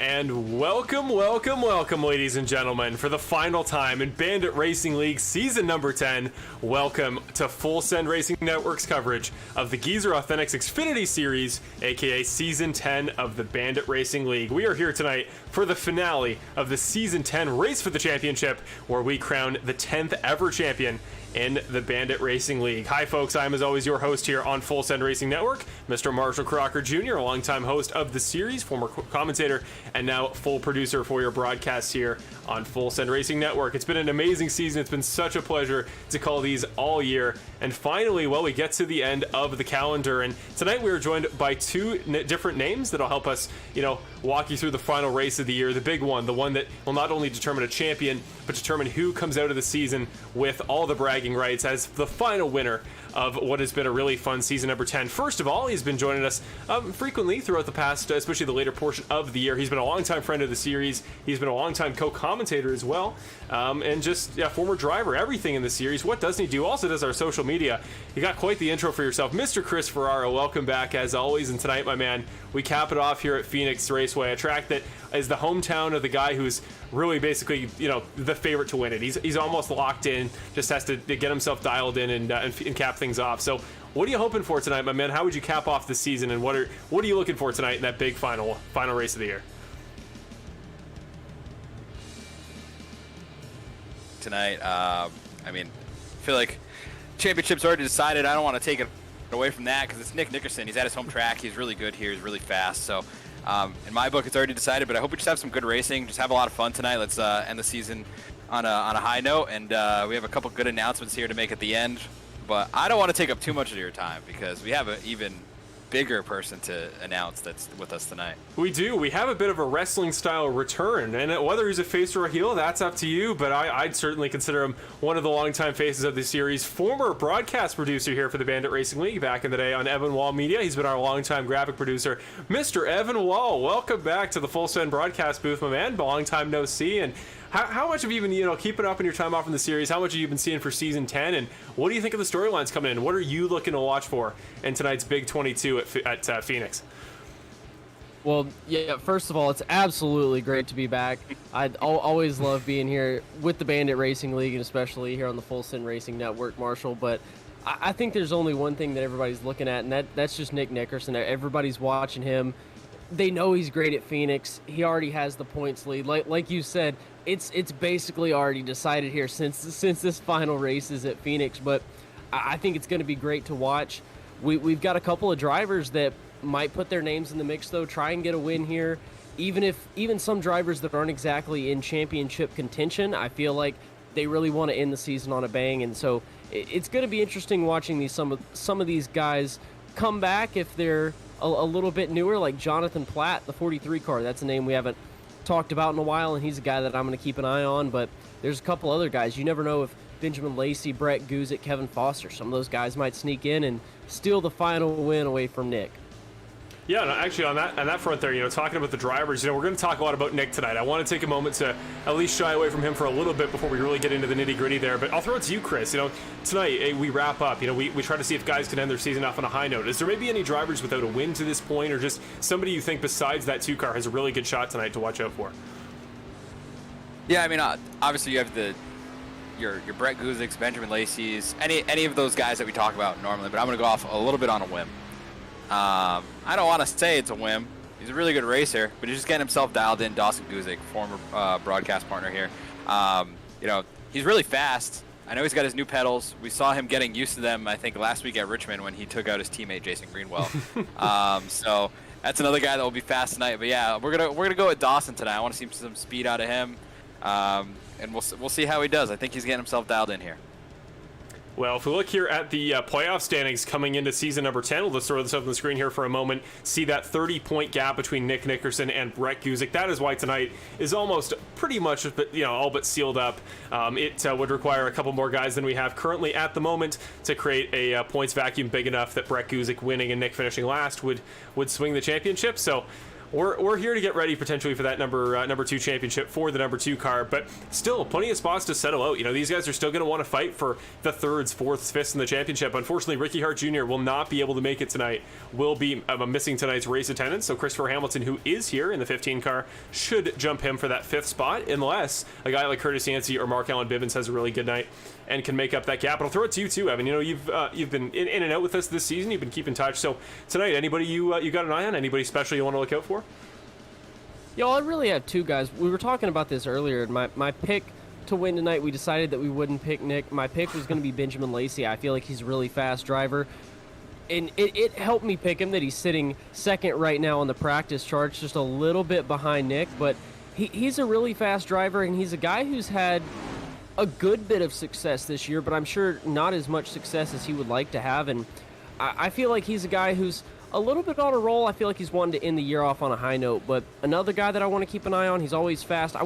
And welcome, ladies and gentlemen, for the final time in Bandit Racing League Season number 10. Welcome to Full Send Racing Network's coverage of the Geezer Authentics Xfinity Series, aka Season 10 of the Bandit Racing League. We are here tonight for the finale of the Season 10 Race for the Championship, where we crown the 10th ever champion in the Bandit Racing League. Hi folks, I'm as always your host here on Full Send Racing Network, Mr. Marshall Crocker Jr., a longtime host of the series, former commentator, and now full producer for your broadcasts here on Full Send Racing Network. It's been an amazing season. It's been such a pleasure to call these all year. And finally, well, we get to the end of the calendar. And tonight we are joined by two different names that'll help us, walk you through the final race of the year, the big one, the one that will not only determine a champion, but determine who comes out of the season with all the bragging rights as the final winner of what has been a really fun season number 10. First of all, he's been joining us frequently throughout the past, especially the later portion of the year. He's been a longtime friend of the series. He's been a longtime co-commentator as well, and just former driver, everything in the series. What doesn't he do? Also does our social media. You got quite the intro for yourself. Mr. Chris Ferreira, welcome back as always. And tonight, my man, we cap it off here at Phoenix Raceway, a track that is the hometown of the guy who's really basically, the favorite to win it. He's almost locked in, just has to get himself dialed in and cap things off. So what are you hoping for tonight, my man? How would you cap off the season, and what are you looking for tonight in that big final race of the year? Tonight, I feel like championship's already decided. I don't want to take it away from that because it's Nick Nickerson. He's at his home track. He's really good here. He's really fast. So in my book, it's already decided, but I hope we just have some good racing. Just have a lot of fun tonight. Let's end the season on a high note, and we have a couple good announcements here to make at the end. But I don't want to take up too much of your time because we have an even bigger person to announce that's with us tonight. We do. We have a bit of a wrestling style return, and whether he's a face or a heel, that's up to you, but I'd certainly consider him one of the longtime faces of the series. Former broadcast producer here for the Bandit Racing League back in the day on Evan Wall Media. He's been our longtime graphic producer, Mr. Evan Wall. Welcome back to the Full Send broadcast booth, my man. Long time no see. And how much have you been, keeping up in your time off in the series? How much have you been seeing for Season 10? And what do you think of the storylines coming in? What are you looking to watch for in tonight's Big 22 at Phoenix? Well, yeah, first of all, it's absolutely great to be back. I always love being here with the Bandit Racing League, and especially here on the Full Send Racing Network, Marshall. But I think there's only one thing that everybody's looking at, and that's just Nick Nickerson. Everybody's watching him. They know he's great at Phoenix. He already has the points lead. Like you said, it's basically already decided here since this final race is at Phoenix. But I think it's going to be great to watch. We've got a couple of drivers that might put their names in the mix, though, try and get a win here. Even some drivers that aren't exactly in championship contention, I feel like they really want to end the season on a bang. And so it's going to be interesting watching some of these guys come back if they're a little bit newer, like Jonathan Platt, the 43 car. That's a name we haven't talked about in a while, and he's a guy that I'm going to keep an eye on. But there's a couple other guys. You never know if Benjamin Lacey, Brett Guzik, Kevin Foster, some of those guys might sneak in and steal the final win away from Nick. Yeah, no, actually, on that front there, talking about the drivers, we're going to talk a lot about Nick tonight. I want to take a moment to at least shy away from him for a little bit before we really get into the nitty-gritty there. But I'll throw it to you, Chris. Tonight, we wrap up. We try to see if guys can end their season off on a high note. Is there maybe any drivers without a win to this point, or just somebody you think besides that 2 car has a really good shot tonight to watch out for? Yeah, obviously you have your Brett Guzik's, Benjamin Lacey's, any of those guys that we talk about normally, but I'm going to go off a little bit on a whim. I don't want to say it's a whim. He's a really good racer, but he's just getting himself dialed in. Dawson Guzik, former broadcast partner here. He's really fast. I know he's got his new pedals. We saw him getting used to them, I think, last week at Richmond when he took out his teammate Jason Greenwell. So that's another guy that will be fast tonight. But yeah, we're gonna go with Dawson tonight. I want to see some speed out of him, and we'll see how he does. I think he's getting himself dialed in here. Well, if we look here at the playoff standings coming into season number 10, we'll just throw this up on the screen here for a moment. See that 30-point gap between Nick Nickerson and Brett Guzik. That is why tonight is almost pretty much, all but sealed up. It would require a couple more guys than we have currently at the moment to create a points vacuum big enough that Brett Guzik winning and Nick finishing last would swing the championship. So we're here to get ready potentially for that number 2 championship for the number 2 car, but still plenty of spots to settle out. You know, these guys are still going to want to fight for the 3rds, 4ths, 5ths in the championship. Unfortunately, Ricky Hart Jr. will not be able to make it tonight. Will be missing tonight's race attendance, so Christopher Hamilton, who is here in the 15 car, should jump him for that 5th spot, unless a guy like Curtis Yancey or Mark Allen Bivens has a really good night and can make up that gap. But I'll throw it to you too, Evan. You know, you've been in and out with us this season. You've been keeping touch. So tonight, anybody you got an eye on? Anybody special you want to look out for? Yo, I really have 2 guys. We were talking about this earlier. My pick to win tonight, we decided that we wouldn't pick Nick. My pick was going to be Benjamin Lacey. I feel like he's a really fast driver. And it helped me pick him that he's sitting 2nd right now on the practice charts, just a little bit behind Nick. But he's a really fast driver, and he's a guy who's had a good bit of success this year, but I'm sure not as much success as he would like to have. And I feel like he's a guy who's a little bit on a roll. I feel like he's wanting to end the year off on a high note. But another guy that I want to keep an eye on, he's always fast.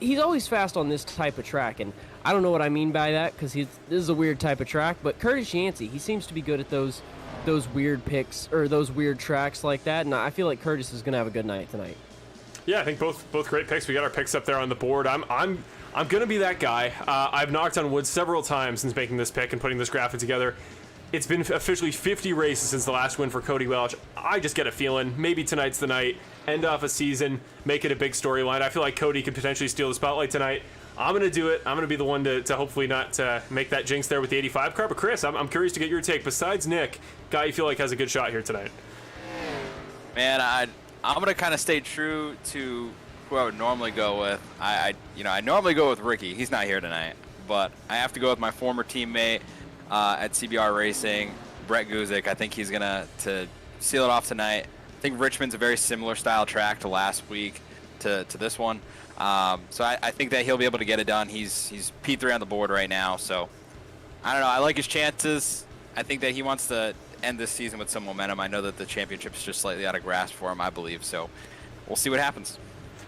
He's always fast on this type of track, and I don't know what I mean by that because this is a weird type of track. But Curtis Yancey, he seems to be good at those weird picks or those weird tracks like that, and I feel like Curtis is going to have a good night tonight. Yeah, I think both great picks. We got our picks up there on the board. I'm going to be that guy. I've knocked on wood several times since making this pick and putting this graphic together. It's been officially 50 races since the last win for Cody Welch. I just get a feeling maybe tonight's the night. End off a season, make it a big storyline. I feel like Cody could potentially steal the spotlight tonight. I'm going to do it. I'm going to be the one to hopefully not make that jinx there with the 85 car. But Chris, I'm curious to get your take. Besides Nick, guy you feel like has a good shot here tonight? Man, I'm going to kind of stay true to who I would normally go with. I normally go with Ricky. He's not here tonight. But I have to go with my former teammate at CBR Racing, Brett Guzik. I think he's going to seal it off tonight. I think Richmond's a very similar style track to last week to this one. So I think that he'll be able to get it done. He's P3 on the board right now. So I don't know. I like his chances. I think that he wants to end this season with some momentum. I know that the championship's just slightly out of grasp for him, I believe. So we'll see what happens.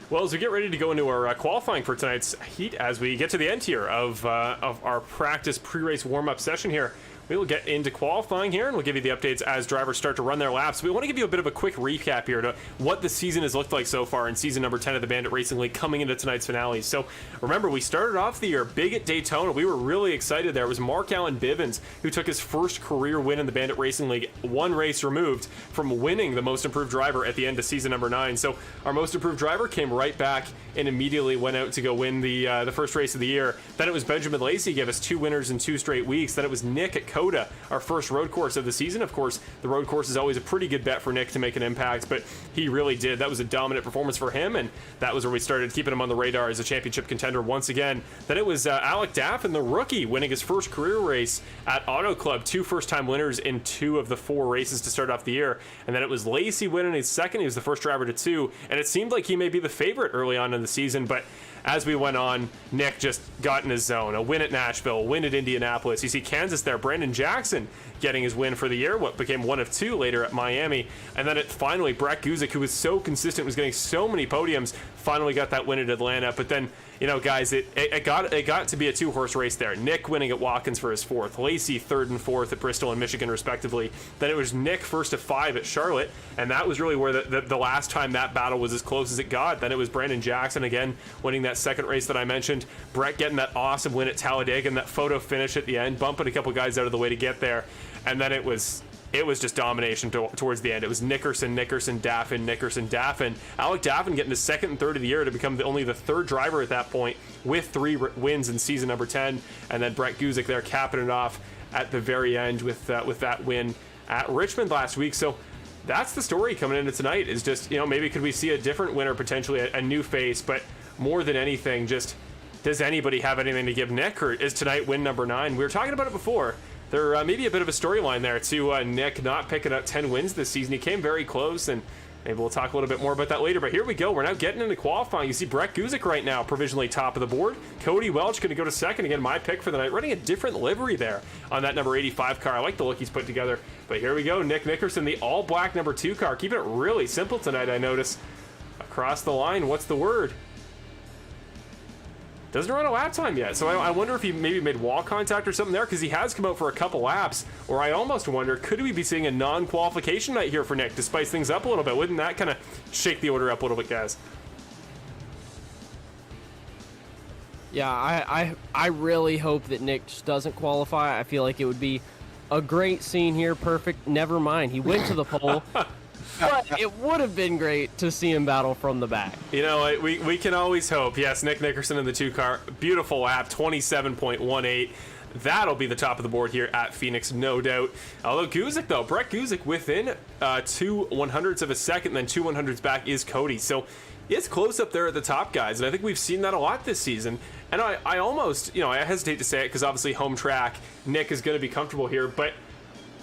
Well, as we get ready to go into our qualifying for tonight's heat, as we get to the end here of our practice pre-race warm-up session here, we will get into qualifying here, and we'll give you the updates as drivers start to run their laps. We want to give you a bit of a quick recap here to what the season has looked like so far in season number 10 of the Bandit Racing League coming into tonight's finale. So remember, we started off the year big at Daytona. We were really excited there. It was Mark Allen Bivens who took his first career win in the Bandit Racing League, one race removed from winning the most improved driver at the end of season number 9. So our most improved driver came right back and immediately went out to go win the first race of the year. Then it was Benjamin Lacey, gave us 2 winners in 2 straight weeks. Then it was Nick at Coda, our first road course of the season. Of course, the road course is always a pretty good bet for Nick to make an impact, but he really did. That was a dominant performance for him, and that was where we started keeping him on the radar as a championship contender once again. Then it was Alec Daffin, the rookie, winning his first career race at Auto Club. 2 first-time winners in 2 of the 4 races to start off the year. And then it was Lacey winning his second. He was the first driver to 2, and it seemed like he may be the favorite early on in the season, but as we went on, Nick just got in his zone. A win at Nashville, a win at Indianapolis. You see Kansas there, Brandon Jackson getting his win for the year, what became 1 of 2 later at Miami. And then finally, Brett Guzik, who was so consistent, was getting so many podiums, finally got that win at Atlanta. But then, you know, guys, it got to be a 2-horse race there. Nick winning at Watkins for his 4th, Lacey 3rd and 4th at Bristol and Michigan, respectively. Then it was Nick 1st to 5 at Charlotte, and that was really where the last time that battle was as close as it got. Then it was Brandon Jackson again winning that second race that I mentioned. Brett getting that awesome win at Talladega and that photo finish at the end, bumping a couple guys out of the way to get there. And then it was just domination towards the end. It was Nickerson, Daffin, Daffin. Alec Daffin getting his 2nd and 3rd of the year to become only the 3rd driver at that point with 3 wins in season number 10. And then Brett Guzik there capping it off at the very end with that win at Richmond last week. So that's the story coming into tonight, is just, you know, maybe could we see a different winner, potentially a new face, but more than anything, just does anybody have anything to give Nick, or is tonight win number 9? We were talking about it before. There may be a bit of a storyline there to Nick not picking up 10 wins this season. He came very close, and maybe we'll talk a little bit more about that later. But here we go. We're now getting into qualifying. You see Brett Guzik right now, provisionally top of the board. Cody Welch going to go to 2nd. Again, my pick for the night. Running a different livery there on that number 85 car. I like the look he's put together. But here we go. Nick Nickerson, the all-black number 2 car. Keeping it really simple tonight, I notice. Across the line, what's the word? doesn't run a lap time yet. So I wonder if he maybe made wall contact or something there, because he has come out for a couple laps. Or I almost wonder, could we be seeing a non-qualification night here for Nick to spice things up a little bit? Wouldn't that kind of shake the order up a little bit, guys? Yeah, I really hope that Nick just doesn't qualify. I feel like it would be a great scene here. Perfect. Never mind. He went to the pole. But it would have been great to see him battle from the back. You know, we can always hope. Yes, Nick Nickerson in the 2-car. Beautiful lap, 27.18. That'll be the top of the board here at Phoenix, no doubt. Although Guzik, though, Brett Guzik within 2 100ths of a second, then 2 100ths back is Cody. So it's close up there at the top, guys. And I think we've seen that a lot this season. And I almost, you know, I hesitate to say it because obviously home track, Nick is going to be comfortable here. But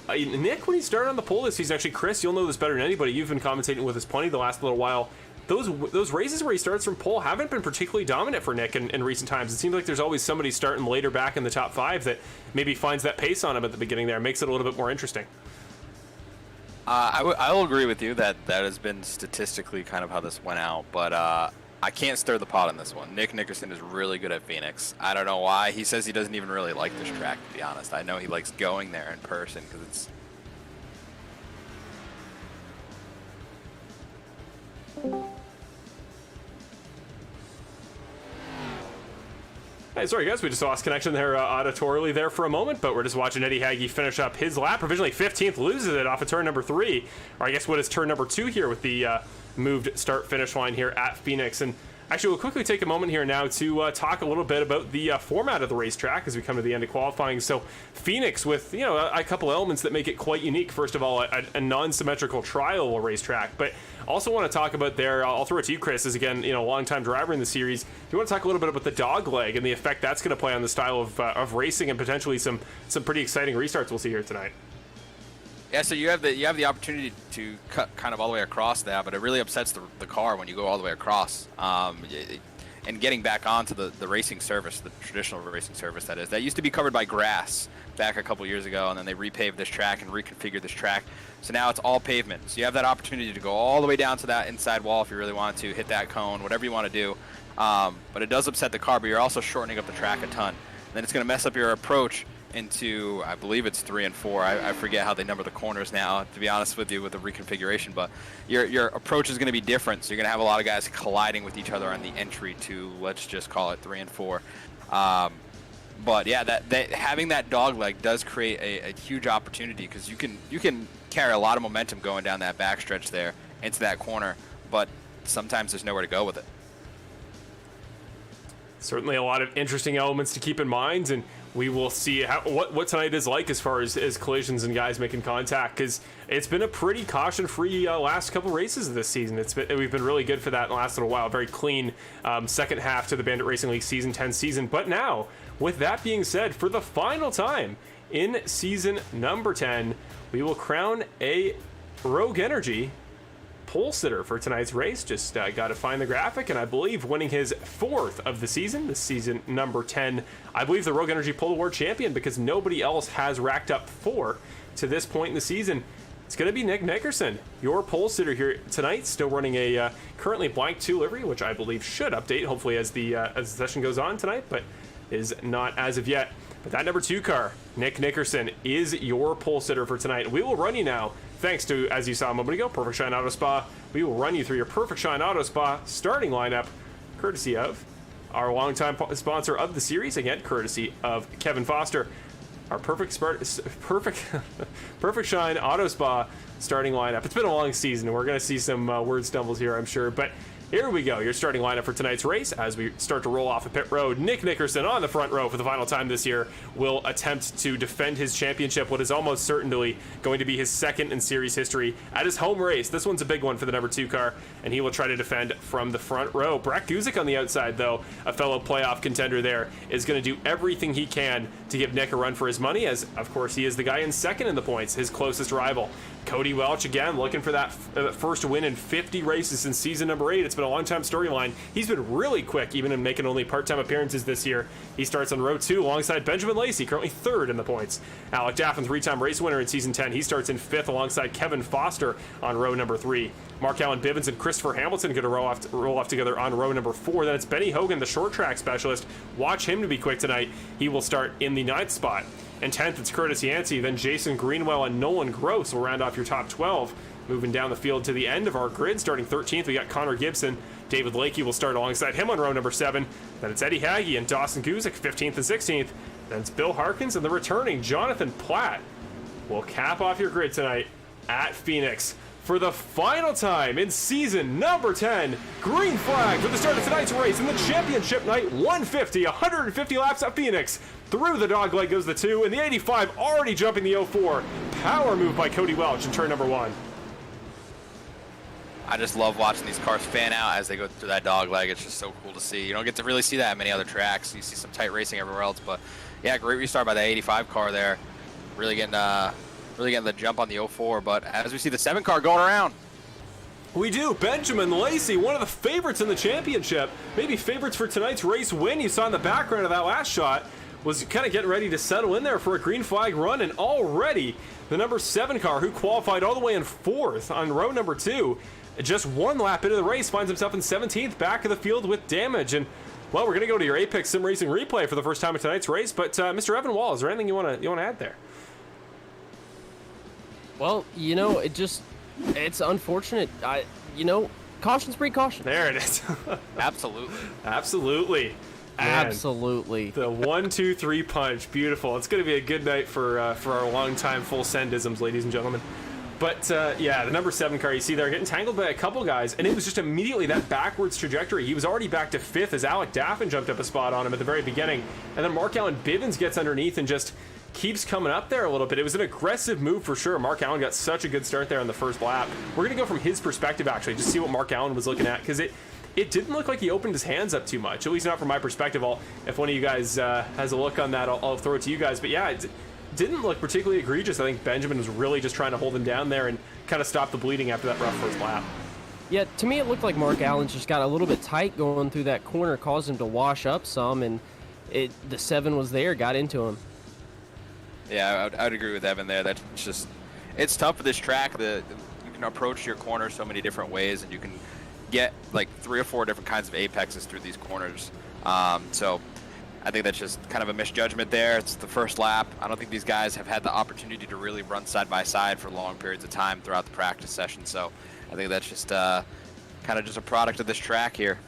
Nick, when he started on the pole this season, actually, Chris, you'll know this better than anybody. You've been commentating with us plenty the last little while. Those races where he starts from pole haven't been particularly dominant for Nick in recent times. It seems like there's always somebody starting later back in the top 5 that maybe finds that pace on him at the beginning there, makes it a little bit more interesting. I will agree with you that has been statistically kind of how this went out, but I can't stir the pot on this one. Nick Nickerson is really good at Phoenix. I don't know why. He says he doesn't even really like this track, to be honest. I know he likes going there in person because it's... Hey, sorry guys, we just lost connection there auditorily there for a moment, but we're just watching Eddie Hagge finish up his lap. Provisionally 15th, loses it off of turn number 3, or I guess what is turn number 2 here with the moved start-finish line here at Phoenix. And actually, we'll quickly take a moment here now to talk a little bit about the format of the racetrack as we come to the end of qualifying. So Phoenix with, you know, a couple elements that make it quite unique. First of all, a non-symmetrical trial racetrack, but also want to talk about there, I'll throw it to you, Chris, as again, you know, longtime driver in the series. Do you want to talk a little bit about the dog leg and the effect that's going to play on the style of racing and potentially some pretty exciting restarts we'll see here tonight? Yeah, so you have the opportunity to cut kind of all the way across that, but it really upsets the car when you go all the way across. And getting back onto the racing surface, the traditional racing surface that is, that used to be covered by grass back a couple years ago, and then they repaved this track and reconfigured this track. So now it's all pavement. So you have that opportunity to go all the way down to that inside wall if you really want to, hit that cone, whatever you want to do. But it does upset the car, but you're also shortening up the track a ton. And then it's going to mess up your approach into, I believe it's 3 and 4. I forget how they number the corners now, to be honest with you, with the reconfiguration, but your approach is going to be different. So you're going to have a lot of guys colliding with each other on the entry to, let's just call it 3 and 4. But yeah, that having that dog leg does create a huge opportunity, because you can carry a lot of momentum going down that backstretch there into that corner, but sometimes there's nowhere to go with it. Certainly a lot of interesting elements to keep in mind, and we will see what tonight is like as far as collisions and guys making contact, because it's been a pretty caution-free last couple races of this season. We've been really good for that in the last little while. Very clean second half to the Bandit Racing League Season 10 season. But now, with that being said, for the final time in season number 10, we will crown a Rogue Energy pole sitter for tonight's race. Just got to find the graphic, and I believe winning his 4th of the season, this season number 10, I believe the Rogue Energy Pole Award champion, because nobody else has racked up 4 to this point in the season. It's going to be Nick Nickerson, your pole sitter here tonight, still running a currently blank 2 livery, which I believe should update hopefully as the session goes on tonight, but is not as of yet. But that number 2 car, Nick Nickerson, is your pole sitter for tonight. We will run you now, thanks to, as you saw a moment ago, Perfect Shine Auto Spa. We will run you through your Perfect Shine Auto Spa starting lineup, courtesy of our longtime sponsor of the series, again, courtesy of Kevin Foster. Our Perfect Shine Auto Spa starting lineup. It's been a long season, and we're going to see some word stumbles here, I'm sure, but here we go, your starting lineup for tonight's race as we start to roll off a pit road. Nick Nickerson on the front row for the final time this year will attempt to defend his championship, what is almost certainly going to be his 2nd in series history at his home race. This one's a big one for the number 2 car, and he will try to defend from the front row. Brett Guzik on the outside, though, a fellow playoff contender there, is going to do everything he can to give Nick a run for his money, as, of course, he is the guy in 2nd in the points, his closest rival. Cody Welch, again, looking for that first win in 50 races since season number 8. It's been a long-time storyline. He's been really quick, even in making only part-time appearances this year. He starts on row 2 alongside Benjamin Lacey, currently 3rd in the points. Alec Daffin, 3-time race winner in season 10. He starts in 5th alongside Kevin Foster on row number 3. Mark Allen Bivens and Christopher Hamilton going to roll off together on row number 4. Then it's Benny Hogan, the short track specialist. Watch him to be quick tonight. He will start in the 9th spot. And 10th, it's Curtis Yancey. Then Jason Greenwell and Nolan Gross will round off your top 12. Moving down the field to the end of our grid, starting 13th, we got Connor Gibson. David Lakey will start alongside him on row number 7. Then it's Eddie Hagee and Dawson Guzik, 15th and 16th. Then it's Bill Harkins and the returning Jonathan Platt will cap off your grid tonight at Phoenix. For the final time in season number 10, green flag for the start of tonight's race in the championship night 150 laps at Phoenix. Through the dogleg goes the 2, and the 85 already jumping the 04. Power move by Cody Welch in turn number 1. I just love watching these cars fan out as they go through that dog leg. It's just so cool to see. You don't get to really see that at many other tracks. You see some tight racing everywhere else, but yeah, great restart by the 85 car there. Really getting the jump on the 04, but as we see the 7 car going around. We do. Benjamin Lacey, one of the favorites in the championship. Maybe favorites for tonight's race win. You saw in the background of that last shot. Was kind of getting ready to settle in there for a green flag run, and already the number 7 car, who qualified all the way in 4th on row number 2, just 1 lap into the race, finds himself in 17th, back of the field with damage. And well, we're going to go to your Apex Sim Racing replay for the first time in tonight's race. But Mr. Evan Wall, is there anything you want to add there? Well, it's unfortunate. Caution's precaution. There it is. Absolutely. Absolutely. Man, absolutely. The 1, 2, 3 punch. Beautiful. It's going to be a good night for our longtime full sendisms, ladies and gentlemen. But yeah, the number 7 car, you see there, getting tangled by a couple guys, and it was just immediately that backwards trajectory. He was already back to 5th as Alec Daffin jumped up a spot on him at the very beginning, and then Mark Allen Bivens gets underneath and just keeps coming up there a little bit. It was an aggressive move for sure. Mark Allen got such a good start there on the first lap. We're going to go from his perspective, actually, just see what Mark Allen was looking at, because it didn't look like he opened his hands up too much, at least not from my perspective. If one of you guys has a look on that, I'll throw it to you guys. But yeah, it didn't look particularly egregious. I think Benjamin was really just trying to hold him down there and kind of stop the bleeding after that rough first lap. Yeah, to me it looked like Mark Allen just got a little bit tight going through that corner, caused him to wash up some, and the 7 was there, got into him. Yeah, I'd agree with Evan there. That's just, it's tough for this track. You can approach your corner so many different ways, and you can get like 3 or 4 different kinds of apexes through these corners. So I think that's just kind of a misjudgment there. It's the first lap. I don't think these guys have had the opportunity to really run side by side for long periods of time throughout the practice session. So I think that's just kind of just a product of this track here.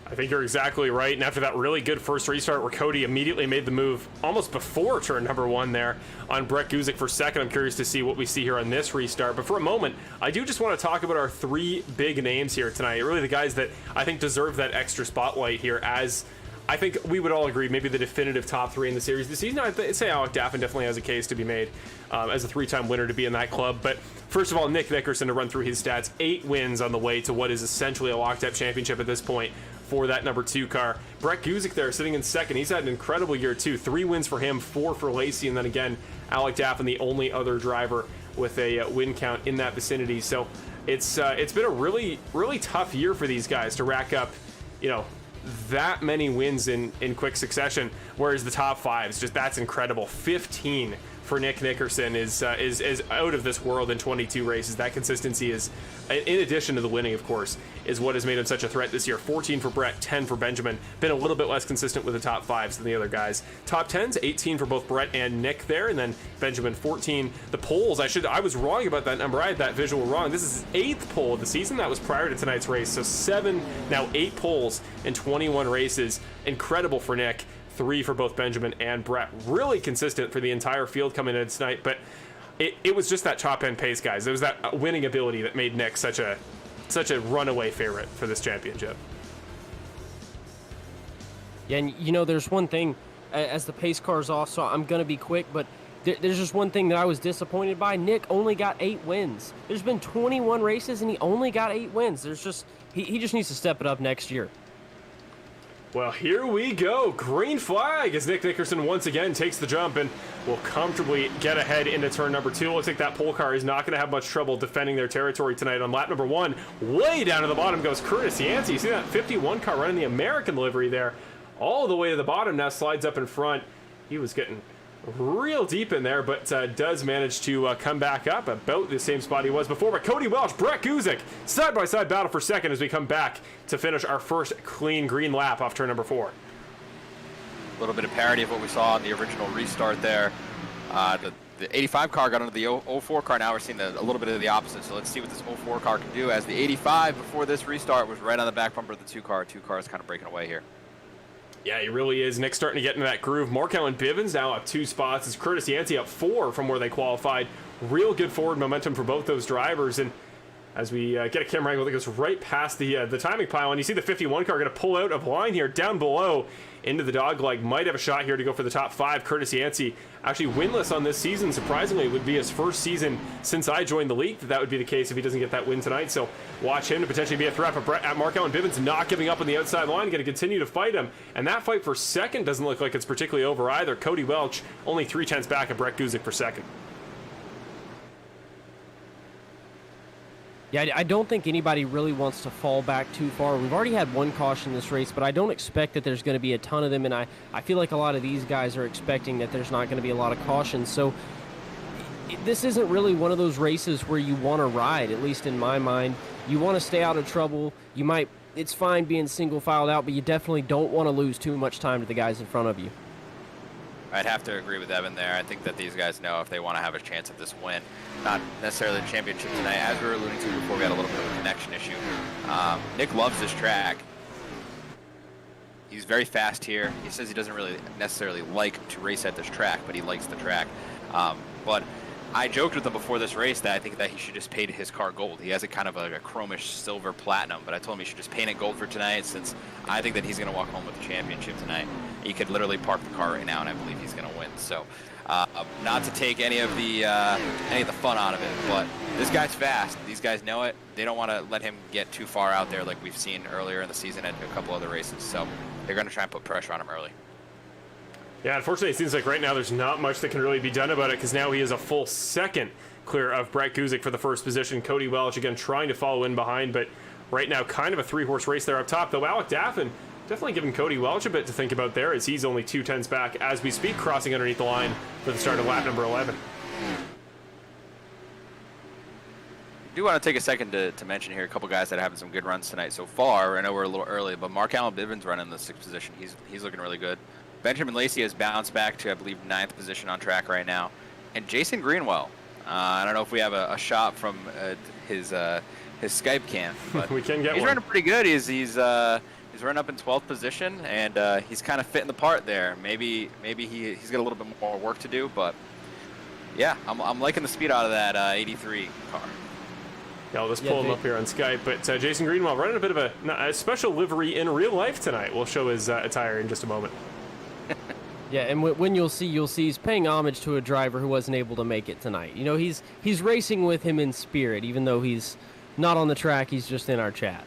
I think you're exactly right. And after that really good first restart where Cody immediately made the move almost before turn number 1 there on Brett Guzik for second, I'm curious to see what we see here on this restart. But for a moment, I do just want to talk about our 3 big names here tonight. Really the guys that I think deserve that extra spotlight here, as I think we would all agree maybe the definitive top 3 in the series this season. I'd say Alec Daffin definitely has a case to be made as a 3-time winner to be in that club. But first of all, Nick Nickerson, to run through his stats, 8 wins on the way to what is essentially a locked-up championship at this point for that number 2 car. Brett Guzik there sitting in second. He's had an incredible year too. 3 wins for him, 4 for Lacey, and then again, Alec Daffin, the only other driver with a win count in that vicinity. So it's been a really, really tough year for these guys to rack up, that many wins in quick succession, whereas the top 5s, just that's incredible. 15 for Nick Nickerson is out of this world in 22 races. That consistency is, in addition to the winning, of course, is what has made him such a threat this year. 14 for Brett, 10 for Benjamin. Been a little bit less consistent with the top 5s than the other guys. Top 10s, 18 for both Brett and Nick there, and then Benjamin 14. The poles, I was wrong about that number. I had that visual wrong. This is his 8th pole of the season. That was prior to tonight's race. So 7, now 8 poles in 21 races. Incredible for Nick. 3 for both Benjamin and Brett. Really consistent for the entire field coming in tonight, but it was just that top end pace, guys. It was that winning ability that made Nick such a runaway favorite for this championship. Yeah, and there's one thing, as the pace car's off, so I'm going to be quick, but there's just one thing that I was disappointed by. Nick only got 8 wins. There's been 21 races, and he only got 8 wins. He just needs to step it up next year. Well, here we go. Green flag as Nick Nickerson once again takes the jump and will comfortably get ahead into turn number 2. Looks like that pole car is not going to have much trouble defending their territory tonight on lap number 1. Way down to the bottom goes Curtis Yancey. You see that 51 car running the American livery there all the way to the bottom. Now slides up in front. He was getting real deep in there, but does manage to come back up about the same spot he was before. But Cody Welch, Brett Guzik, side-by-side battle for second as we come back to finish our first clean green lap off turn number 4. A little bit of parity of what we saw in the original restart there. The 85 car got under the 04 car. Now we're seeing a little bit of the opposite. So let's see what this 04 car can do, as the 85 before this restart was right on the back bumper of the 2 car. 2 cars kind of breaking away here. Yeah, he really is. Nick's starting to get into that groove. Markel and Bivens now up 2 spots. It's Curtis Yancey up 4 from where they qualified. Real good forward momentum for both those drivers. And as we get a camera angle that goes right past the timing pile, and you see the 51 car going to pull out of line here down below into the dog leg. Might have a shot here to go for the top 5. Curtis Yancey actually winless on this season. Surprisingly, it would be his first season since I joined the league that would be the case if he doesn't get that win tonight. So watch him to potentially be a threat. But at Markel and Bivens not giving up on the outside line, going to continue to fight him. And that fight for second doesn't look like it's particularly over either. Cody Welch only 3/10 back of Brett Guzik for second. Yeah, I don't think anybody really wants to fall back too far. We've already had 1 caution this race, but I don't expect that there's going to be a ton of them, and I feel like a lot of these guys are expecting that there's not going to be a lot of cautions. So this isn't really one of those races where you want to ride, at least in my mind. You want to stay out of trouble. It's fine being single filed out, but you definitely don't want to lose too much time to the guys in front of you. I'd have to agree with Evan there. I think that these guys know if they want to have a chance at this win, not necessarily the championship tonight, as we were alluding to before we had a little bit of a connection issue. Nick loves this track. He's very fast here. He says he doesn't really necessarily like to race at this track, but he likes the track. But I joked with him before this race that I think that he should just paint his car gold. He has a kind of a chromish silver platinum, but I told him he should just paint it gold for tonight, since I think that he's going to walk home with the championship tonight. He could literally park the car right now, and I believe he's going to win. So, not to take any of the fun out of it, but this guy's fast. These guys know it. They don't want to let him get too far out there like we've seen earlier in the season at a couple other races. So they're going to try and put pressure on him early. Yeah, unfortunately, it seems like right now there's not much that can really be done about it, because now he is a full second clear of Brett Guzik for the first position. Cody Welch, again, trying to follow in behind, but right now kind of a 3-horse race there up top, though Alec Daffin definitely giving Cody Welch a bit to think about there, as he's only 2/10 back as we speak, crossing underneath the line for the start of lap number 11. I do want to take a second to mention here a couple guys that are having some good runs tonight so far. I know we're a little early, but Mark Allen Bivens running the 6th position. He's looking really good. Benjamin Lacey has bounced back to, I believe, 9th position on track right now. And Jason Greenwell, I don't know if we have a shot from his Skype cam, but we can get he's one. running pretty good. He's running up in 12th position, and he's kind of fitting the part there. Maybe he's got a little bit more work to do, but yeah, I'm liking the speed out of that 83 car. Yeah, I'll just pull him up here on Skype. But Jason Greenwell running a bit of a special livery in real life tonight. We'll show his attire in just a moment. Yeah, and when you'll see he's paying homage to a driver who wasn't able to make it tonight. You know, he's racing with him in spirit, even though he's not on the track. He's just in our chat.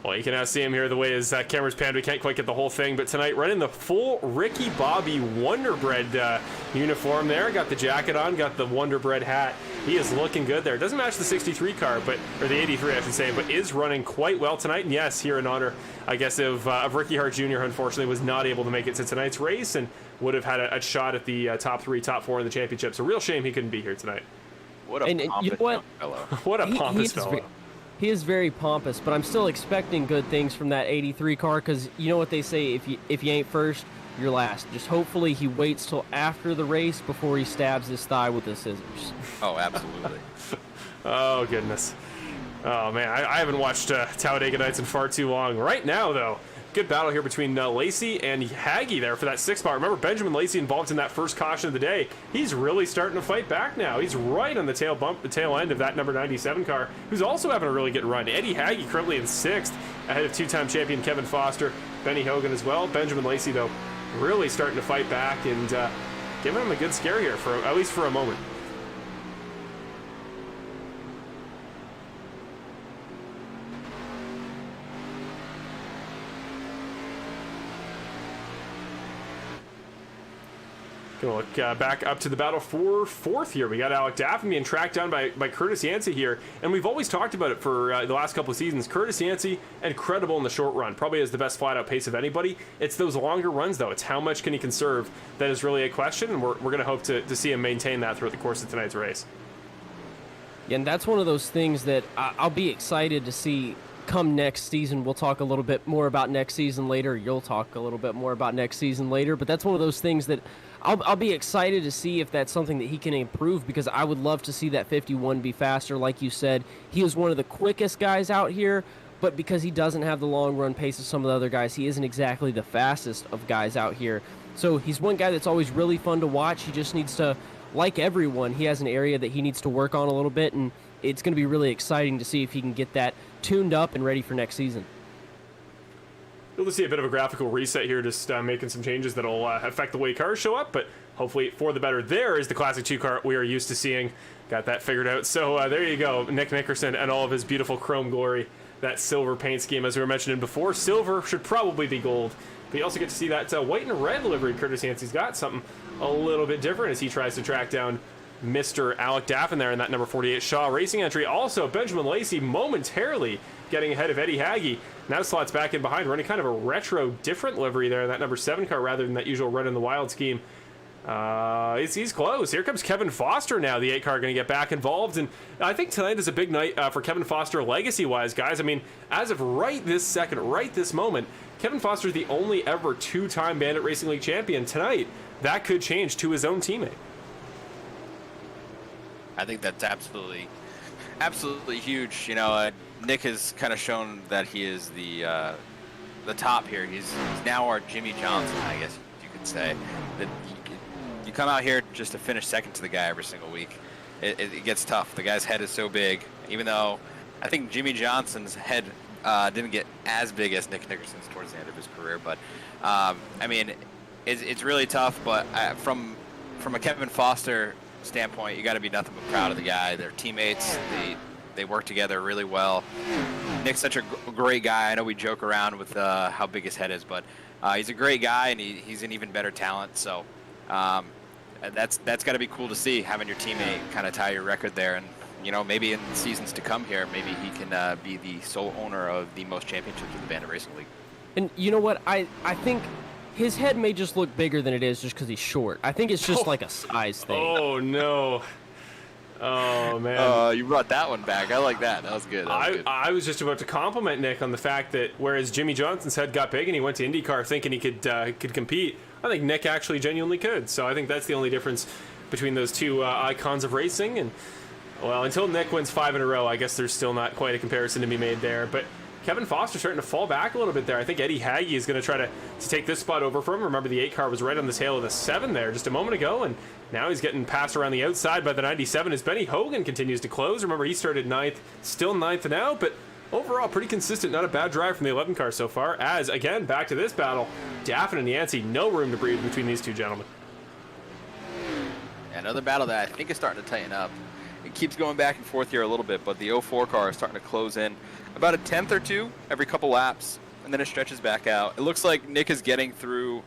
Well, you can now see him here the way his camera's panned. We can't quite get the whole thing, but tonight running the full Ricky Bobby Wonder Bread uniform there. Got the jacket on, got the Wonder Bread hat. He is looking good there. Doesn't match the 63 car, or the 83, I should say, but is running quite well tonight. And yes, here in honor, I guess, of Ricky Hart Jr., unfortunately, was not able to make it to tonight's race and would have had a shot at the top 3, top 4 in the championship. So real shame he couldn't be here tonight. What a pompous fellow. What a pompous fellow. He is very pompous, but I'm still expecting good things from that 83 car, because you know what they say, if you ain't first, you're last. Just hopefully he waits till after the race before he stabs his thigh with the scissors. Oh, absolutely. Oh, goodness. Oh, man, I haven't watched Talladega Nights in far too long. Right now, though, good battle here between Lacey and Haggy there for that 6th spot. Remember, Benjamin Lacey involved in that first caution of the day. He's really starting to fight back now. He's right on the tail end of that number 97 car, who's also having a really good run. Eddie Haggy currently in 6th, ahead of 2-time champion Kevin Foster, Benny Hogan as well. Benjamin Lacey, though, really starting to fight back and giving him a good scare here, at least for a moment. Gonna look back up to the battle for fourth here. We got Alec Daffin being tracked down by Curtis Yancey here, and we've always talked about it for the last couple of seasons. Curtis Yancey, incredible in the short run, probably has the best flat-out pace of anybody. It's those longer runs, though. It's how much can he conserve that is really a question, and we're going to hope to see him maintain that throughout the course of tonight's race. Yeah, and that's one of those things that I'll be excited to see come next season. We'll talk a little bit more about next season later. You'll talk a little bit more about next season later, but that's one of those things that I'll be excited to see if that's something that he can improve, because I would love to see that 51 be faster. Like you said, he is one of the quickest guys out here, but because he doesn't have the long run pace of some of the other guys, he isn't exactly the fastest of guys out here. So he's one guy that's always really fun to watch. He just needs to, like everyone, he has an area that he needs to work on a little bit, and it's going to be really exciting to see if he can get that tuned up and ready for next season. You'll see a bit of a graphical reset here, just making some changes that'll affect the way cars show up, but hopefully for the better. There is the Classic 2 car we are used to seeing. Got that figured out. So there you go, Nick Nickerson and all of his beautiful chrome glory. That silver paint scheme, as we were mentioning before. Silver should probably be gold. But you also get to see that white and red livery Curtis Yancey's got, something a little bit different as he tries to track down Mr. Alec Daffin there in that number 48 Shaw Racing entry. Also, Benjamin Lacey momentarily getting ahead of Eddie Hagge. Now slots back in behind, running kind of a retro different livery there in that number 7 car rather than that usual Red in the Wild scheme. He's close. Here comes Kevin Foster now, the 8 car, going to get back involved. And I think tonight is a big night for Kevin Foster legacy-wise, guys. I mean, as of right this second, right this moment, Kevin Foster's the only ever 2-time Bandit Racing League champion. Tonight, that could change to his own teammate. I think that's absolutely huge. You know, Nick has kind of shown that he is the top here. He's now our Jimmy Johnson, I guess you could say. That you come out here just to finish second to the guy every single week. It gets tough. The guy's head is so big. Even though I think Jimmy Johnson's head didn't get as big as Nick Nickerson's towards the end of his career, but I mean, it's really tough. But from a Kevin Foster standpoint, you got to be nothing but proud of the guy. They're teammates. They work together really well. Nick's such a great guy. I know we joke around with how big his head is, but he's a great guy, and he's an even better talent. So that's got to be cool to see, having your teammate kind of tie your record there. And you know, maybe in seasons to come here, maybe he can be the sole owner of the most championships in the Bandit Racing League. And you know what? I think his head may just look bigger than it is just because he's short. I think it's just like a size thing. Oh, no. Oh, man. You brought that one back. I like that. That was good. I was just about to compliment Nick on the fact that whereas Jimmy Johnson's head got big and he went to IndyCar thinking he could compete, I think Nick actually genuinely could. So I think that's the only difference between those two icons of racing. And, well, until Nick wins 5 in a row, I guess there's still not quite a comparison to be made there. But Kevin Foster starting to fall back a little bit there. I think Eddie Hagge is going to try to take this spot over for him. Remember, the 8 car was right on the tail of the 7 there just a moment ago, and now he's getting passed around the outside by the 97 as Benny Hogan continues to close. Remember, he started 9th, still 9th now, but overall pretty consistent. Not a bad drive from the 11 car so far. As, again, back to this battle, Daffin and Yancey, no room to breathe between these two gentlemen. Another battle that I think is starting to tighten up. It keeps going back and forth here a little bit, but the 04 car is starting to close in about a tenth or two every couple laps, and then it stretches back out. It looks like Nick is getting through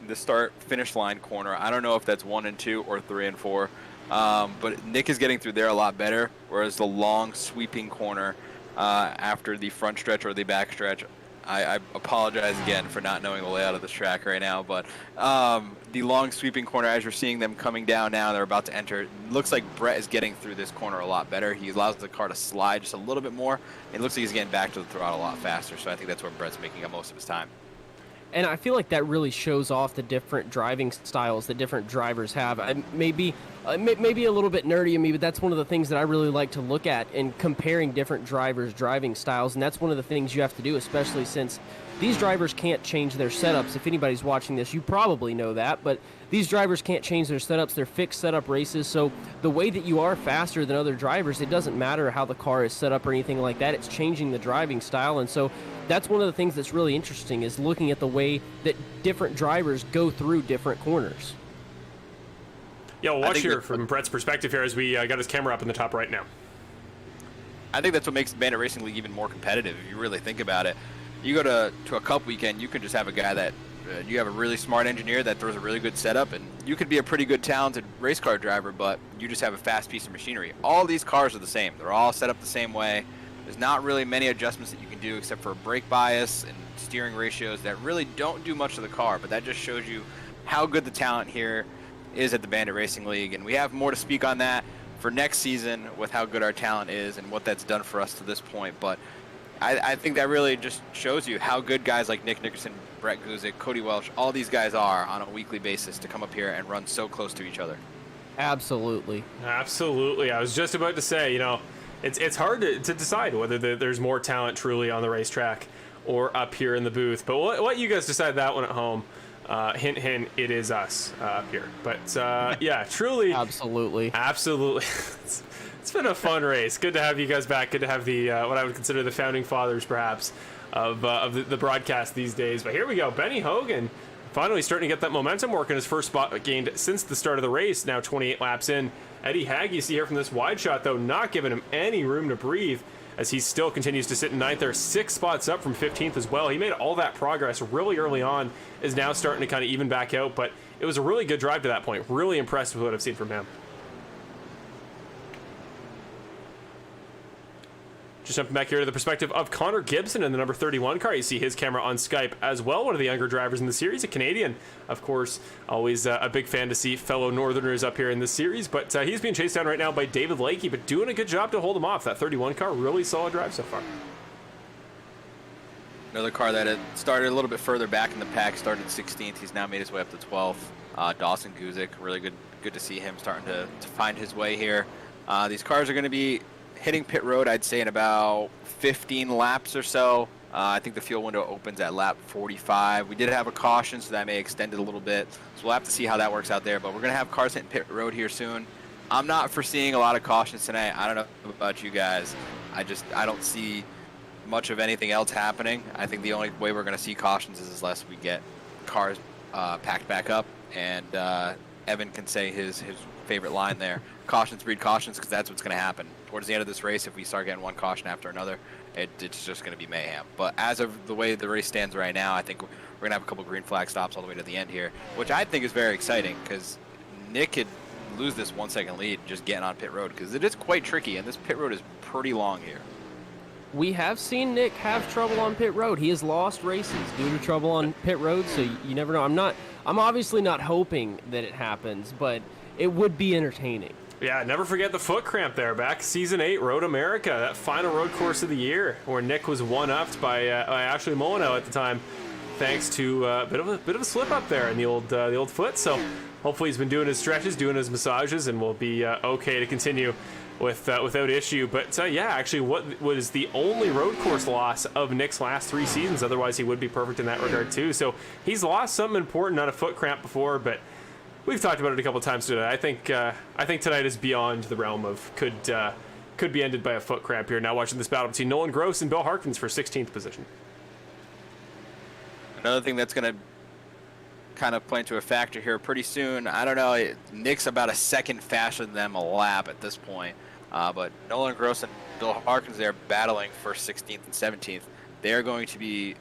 the start-finish line corner. I don't know if that's 1 and 2 or 3 and 4, but Nick is getting through there a lot better, whereas the long sweeping corner after the front stretch or the back stretch, I apologize again for not knowing the layout of this track right now, but the long sweeping corner, as you're seeing them coming down now, they're about to enter. It looks like Brett is getting through this corner a lot better. He allows the car to slide just a little bit more. It looks like he's getting back to the throttle a lot faster, so I think that's where Brett's making up most of his time. And I feel like that really shows off the different driving styles that different drivers have. Maybe a little bit nerdy of me, but that's one of the things that I really like to look at in comparing different drivers' driving styles. And that's one of the things you have to do, especially since these drivers can't change their setups. If anybody's watching this, you probably know that, but these drivers can't change their setups. They're fixed setup races, so the way that you are faster than other drivers, it doesn't matter how the car is set up or anything like that. It's changing the driving style, and so that's one of the things that's really interesting, is looking at the way that different drivers go through different corners. Yeah, we'll watch here from Brett's perspective here as we got his camera up in the top right now. I think that's what makes the Bandit Racing League even more competitive, if you really think about it. You go to a Cup weekend, you can just have a guy that you have a really smart engineer that throws a really good setup, and you could be a pretty good talented race car driver, but you just have a fast piece of machinery. All these cars are the same. They're all set up the same way. There's not really many adjustments that you can do except for brake bias and steering ratios that really don't do much to the car, but that just shows you how good the talent here is at the Bandit Racing League, and we have more to speak on that for next season with how good our talent is and what that's done for us to this point. But I think that really just shows you how good guys like Nick Nickerson, Brett Guzik, Cody Welch, all these guys are on a weekly basis to come up here and run so close to each other. Absolutely. Absolutely. I was just about to say, it's hard to decide whether there's more talent truly on the racetrack or up here in the booth. But we'll let you guys decide that one at home. Hint, hint, it is us up here. But yeah, truly. Absolutely. Absolutely. It's been a fun race. Good to have you guys back. Good to have the what I would consider the founding fathers, perhaps, of the broadcast these days. But here we go. Benny Hogan finally starting to get that momentum working. His first spot gained since the start of the race, now 28 laps in. Eddie Hagg, you see here from this wide shot, though, not giving him any room to breathe as he still continues to sit in ninth there, 6 spots up from 15th as well. He made all that progress really early on, is now starting to kind of even back out, but it was a really good drive to that point. Really impressed with what I've seen from him. Just jumping back here to the perspective of Connor Gibson in the number 31 car. You see his camera on Skype as well. One of the younger drivers in the series, a Canadian, of course. Always a big fan to see fellow Northerners up here in this series. But he's being chased down right now by David Lakey, but doing a good job to hold him off. That 31 car, really solid drive so far. Another car that had started a little bit further back in the pack, started 16th. He's now made his way up to 12th. Dawson Guzik, really good to see him starting to find his way here. These cars are going to be hitting pit road, I'd say, in about 15 laps or so. I think the fuel window opens at lap 45. We did have a caution, so that may extend it a little bit. So we'll have to see how that works out there. But we're going to have cars hitting pit road here soon. I'm not foreseeing a lot of cautions tonight. I don't know about you guys. I don't see much of anything else happening. I think the only way we're going to see cautions is unless we get cars packed back up. And Evan can say his favorite line there. Cautions breed cautions, because that's what's going to happen. Towards the end of this race, if we start getting one caution after another, it's just going to be mayhem. But as of the way the race stands right now, I think we're going to have a couple green flag stops all the way to the end here, which I think is very exciting, because Nick could lose this 1 second lead just getting on pit road, because it is quite tricky, and this pit road is pretty long here. We have seen Nick have trouble on pit road. He has lost races due to trouble on pit road, so you never know. I'm obviously not hoping that it happens, but it would be entertaining. Yeah, never forget the foot cramp there. Back season 8, Road America, that final road course of the year, where Nick was one-upped by Ashley Molyneux at the time, thanks to a bit of a slip up there in the old foot. So hopefully he's been doing his stretches, doing his massages, and will be okay to continue without issue. But yeah, actually, what was the only road course loss of Nick's last 3 seasons? Otherwise, he would be perfect in that regard too. So he's lost something important on a foot cramp before, but we've talked about it a couple times today. I think tonight is beyond the realm of could be ended by a foot cramp here. Now watching this battle between Nolan Gross and Bill Harkins for 16th position. Another thing that's going to kind of play into a factor here pretty soon. I don't know. Nick's about a second faster than them a lap at this point. But Nolan Gross and Bill Harkins, they're battling for 16th and 17th. They're going to be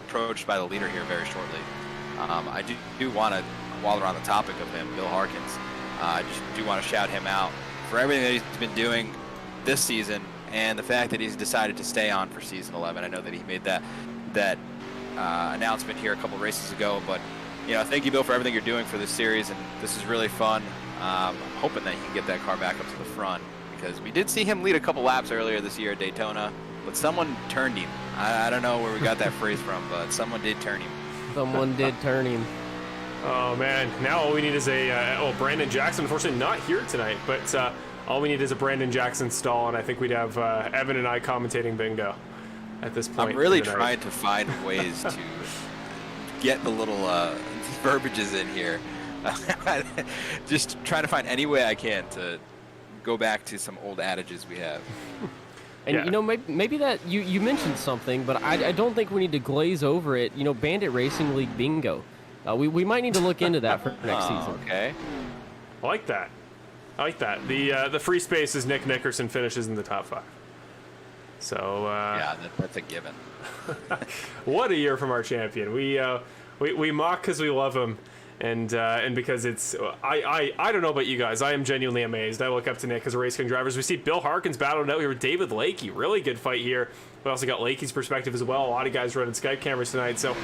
approached by the leader here very shortly. I do want to, while we're on the topic of him, Bill Harkins, I just do want to shout him out for everything that he's been doing this season and the fact that he's decided to stay on for season 11. I know that he made that announcement here a couple races ago, but thank you, Bill, for everything you're doing for this series, and this is really fun. I'm hoping that he can get that car back up to the front, because we did see him lead a couple laps earlier this year at Daytona, but someone turned him. I don't know where we got that phrase from, but someone did turn him. Someone did turn him. Oh man, now all we need is Brandon Jackson. Unfortunately not here tonight, but all we need is a Brandon Jackson stall, and I think we'd have Evan and I commentating bingo at this point. I'm really trying to find ways to get the little verbiages in here. Just trying to find any way I can to go back to some old adages we have. And maybe that you mentioned something, but I don't think we need to glaze over it. Bandit Racing League bingo. We might need to look into that for next season. Okay. I like that. The free space is Nick Nickerson finishes in the top 5. So yeah, that's a given. What a year from our champion. We we mock because we love him. And because it's I don't know about you guys, I am genuinely amazed. I look up to Nick as a race car drivers. We see Bill Harkins battling out here with David Lakey. Really good fight here. We also got Lakey's perspective as well. A lot of guys running Skype cameras tonight, so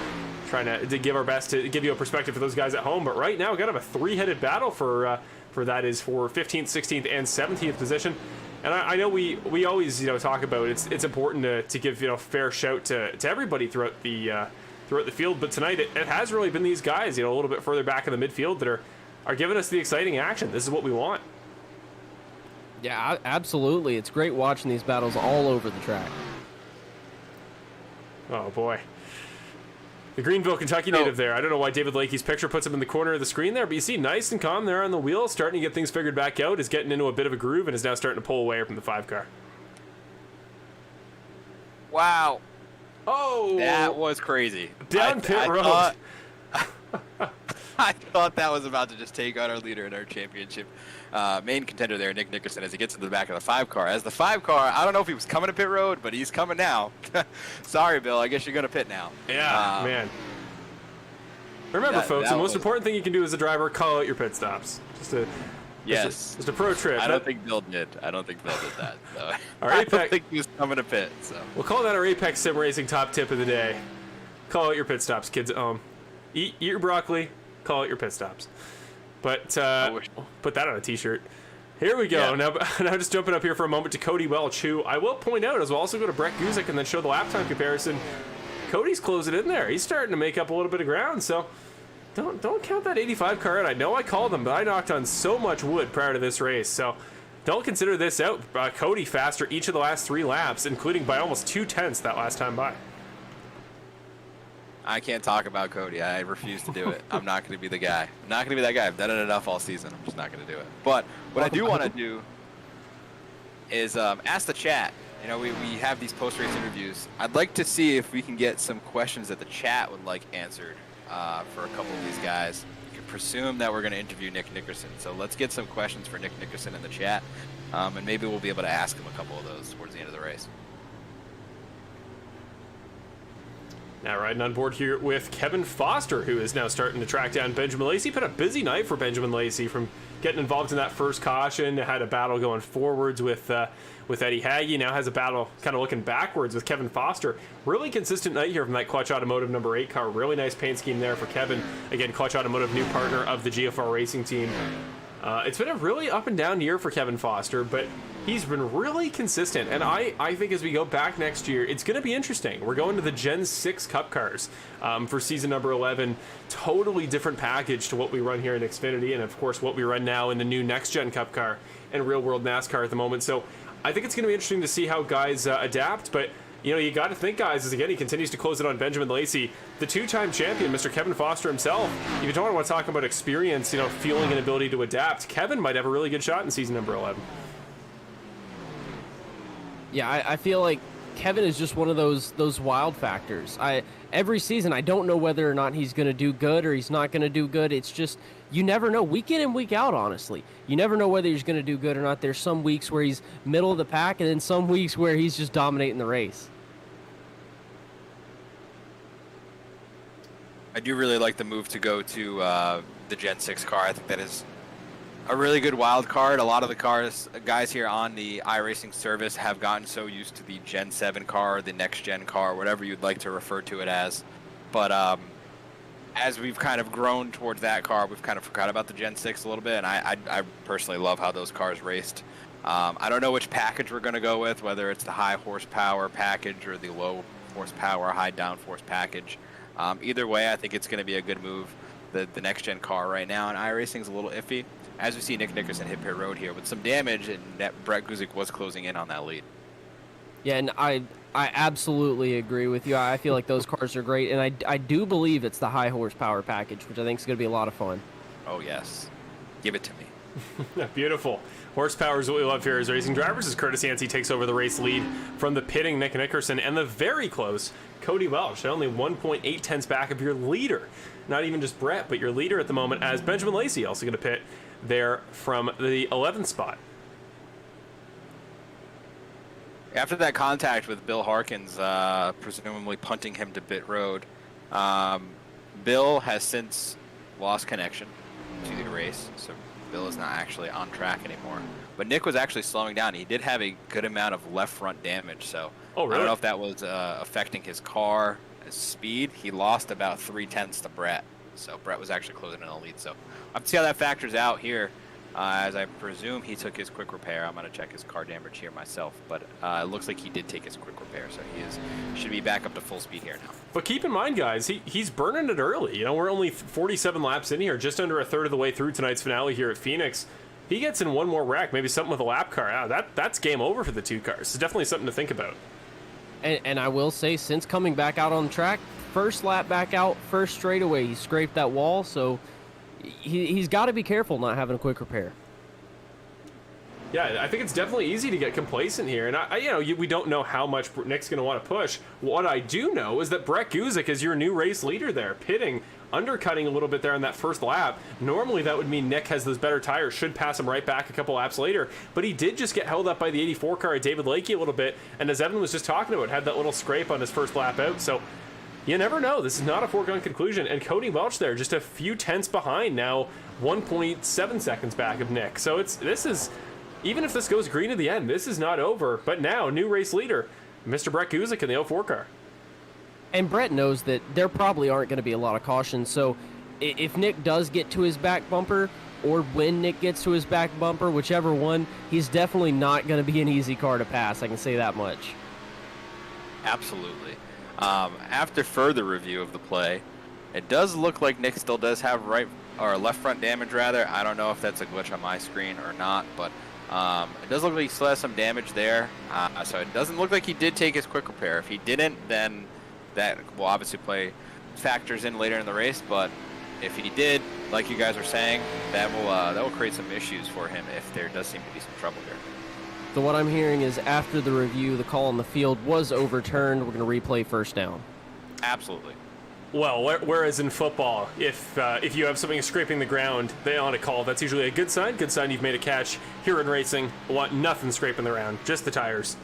trying to give our best to give you a perspective for those guys at home. But right now, we got a three-headed battle for that is for 15th, 16th, and 17th position. And I know we always talk about it's important to give fair shout to everybody throughout the field, but tonight it has really been these guys, a little bit further back in the midfield that are giving us the exciting action. This is what we want. Yeah, absolutely. It's great watching these battles all over the track. Oh boy. The Greenville, Kentucky native there. I don't know why David Lakey's picture puts him in the corner of the screen there, but you see nice and calm there on the wheel, starting to get things figured back out, is getting into a bit of a groove, and is now starting to pull away from the 5 car. Wow. Oh! That was crazy. Down pit road. I thought that was about to just take out our leader in our championship. Main contender there, Nick Nickerson, as he gets into the back of the 5 car. As the 5 car, I don't know if he was coming to pit road, but he's coming now. Sorry, Bill. I guess you're going to pit now. Yeah, man. Remember, folks, the most important thing you can do as a driver, call out your pit stops. Just a pro trip. I don't think Bill did. I don't think Bill did that. So. I don't think he was coming to pit. So we'll call that our Apex Sim Racing top tip of the day. Call out your pit stops, kids at home. Eat your broccoli. Call out your pit stops. But put that on a t-shirt. Here we go. Yeah. Now just jumping up here for a moment to Cody Welch, who I will point out as we'll also go to Brett Guzik and then show the lap time comparison. Cody's closing in there. He's starting to make up a little bit of ground. So don't count that 85 car out. I know I called him, but I knocked on so much wood prior to this race. So don't consider this out. Cody faster each of the last 3 laps, including by almost 2/10 that last time by. I can't talk about Cody. I refuse to do it. I'm not going to be the guy. I'm not going to be that guy. I've done it enough all season. I'm just not going to do it. But what I do want to do is ask the chat. We have these post-race interviews. I'd like to see if we can get some questions that the chat would like answered for a couple of these guys. You can presume that we're going to interview Nick Nickerson. So let's get some questions for Nick Nickerson in the chat, and maybe we'll be able to ask him a couple of those towards the end of the race. Now riding on board here with Kevin Foster, who is now starting to track down Benjamin Lacey. Been a busy night for Benjamin Lacey, from getting involved in that first caution, had a battle going forwards with Eddie Hagee, now has a battle kind of looking backwards with Kevin Foster. Really consistent night here from that Clutch Automotive number 8 car. Really nice paint scheme there for Kevin. Again, Clutch Automotive, new partner of the GFR Racing team. It's been a really up and down year for Kevin Foster, but he's been really consistent. And I think as we go back next year, it's going to be interesting. We're going to the Gen 6 Cup cars for season number 11. Totally different package to what we run here in Xfinity, and of course what we run now in the new Next Gen Cup car and Real World NASCAR at the moment. So I think it's going to be interesting to see how guys adapt, but you got to think, guys, as again he continues to close it on Benjamin Lacey, the 2-time champion, Mr. Kevin Foster himself. If you don't want to talk about experience, feeling and ability to adapt, Kevin might have a really good shot in season number 11. Yeah, I feel like Kevin is just one of those wild factors. Every season, I don't know whether or not he's going to do good or he's not going to do good. It's just, you never know. Week in and week out, honestly. You never know whether he's going to do good or not. There's some weeks where he's middle of the pack, and then some weeks where he's just dominating the race. I do really like the move to go to the Gen 6 car. I think that is a really good wild card. A lot of the guys here on the iRacing service have gotten so used to the Gen 7 car, the next gen car, whatever you'd like to refer to it as. But as we've kind of grown towards that car, we've kind of forgot about the Gen 6 a little bit, and I personally love how those cars raced. I don't know which package we're going to go with, whether it's the high horsepower package or the low horsepower, high downforce package. Either way, I think it's going to be a good move. The next gen car right now in iRacing is a little iffy. As we see Nick Nickerson hit pit road here with some damage, and Brett Guzik was closing in on that lead. Yeah, and I absolutely agree with you. I feel like those cars are great, and I do believe it's the high horsepower package, which I think is going to be a lot of fun. Oh, yes. Give it to me. Beautiful. Horsepower is what we love here as racing drivers, as Curtis Yancey takes over the race lead from the pitting Nick Nickerson and the very close Cody Welch, only 1.8 tenths back of your leader. Not even just Brett, but your leader at the moment, as Benjamin Lacey also going to pit there from the 11th spot. After that contact with Bill Harkins, presumably punting him to pit road, Bill has since lost connection to the race, so Bill is not actually on track anymore. But Nick was actually slowing down. He did have a good amount of left front damage, so oh, really? I don't know if that was affecting his car, his speed. He lost about 0.3 to Brett, so Brett was actually closing in the lead. So I have to see how that factors out here, as I presume he took his quick repair. I'm going to check his car damage here myself, but it looks like he did take his quick repair, so he should be back up to full speed here now. But keep in mind, guys, he's burning it early. You know, we're only 47 laps in here, just under a third of the way through tonight's finale here at Phoenix. He gets in one more wreck, maybe something with a lap car. That's game over for the two cars. It's definitely something to think about. And I will say, since coming back out on the track, first lap back out, first straightaway, he scraped that wall, so he's got to be careful not having a quick repair. Yeah, I think it's definitely easy to get complacent here, and we don't know how much Nick's going to want to push. What I do know is that Brett Guzik is your new race leader there, pitting, undercutting a little bit there on that first lap. Normally that would mean Nick has those better tires, should pass him right back a couple laps later, but he did just get held up by the 84 car at David Lakey a little bit, and as Evan was just talking about, had that little scrape on his first lap out, so you never know. This is not a foregone conclusion, and Cody Welch there just a few tenths behind now, 1.7 seconds back of Nick, so even if this goes green at the end, this is not over. But now, new race leader, Mr. Brett Guzik in the 04 car. And Brett knows that there probably aren't going to be a lot of cautions, so if Nick does get to his back bumper, or when Nick gets to his back bumper, whichever one, he's definitely not going to be an easy car to pass, I can say that much. Absolutely. After further review of the play, it does look like Nick still does have left front damage, rather. I don't know if that's a glitch on my screen or not, but it does look like he still has some damage there, so it doesn't look like he did take his quick repair. If he didn't, then that will obviously play factors in later in the race, but if he did, like you guys were saying, that will create some issues for him if there does seem to be some trouble here. So what I'm hearing is after the review, the call on the field was overturned. We're going to replay first down. Absolutely. Well, whereas in football, if you have something scraping the ground, they on a call. That's usually a good sign. Good sign you've made a catch. Here in racing, want nothing scraping the ground, just the tires,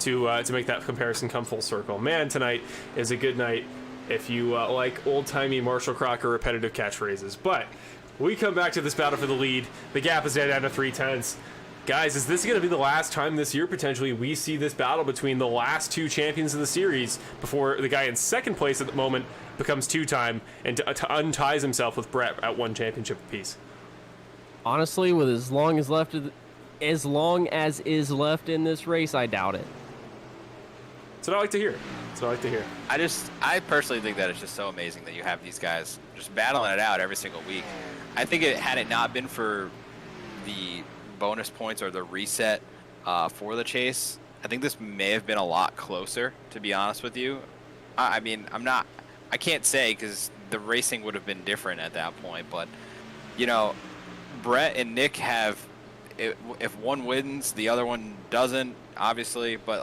to make that comparison come full circle. Man, tonight is a good night if you like old-timey Marshall Crocker repetitive catchphrases. But we come back to this battle for the lead. The gap is down to 3/10. Guys, is this going to be the last time this year, potentially, we see this battle between the last two champions of the series before the guy in second place at the moment becomes two-time and unties himself with Brett at one championship apiece? Honestly, with as long as is left in this race, I doubt it. That's what I like to hear. I personally think that it's just so amazing that you have these guys just battling it out every single week. I think had it not been for the bonus points or the reset for the chase, I think this may have been a lot closer, to be honest with you. I can't say because the racing would have been different at that point, but Brett and Nick have, if one wins, the other one doesn't, obviously, but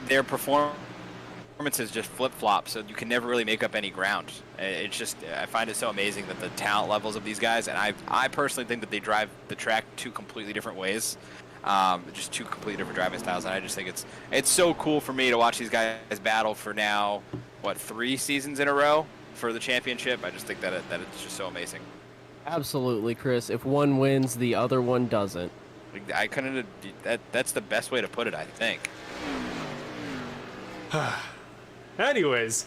their performances just flip-flop, so you can never really make up any ground. It's just, I find it so amazing that the talent levels of these guys, and I personally think that they drive the track two completely different ways, just two completely different driving styles, and I just think it's so cool for me to watch these guys battle for now, 3 seasons in a row for the championship. I just think that it's just so amazing. Absolutely, Chris. If one wins, the other one doesn't. I couldn't. That's the best way to put it, I think. Anyways,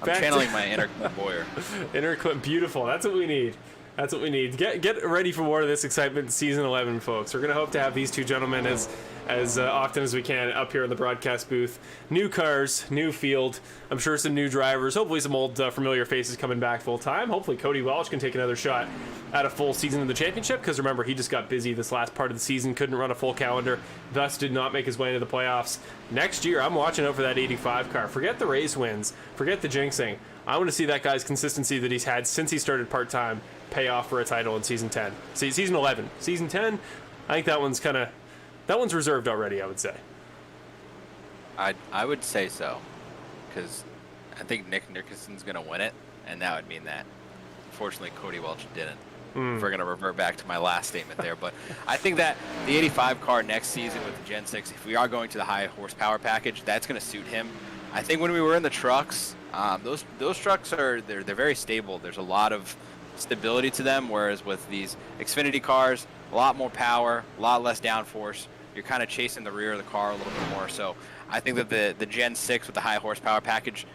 I'm channeling my inner Clint Boyer. Inner Clint, beautiful. That's what we need. Get ready for more of this excitement, season 11, folks. We're gonna hope to have these two gentlemen as often as we can up here in the broadcast booth. New cars, new field. I'm sure some new drivers. Hopefully some old familiar faces coming back full time. Hopefully Cody Welch can take another shot at a full season of the championship, because remember, he just got busy this last part of the season, couldn't run a full calendar, thus did not make his way into the playoffs. Next year, I'm watching out for that 85 car. Forget the race wins. Forget the jinxing. I want to see that guy's consistency that he's had since he started part-time pay off for a title in season 10. See, season 11. Season 10, I think that one's reserved already, I would say. I would say so, because I think Nick Nickerson's going to win it, and that would mean that. Unfortunately, Cody Welch didn't. If we're going to revert back to my last statement there. But I think that the 85 car next season with the Gen 6, if we are going to the high horsepower package, that's going to suit him. I think when we were in the trucks, those trucks they're very stable. There's a lot of stability to them, whereas with these Xfinity cars, a lot more power, a lot less downforce. You're kind of chasing the rear of the car a little bit more. So I think that the Gen 6 with the high horsepower package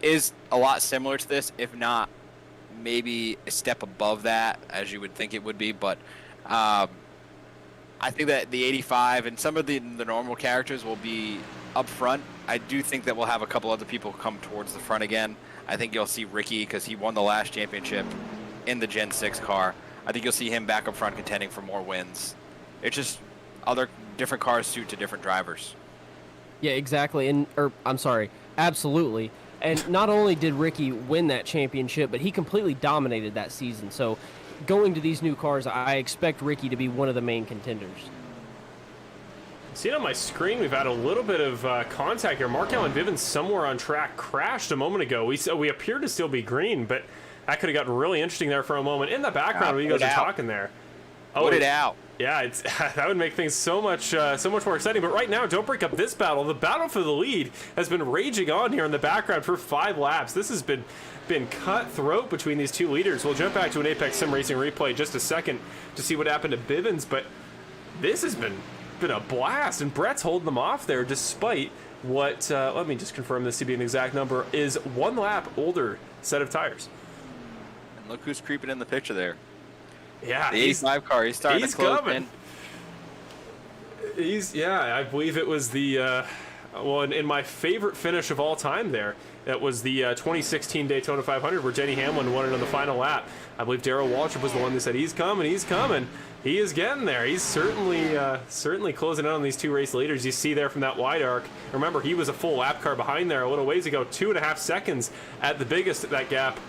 is a lot similar to this, if not maybe a step above that, as you would think it would be. But I think that the 85 and some of the normal characters will be up front. I do think that we'll have a couple other people come towards the front again. I think you'll see Ricky, because he won the last championship in the Gen 6 car. I think you'll see him back up front contending for more wins. It's just other different cars suit to different drivers. Yeah, exactly. I'm sorry, absolutely. And not only did Ricky win that championship, but he completely dominated that season. So going to these new cars, I expect Ricky to be one of the main contenders. See it on my screen, we've had a little bit of contact here. Mark Allen Bivens somewhere on track crashed a moment ago. We appear to still be green, but that could have gotten really interesting there for a moment. In the background, when you guys are talking there. Put it out. Yeah, that would make things so much more exciting. But right now, don't break up this battle. The battle for the lead has been raging on here in the background for 5 laps. This has been cutthroat between these two leaders. We'll jump back to an Apex Sim Racing replay in just a second to see what happened to Bivens. But this has been a blast, and Brett's holding them off there despite what, let me just confirm this to be an exact number, is 1 lap older set of tires. And look who's creeping in the picture there. Yeah, the 85 car, he's starting to close in. I believe it was the, in my favorite finish of all time there, that was the 2016 Daytona 500 where Denny Hamlin won it on the final lap. I believe Darrell Waltrip was the one that said, he's coming. He is getting there. He's certainly closing in on these 2 race leaders. You see there from that wide arc. Remember, he was a full lap car behind there a little ways ago, 2.5 seconds at the biggest, that gap.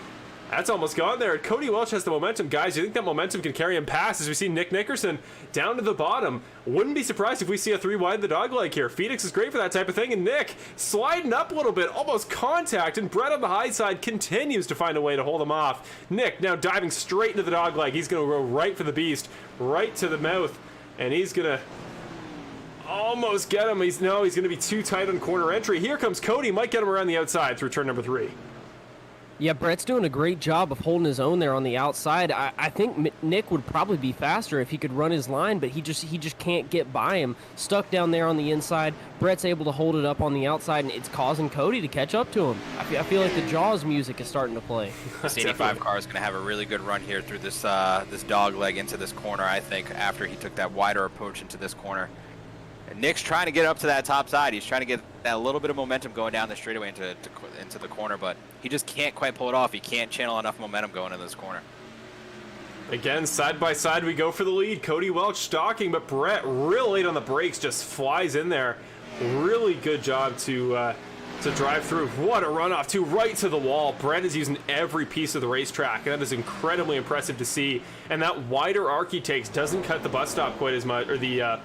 That's almost gone there. Cody Welch has the momentum. Guys, you think that momentum can carry him past as we see Nick Nickerson down to the bottom? Wouldn't be surprised if we see a 3 wide the dog leg here. Phoenix is great for that type of thing, and Nick sliding up a little bit, almost contact, and Brett on the high side continues to find a way to hold him off. Nick now diving straight into the dog leg. He's going to go right for the beast, right to the mouth, and he's going to almost get him. He's going to be too tight on corner entry. Here comes Cody. Might get him around the outside through turn number 3. Yeah, Brett's doing a great job of holding his own there on the outside. I think Nick would probably be faster if he could run his line, but he just can't get by him. Stuck down there on the inside. Brett's able to hold it up on the outside, and it's causing Cody to catch up to him. I feel like the Jaws music is starting to play. This 85 car is going to have a really good run here through this this dog leg into this corner, I think, after he took that wider approach into this corner. And Nick's trying to get up to that top side. He's trying to get that little bit of momentum going down the straightaway into the corner, but he just can't quite pull it off. He can't channel enough momentum going into this corner. Again, side by side we go for the lead. Cody Welch stalking, but Brett real late on the brakes, just flies in there. Really good job to drive through. What a runoff, too, right to the wall. Brett is using every piece of the racetrack, and that is incredibly impressive to see. And that wider arc he takes doesn't cut the bus stop quite as much, or the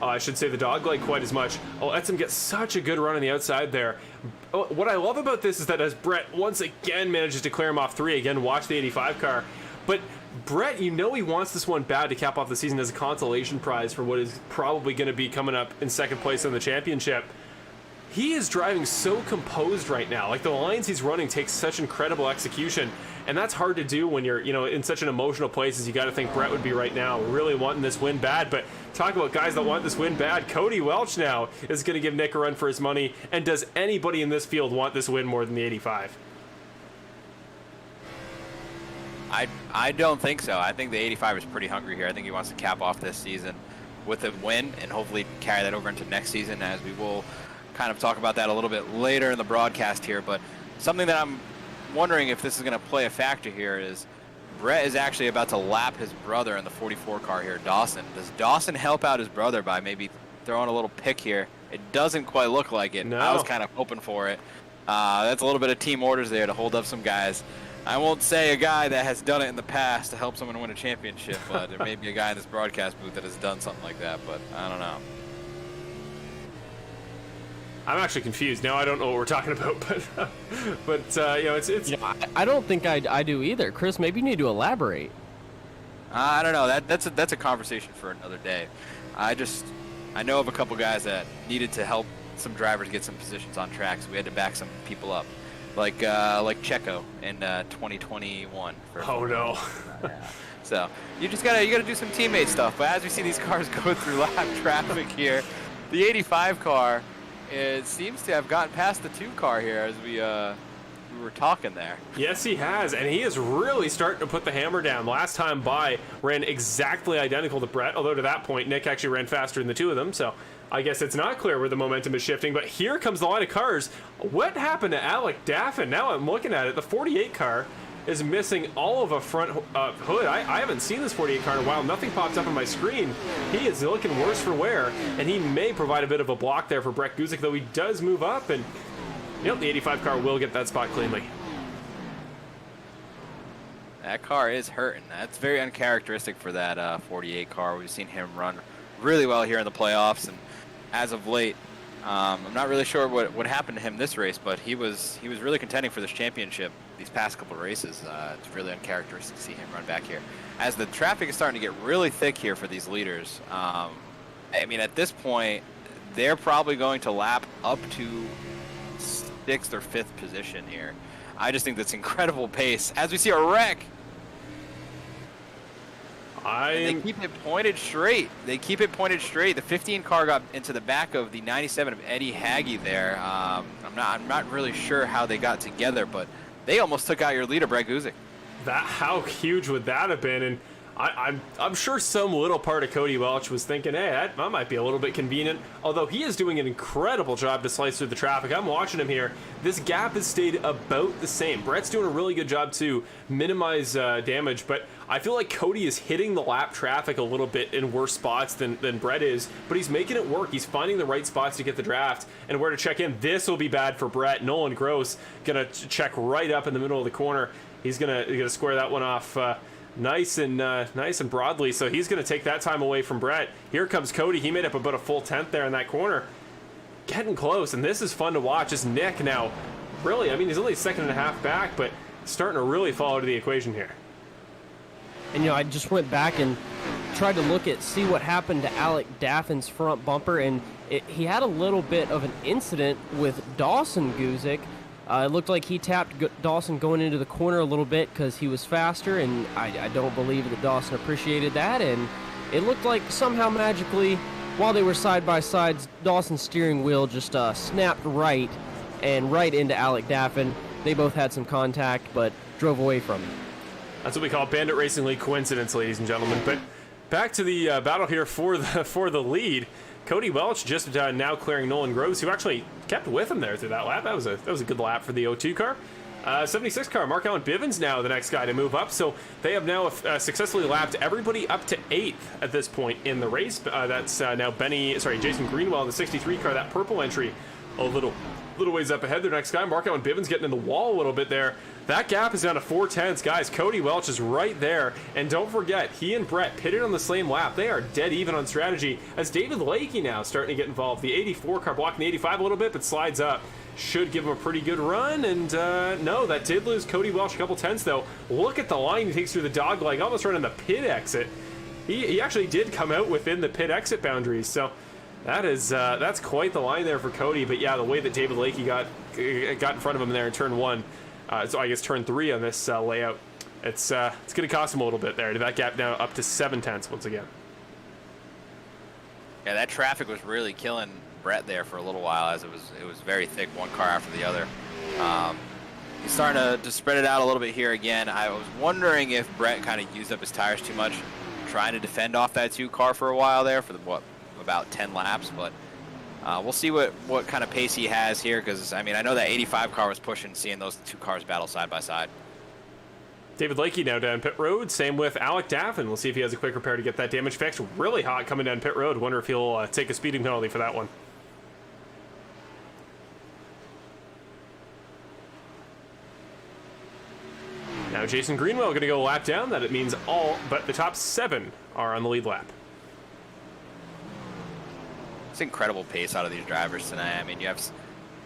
I should say the dog leg quite as much. Lets him get such a good run on the outside there. What I love about this is that as Brett once again manages to clear him off 3, again, watch the 85 car. But Brett, he wants this one bad to cap off the season as a consolation prize for what is probably going to be coming up in second place in the championship. He is driving so composed right now. Like, the lines he's running take such incredible execution, and that's hard to do when you're, in such an emotional place as you got to think Brett would be right now, really wanting this win bad. But talk about guys that want this win bad. Cody Welch now is going to give Nick a run for his money. And does anybody in this field want this win more than the 85? I don't think so. I think the 85 is pretty hungry here. I think he wants to cap off this season with a win and hopefully carry that over into next season, as we will kind of talk about that a little bit later in the broadcast here. But something that I'm wondering if this is going to play a factor here is Brett is actually about to lap his brother in the 44 car here, Dawson. Does Dawson help out his brother by maybe throwing a little pick here? It doesn't quite look like it. No. I was kind of hoping for it. That's a little bit of team orders there to hold up some guys. I won't say a guy that has done it in the past to help someone win a championship, but there may be a guy in this broadcast booth that has done something like that, but I don't know. I'm actually confused. Now I don't know what we're talking about, but it's. I don't think I do either. Chris, maybe you need to elaborate. I don't know. That's a conversation for another day. I know of a couple guys that needed to help some drivers get some positions on track, so we had to back some people up, like Checo in 2021. Oh no. Yeah. So you gotta do some teammate stuff. But as we see these cars go through lap traffic here, the 85 car, it seems to have gotten past the 2 car here as we were talking there. Yes, he has, and he is really starting to put the hammer down. Last time by, ran exactly identical to Brett, although to that point, Nick actually ran faster than the 2 of them, so I guess it's not clear where the momentum is shifting, but here comes the line of cars. What happened to Alec Daffin? Now I'm looking at it. The 48 car is missing all of a front hood. I haven't seen this 48 car in a while. Nothing popped up on my screen. He is looking worse for wear, and he may provide a bit of a block there for Brett Guzik, though he does move up, and yep, the 85 car will get that spot cleanly. That car is hurting. That's very uncharacteristic for that 48 car. We've seen him run really well here in the playoffs, and as of late, I'm not really sure what happened to him this race, but he was really contending for this championship these past couple of races. It's really uncharacteristic to see him run back here. As the traffic is starting to get really thick here for these leaders, I mean, at this point, they're probably going to lap up to 6th or 5th position here. I just think that's incredible pace. As we see a wreck. And they keep it pointed straight. The 15 car got into the back of the 97 of Eddie Haggy there. I'm not really sure how they got together, but they almost took out your leader, Brett Guzik. How huge would that have been? And I'm sure some little part of Cody Welch was thinking, hey, that might be a little bit convenient. Although he is doing an incredible job to slice through the traffic. I'm watching him here. This gap has stayed about the same. Brett's doing a really good job to minimize damage, but I feel like Cody is hitting the lap traffic a little bit in worse spots than Brett is, but he's making it work. He's finding the right spots to get the draft and where to check in. This will be bad for Brett. Nolan Gross gonna check right up in the middle of the corner. He's gonna square that one off nice and broadly, so he's going to take that time away from Brett. Here comes Cody. He made up about a full 10th there in that corner. Getting close, and this is fun to watch. As Nick now, really, I mean, he's only a second and a half back, but starting to really fall into the equation here. And, I just went back and tried to see what happened to Alec Daffin's front bumper, and he had a little bit of an incident with Dawson Guzik. It looked like he tapped Dawson going into the corner a little bit because he was faster, and I don't believe that Dawson appreciated that. And it looked like somehow magically, while they were side by side, Dawson's steering wheel just snapped right into Alec Daffin. They both had some contact, but drove away from him. That's what we call Bandit Racing League coincidence, ladies and gentlemen. But back to the battle here for the lead. Cody Welch just now clearing Nolan Groves, who actually kept with him there through that lap. That was a good lap for the 02 car. 76 car, Mark Allen Bivens now the next guy to move up. So they have now successfully lapped everybody up to 8th at this point in the race. That's now Jason Greenwell in the 63 car, that purple entry, a little ways up ahead. Their next guy, Mark Allen Bivens, getting in the wall a little bit there. That gap is down to 4/10. Guys, Cody Welch is right there. And don't forget, he and Brett pitted on the same lap. They are dead even on strategy. As David Lakey now starting to get involved. The 84 car blocking the 85 a little bit, but slides up. Should give him a pretty good run. And no, that did lose Cody Welch a couple tenths, though. Look at the line he takes through the dog leg, almost right on the pit exit. He actually did come out within the pit exit boundaries. So that's quite the line there for Cody. But yeah, the way that David Lakey got in front of him there in turn 1. So I guess turn 3 on this layout. It's going to cost him a little bit there. That gap now up to 7/10 once again. Yeah, that traffic was really killing Brett there for a little while, as it was very thick, one car after the other. He's starting to spread it out a little bit here again. I was wondering if Brett kind of used up his tires too much, trying to defend off that 2 car for a while there for about 10 laps, but we'll see what kind of pace he has here, because I mean, I know that 85 car was pushing, seeing those 2 cars battle side by side. David Lakey now down pit road. Same with Alec Daffin. We'll see if he has a quick repair to get that damage fixed. Really hot coming down pit road. Wonder if he'll take a speeding penalty for that one. Now Jason Greenwell going to go a lap down. That it means all but the top 7 are on the lead lap. It's incredible pace out of these drivers tonight. I mean, you have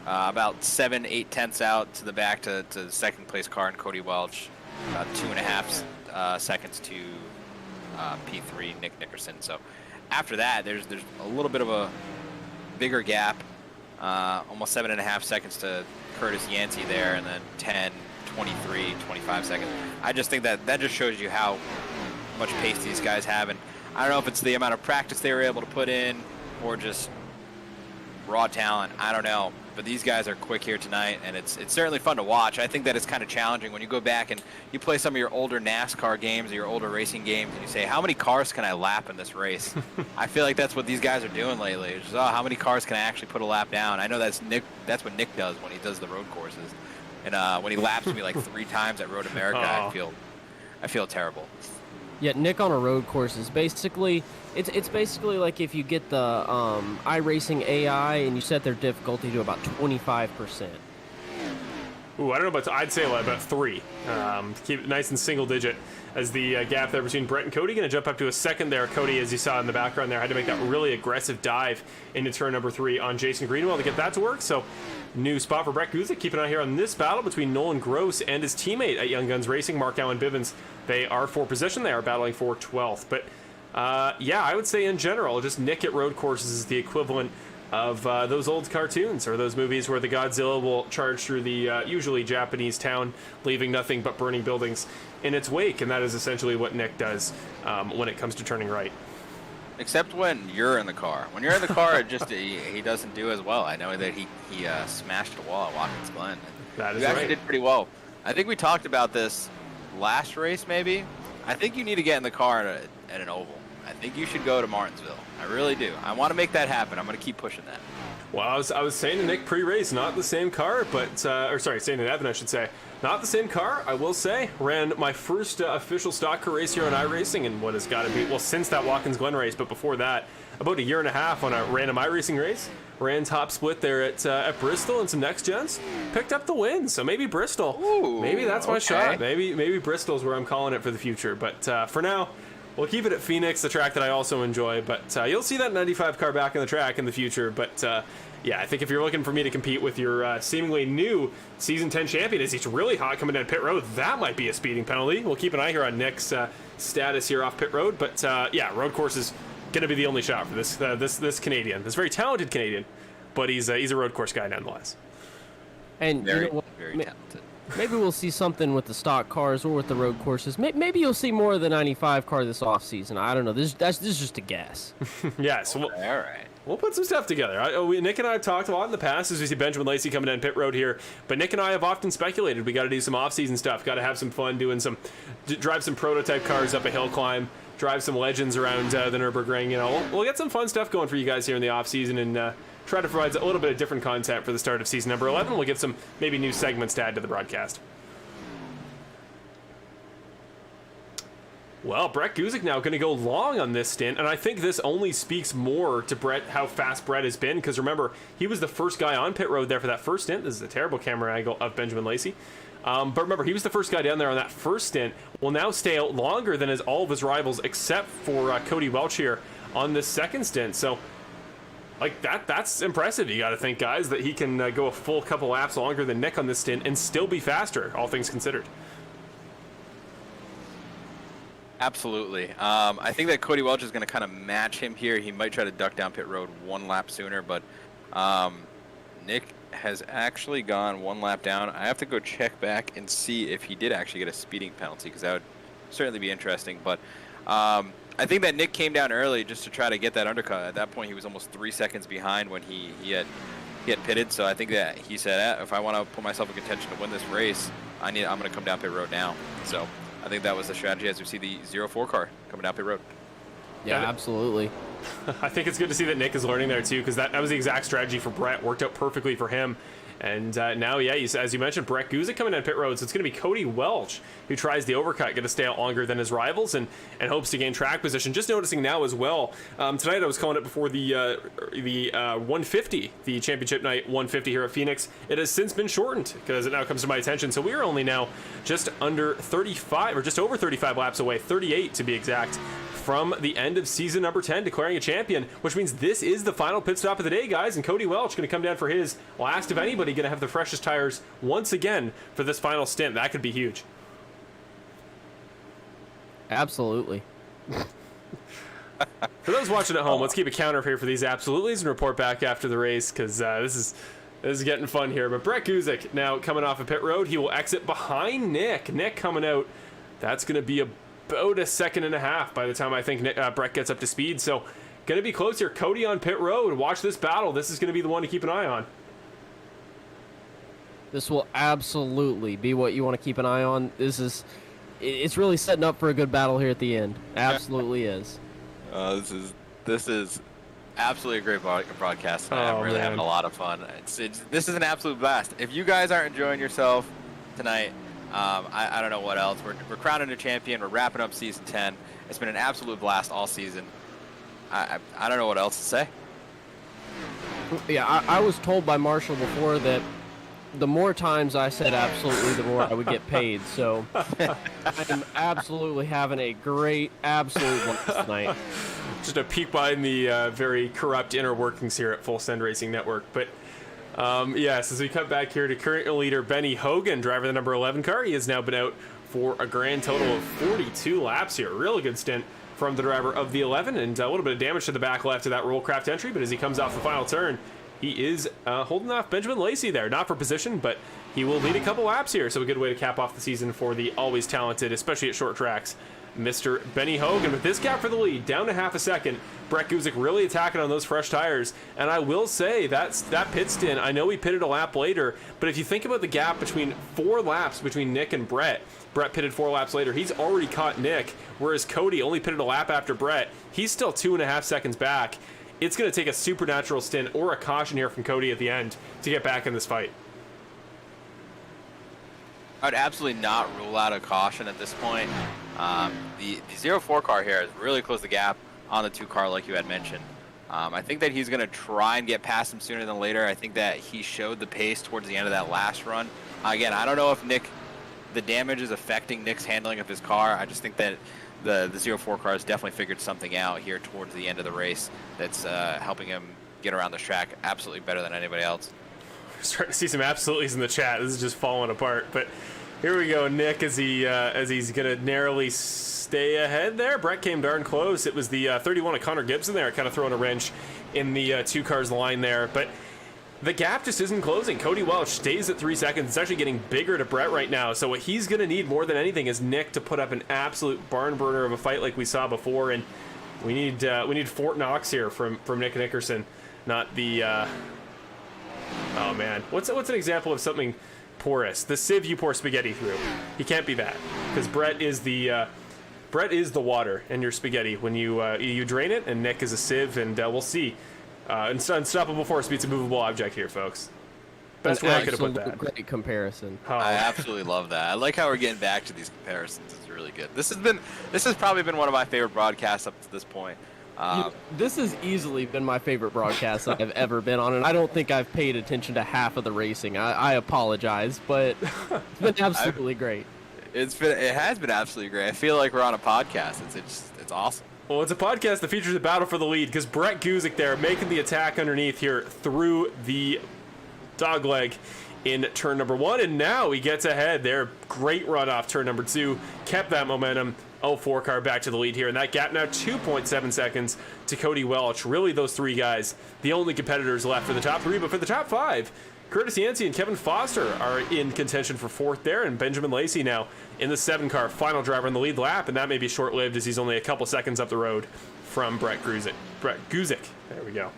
about 7-8 tenths out to the back to the second place car in Cody Welch, about 2.5 seconds to P3 Nick Nickerson. So after that, there's a little bit of a bigger gap almost 7.5 seconds to Curtis Yancey there, and then 10, 23, 25 seconds. I just think that just shows you how much pace these guys have, and I don't know if it's the amount of practice they were able to put in or just raw talent. I don't know, but these guys are quick here tonight, and it's certainly fun to watch. I think that it's kind of challenging when you go back and you play some of your older NASCAR games or your older racing games, and you say, how many cars can I lap in this race? I feel like that's what these guys are doing lately. It's just, oh, how many cars can I actually put a lap down? I know that's what Nick does when he does the road courses, and when he laps me like 3 times at Road America, I feel terrible. Yeah, Nick on a road course is basically it's basically like if you get the iRacing AI and you set their difficulty to about 25%. Ooh, I don't know I'd say about 3. Keep it nice and single digit as the gap there between Brett and Cody. Going to jump up to a second there. Cody, as you saw in the background there, had to make that really aggressive dive into turn number 3 on Jason Greenwell to get that to work. So new spot for Brett Guzik. Keep an eye here on this battle between Nolan Gross and his teammate at Young Guns Racing, Mark Allen Bivens. They are for position. They are battling for 12th. But yeah, I would say in general, just Nick at road courses is the equivalent of those old cartoons or those movies where the Godzilla will charge through the usually Japanese town, leaving nothing but burning buildings in its wake. And that is essentially what Nick does when it comes to turning right. Except when you're in the car. When you're in the car, it just he doesn't do as well. I know that he smashed a wall at Watkins Glen. That is he actually right. did pretty well. I think we talked about this last race, maybe. I think you need to get in the car at an oval. I think you should go to Martinsville. I really do. I want to make that happen. I'm going to keep pushing that. Well, I was saying to Nick pre-race, not the same car, but saying to Evan, I should say, not the same car. I will say, ran my first official stock car race here on iRacing, and what has got to be since that Watkins Glen race, but before that, about 1.5 years on a random iRacing race. Ran top split there at Bristol and some next gens. Picked up the win, so maybe Bristol. Ooh, maybe that's my shot. Maybe Bristol's where I'm calling it for the future. But for now, we'll keep it at Phoenix, the track that I also enjoy. But you'll see that 95 car back in the track in the future. But yeah, I think if you're looking for me to compete with your seemingly new Season 10 champion, as he's really hot coming down pit road, that might be a speeding penalty. We'll keep an eye here on Nick's status here off pit road. But yeah, road course is going to be the only shot for this Canadian, this very talented Canadian. But he's a road course guy nonetheless. And Very, you know what? very talented. Maybe we'll see something with the stock cars or with the road courses. Maybe you'll see more of the 95 car this off season. I don't know. This is just a guess. Yeah, so All right. we'll put some stuff together. Nick and I have talked a lot in the past as we see Benjamin Lacey coming down pit road here. But Nick and I have often speculated we got to do some off-season stuff. Got to have some fun doing drive some prototype cars up a hill climb, drive some legends around the Nürburgring. You know, we'll get some fun stuff going for you guys here in the off-season and try to provide a little bit of different content for the start of season number 11. We'll get some maybe new segments to add to the broadcast. Well, Brett Guzik now going to go long on this stint, and I think this only speaks more to Brett, how fast Brett has been, because remember, he was the first guy on pit road there for that first stint. This is a terrible camera angle of Benjamin Lacey. But remember, he was the first guy down there on that first stint, will now stay out longer than all of his rivals, except for Cody Welch here on this second stint. So, like, that's impressive, you got to think, guys, that he can go a full couple laps longer than Nick on this stint and still be faster, all things considered. Absolutely. I think that Cody Welch is going to kind of match him here. He might try to duck down pit road 1 lap sooner, but Nick has actually gone 1 lap down. I have to go check back and see if he did actually get a speeding penalty, because that would certainly be interesting. But I think that Nick came down early just to try to get that undercut. At that point, he was almost 3 seconds behind when he had pitted. So I think that he said, if I want to put myself in contention to win this race, I'm going to come down pit road now. So I think that was the strategy as we see the 04 car coming down pit road. Yeah, absolutely. I think it's good to see that Nick is learning there too, because that was the exact strategy for Brett. Worked out perfectly for him. And now, yeah, as you mentioned, Brett Guzik coming down pit road, so it's going to be Cody Welch who tries the overcut, going to stay out longer than his rivals and hopes to gain track position. Just noticing now as well, tonight I was calling it before the 150, the championship night 150 here at Phoenix. It has since been shortened because it now comes to my attention. So we are only now just under 35, or just over 35 laps away, 38 to be exact, from the end of season number 10, declaring a champion, which means this is the final pit stop of the day, guys, and Cody Welch going to come down for his last of anybody, going to have the freshest tires once again for this final stint. That could be huge. Absolutely. For those watching at home, let's keep a counter here for these absolutelys and report back after the race, because this is getting fun here. But Brett Guzik now coming off of pit road. He will exit behind Nick. Nick coming out. That's going to be about a second and a half by the time I think Brett gets up to speed. So going to be close here. Cody on pit road. Watch this battle. This is going to be the one to keep an eye on. This will absolutely be what you want to keep an eye on. It's really setting up for a good battle here at the end. Absolutely is. This is absolutely a great broadcast. I'm really having a lot of fun. This is an absolute blast. If you guys aren't enjoying yourself tonight, I don't know what else. We're crowning a champion. We're wrapping up season 10. It's been an absolute blast all season. I don't know what else to say. Yeah, I was told by Marshall before that the more times I said absolutely, the more I would get paid. So I'm absolutely having a great absolute blast tonight. Just a peek behind the very corrupt inner workings here at Full Send Racing Network. But yes, as we cut back here to current leader Benny Hogan, driver of the number 11 car. He has now been out for a grand total of 42 laps here. Really good stint from the driver of the 11, and a little bit of damage to the back left of that Rollcraft entry. But as he comes off the final turn, he is holding off Benjamin Lacey there. Not for position, but he will lead a couple laps here. So a good way to cap off the season for the always talented, especially at short tracks, Mr. Benny Hogan. With this gap for the lead, down to half a second, Brett Guzik really attacking on those fresh tires. And I will say, that pit stint, I know he pitted a lap later, but if you think about the gap between 4 laps between Nick and Brett pitted 4 laps later. He's already caught Nick, whereas Cody only pitted a lap after Brett. He's still 2.5 seconds back. It's going to take a supernatural stint or a caution here from Cody at the end to get back in this fight. I would absolutely not rule out a caution at this point. The 04 car here has really closed the gap on the 2 car, like you had mentioned. I think that he's going to try and get past him sooner than later. I think that he showed the pace towards the end of that last run. Again, I don't know if the damage is affecting Nick's handling of his car. I just think that the 04 car has definitely figured something out here towards the end of the race that's helping him get around this track absolutely better than anybody else. We're starting to see some absolutely's in the chat. This is just falling apart. But here we go, Nick, as he's going to narrowly stay ahead there. Brett came darn close. It was the 31 of Connor Gibson there, kind of throwing a wrench in the 2 cars line there. But the gap just isn't closing. Cody Welch stays at 3 seconds. It's actually getting bigger to Brett right now. So what he's going to need more than anything is Nick to put up an absolute barn burner of a fight like we saw before. And we need Fort Knox here from Nick Nickerson, not the. Oh man, what's an example of something porous? The sieve you pour spaghetti through. He can't be that, because Brett is the water in your spaghetti when you drain it, and Nick is a sieve, and we'll see. Unstoppable force beats a movable object here, folks. Best way I could have put that. Great comparison. Oh. I absolutely love that. I like how we're getting back to these comparisons. It's really good. This has probably been one of my favorite broadcasts up to this point. This has easily been my favorite broadcast I've ever been on, and I don't think I've paid attention to half of the racing. I apologize, but it's been absolutely great. It has been absolutely great. I feel like we're on a podcast. It's awesome. Well, it's a podcast that features a battle for the lead, because Brett Guzik there making the attack underneath here through the dogleg in turn number 1, and now he gets ahead there. Great run off turn number 2, kept that momentum. 04 car back to the lead here, and that gap now 2.7 seconds to Cody Welch. Really, those 3 guys, the only competitors left for the top 3, but for the top 5, Curtis Yancey and Kevin Foster are in contention for 4th there, and Benjamin Lacey now in the 7 car, final driver in the lead lap, and that may be short-lived as he's only a couple seconds up the road from Brett Guzik. There we go.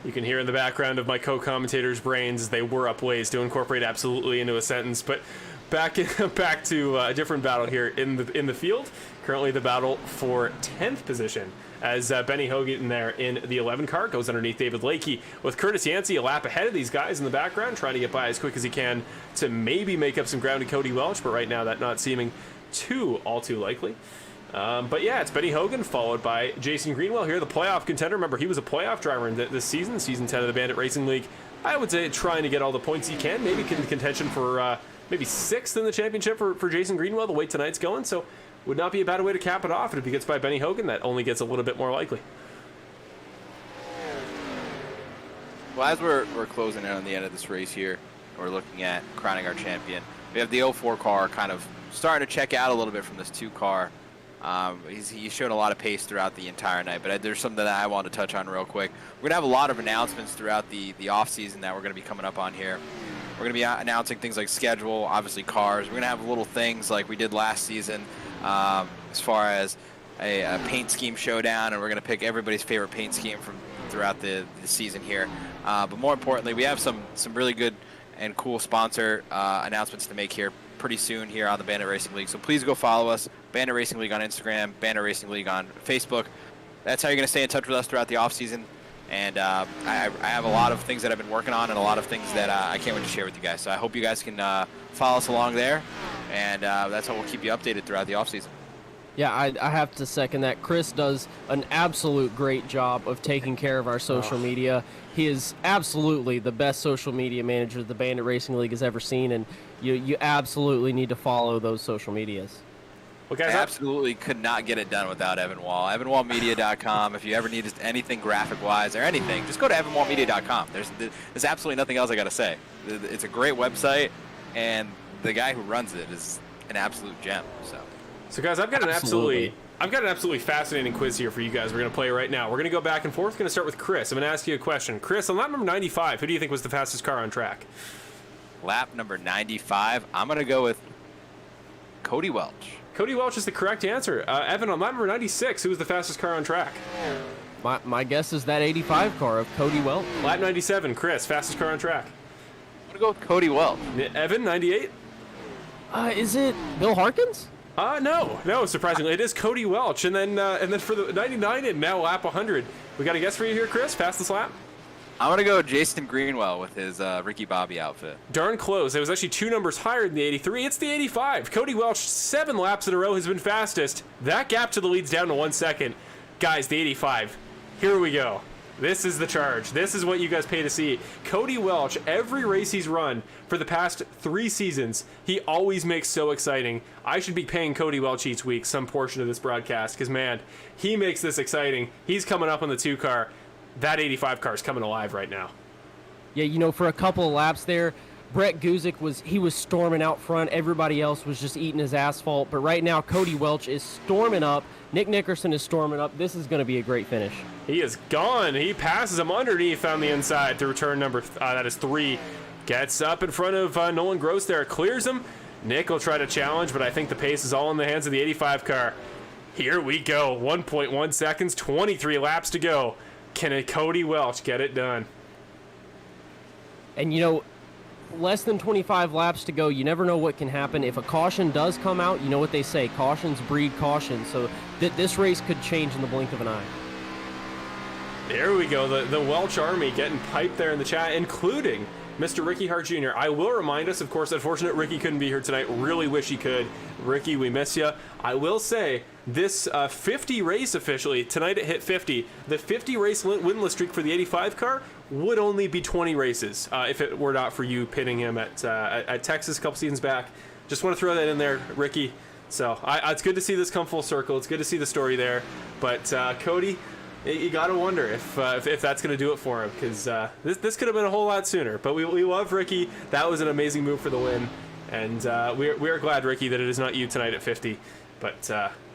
You can hear in the background of my co-commentators' brains as they whir up ways to incorporate absolutely into a sentence. But back to a different battle here in the field. Currently the battle for 10th position, as Benny Hogan there in the 11 car goes underneath David Lakey, with Curtis Yancey a lap ahead of these guys in the background, trying to get by as quick as he can to maybe make up some ground to Cody Welch, but right now that not seeming all too likely. But yeah, it's Benny Hogan followed by Jason Greenwell here, the playoff contender. Remember, he was a playoff driver in this season, season 10 of the Bandit Racing League. I would say trying to get all the points he can, maybe contention for maybe 6th in the championship for Jason Greenwell, the way tonight's going. So would not be a bad way to cap it off. And if he gets by Benny Hogan, that only gets a little bit more likely. Well, as we're closing in on the end of this race here, we're looking at crowning our champion. We have the 04 car kind of starting to check out a little bit from this 2 car. He's shown a lot of pace throughout the entire night, but there's something that I want to touch on real quick. We're going to have a lot of announcements throughout the off-season that we're going to be coming up on here. We're going to be announcing things like schedule, obviously cars. We're going to have little things like we did last season as far as a paint scheme showdown, and we're going to pick everybody's favorite paint scheme from throughout the season here. But more importantly, we have some really good and cool sponsor announcements to make here pretty soon here on the Bandit Racing League. So please go follow us, Bandit Racing League on Instagram, Bandit Racing League on Facebook. That's how you're going to stay in touch with us throughout the off-season. And I have a lot of things that I've been working on and a lot of things that I can't wait to share with you guys. So I hope you guys can follow us along there, and that's how we'll keep you updated throughout the off-season. Yeah, I have to second that. Chris does an absolute great job of taking care of our social media. He is absolutely the best social media manager the Bandit Racing League has ever seen, and you absolutely need to follow those social medias. Well, guys, I absolutely could not get it done without Evan Wall. EvanWallMedia.com. If you ever need anything graphic-wise or anything, just go to EvanWallMedia.com. There's absolutely nothing else I got to say. It's a great website, and the guy who runs it is an absolute gem. So guys, I've got an absolutely fascinating quiz here for you guys. We're going to play right now. We're going to go back and forth. We're going to start with Chris. I'm going to ask you a question. Chris, on lap number 95, who do you think was the fastest car on track? Lap number 95, I'm going to go with Cody Welch. Cody Welch is the correct answer. Evan, on lap number 96, who was the fastest car on track? My guess is that 85 car of Cody Welch. Lap 97, Chris, fastest car on track. I'm going to go with Cody Welch. Evan, 98? Is it Bill Harkins? No, surprisingly, it is Cody Welch. And then for the 99 and now lap 100, we got a guess for you here, Chris, fastest lap? I'm going to go Jason Greenwell with his Ricky Bobby outfit. Darn close. It was actually 2 numbers higher than the 83. It's the 85. Cody Welch, 7 laps in a row, has been fastest. That gap to the lead's down to 1 second. Guys, the 85. Here we go. This is the charge. This is what you guys pay to see. Cody Welch, every race he's run for the past 3 seasons, he always makes so exciting. I should be paying Cody Welch each week some portion of this broadcast because, man, he makes this exciting. He's coming up on the 2 car. That 85 car is coming alive right now. Yeah, for a couple of laps there, Brett Guzik was storming out front. Everybody else was just eating his asphalt. But right now, Cody Welch is storming up. Nick Nickerson is storming up. This is going to be a great finish. He is gone. He passes him underneath on the inside to return number, that is 3. Gets up in front of Nolan Gross there. Clears him. Nick will try to challenge, but I think the pace is all in the hands of the 85 car. Here we go. 1.1 seconds, 23 laps to go. Can Cody Welch get it done? And less than 25 laps to go. You never know what can happen. If a caution does come out, you know what they say, cautions breed caution. So this race could change in the blink of an eye. There we go. The Welch Army getting piped there in the chat, including Mr. Ricky Hart Jr. I will remind us, of course, unfortunate Ricky couldn't be here tonight. Really wish he could. Ricky, we miss you. I will say, this 50 race officially, tonight it hit 50. The 50 race winless streak for the 85 car would only be 20 races if it were not for you pitting him at Texas a couple seasons back. Just want to throw that in there, Ricky. So it's good to see this come full circle. It's good to see the story there. But Cody, you got to wonder if that's going to do it for him, because this could have been a whole lot sooner. But we love Ricky. That was an amazing move for the win. And we are glad, Ricky, that it is not you tonight at 50. But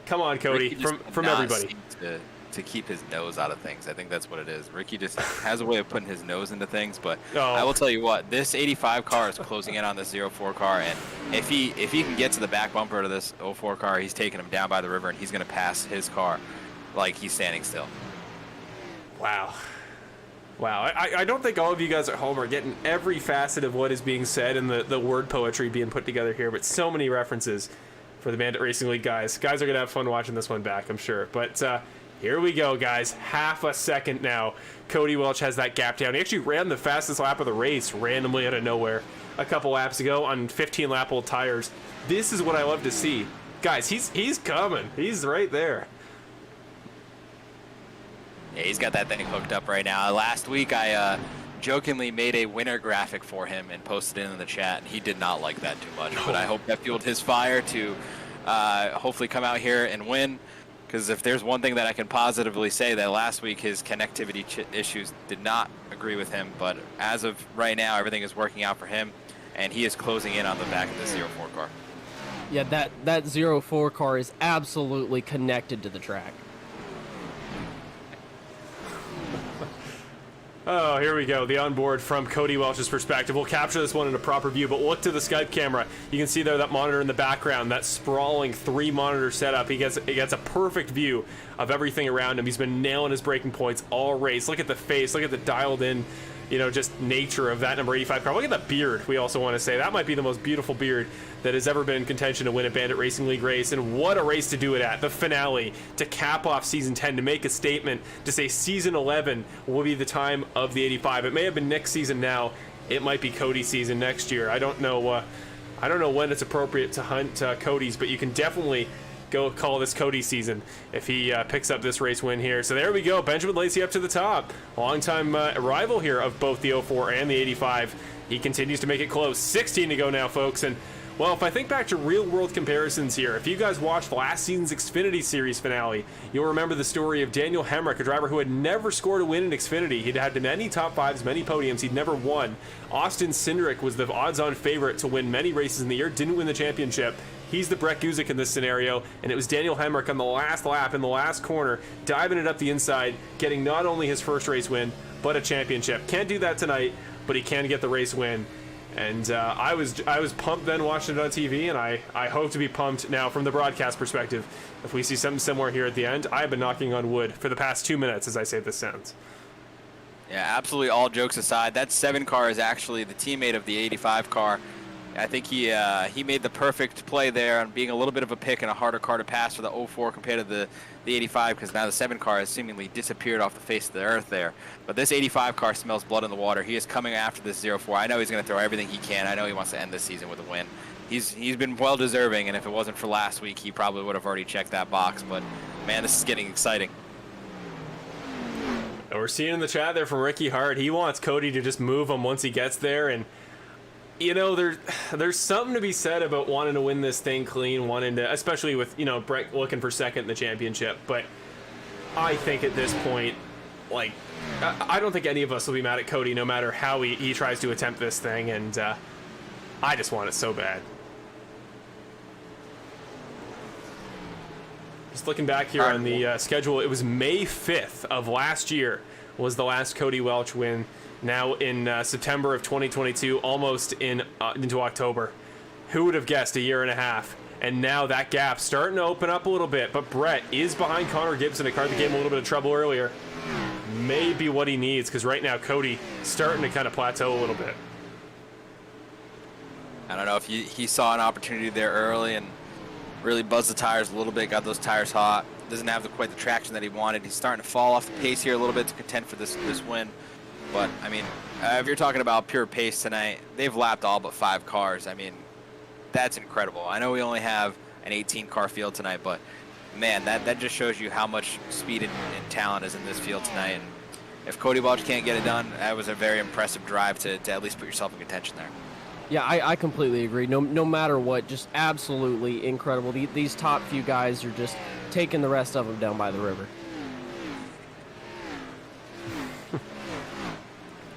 come on, Cody, from everybody. To keep his nose out of things. I think that's what it is. Ricky just has a way of putting his nose into things, but I will tell you what, this 85 car is closing in on this 04 car, and if he can get to the back bumper of this 04 car, he's taking him down by the river, and he's going to pass his car like he's standing still. Wow. I don't think all of you guys at home are getting every facet of what is being said and the word poetry being put together here, but so many references for the Bandit Racing League guys. Guys are going to have fun watching this one back, I'm sure. But here we go, guys. Half a second now. Cody Welch has that gap down. He actually ran the fastest lap of the race randomly out of nowhere a couple laps ago on 15-lap-old tires. This is what I love to see. Guys, he's coming. He's right there. Yeah, he's got that thing hooked up right now. Last week, I jokingly made a winner graphic for him and posted it in the chat, and he did not like that too much. But I hope that fueled his fire to hopefully come out here and win. Because if there's one thing that I can positively say, that last week his connectivity issues did not agree with him. But as of right now, everything is working out for him. and he is closing in on the back of the 04 car. Yeah, that 04 car is absolutely connected to the track. Oh, here we go. The onboard from Cody Welch's perspective. We'll capture this one in a proper view, but look to the Skype camera. You can see there that monitor in the background, that sprawling 3-monitor setup. He gets a perfect view of everything around him. He's been nailing his braking points all race. Look at the face. Look at the dialed in, just nature of that number 85 car. Look at the beard, we also want to say. That might be the most beautiful beard that has ever been in contention to win a Bandit Racing League race, and what a race to do it at. The finale, to cap off Season 10, to make a statement, to say Season 11 will be the time of the 85. It may have been Nick's season now. It might be Cody's season next year. I don't know when it's appropriate to hunt Cody's, but you can definitely go call this Cody season if he picks up this race win here. So there we go. Benjamin Lacey up to the top. Longtime rival here of both the 04 and the 85. He continues to make it close. 16 to go now, folks. And, well, if I think back to real-world comparisons here, if you guys watched last season's Xfinity Series finale, you'll remember the story of Daniel Hemrick, a driver who had never scored a win in Xfinity. He'd had many top fives, many podiums. He'd never won. Austin Cindric was the odds-on favorite to win many races in the year, didn't win the championship. He's the Brett Guzik in this scenario, and it was Daniel Hemrick on the last lap in the last corner, diving it up the inside, getting not only his first race win, but a championship. Can't do that tonight, but he can get the race win. And I was pumped then watching it on TV, and I hope to be pumped now from the broadcast perspective if we see something similar here at the end. I have been knocking on wood for the past 2 minutes as I say this sentence. Yeah, absolutely. All jokes aside, that 7 car is actually the teammate of the 85 car. I think he made the perfect play there on being a little bit of a pick and a harder car to pass for the 04 compared to the 85, because now the 7 car has seemingly disappeared off the face of the earth there. But this 85 car smells blood in the water. He is coming after this 04. I know he's going to throw everything he can. I know he wants to end this season with a win. He's been well deserving, and if it wasn't for last week, he probably would have already checked that box. But man, this is getting exciting. And we're seeing in the chat there from Ricky Hart, he wants Cody to just move him once he gets there. And there's something to be said about wanting to win this thing clean, wanting to, especially with, Brett looking for second in the championship. But I think at this point, I don't think any of us will be mad at Cody no matter how he tries to attempt this thing. And I just want it so bad. Just looking back here on the schedule, it was May 5th of last year was the last Cody Welch win. Now in September of 2022, almost into October. Who would have guessed a year and a half? And now that gap starting to open up a little bit. But Brett is behind Connor Gibson. It caught the game a little bit of trouble earlier. Maybe what he needs, because right now Cody starting to kind of plateau a little bit. I don't know if he saw an opportunity there early and really buzzed the tires a little bit, got those tires hot. Doesn't have quite the traction that he wanted. He's starting to fall off the pace here a little bit to contend for this win. But, I mean, if you're talking about pure pace tonight, they've lapped all but 5 cars. I mean, that's incredible. I know we only have an 18-car field tonight, but, man, that just shows you how much speed and talent is in this field tonight. And if Cody Welch can't get it done, that was a very impressive drive to at least put yourself in contention there. Yeah, I completely agree. No matter what, just absolutely incredible. These top few guys are just taking the rest of them down by the river.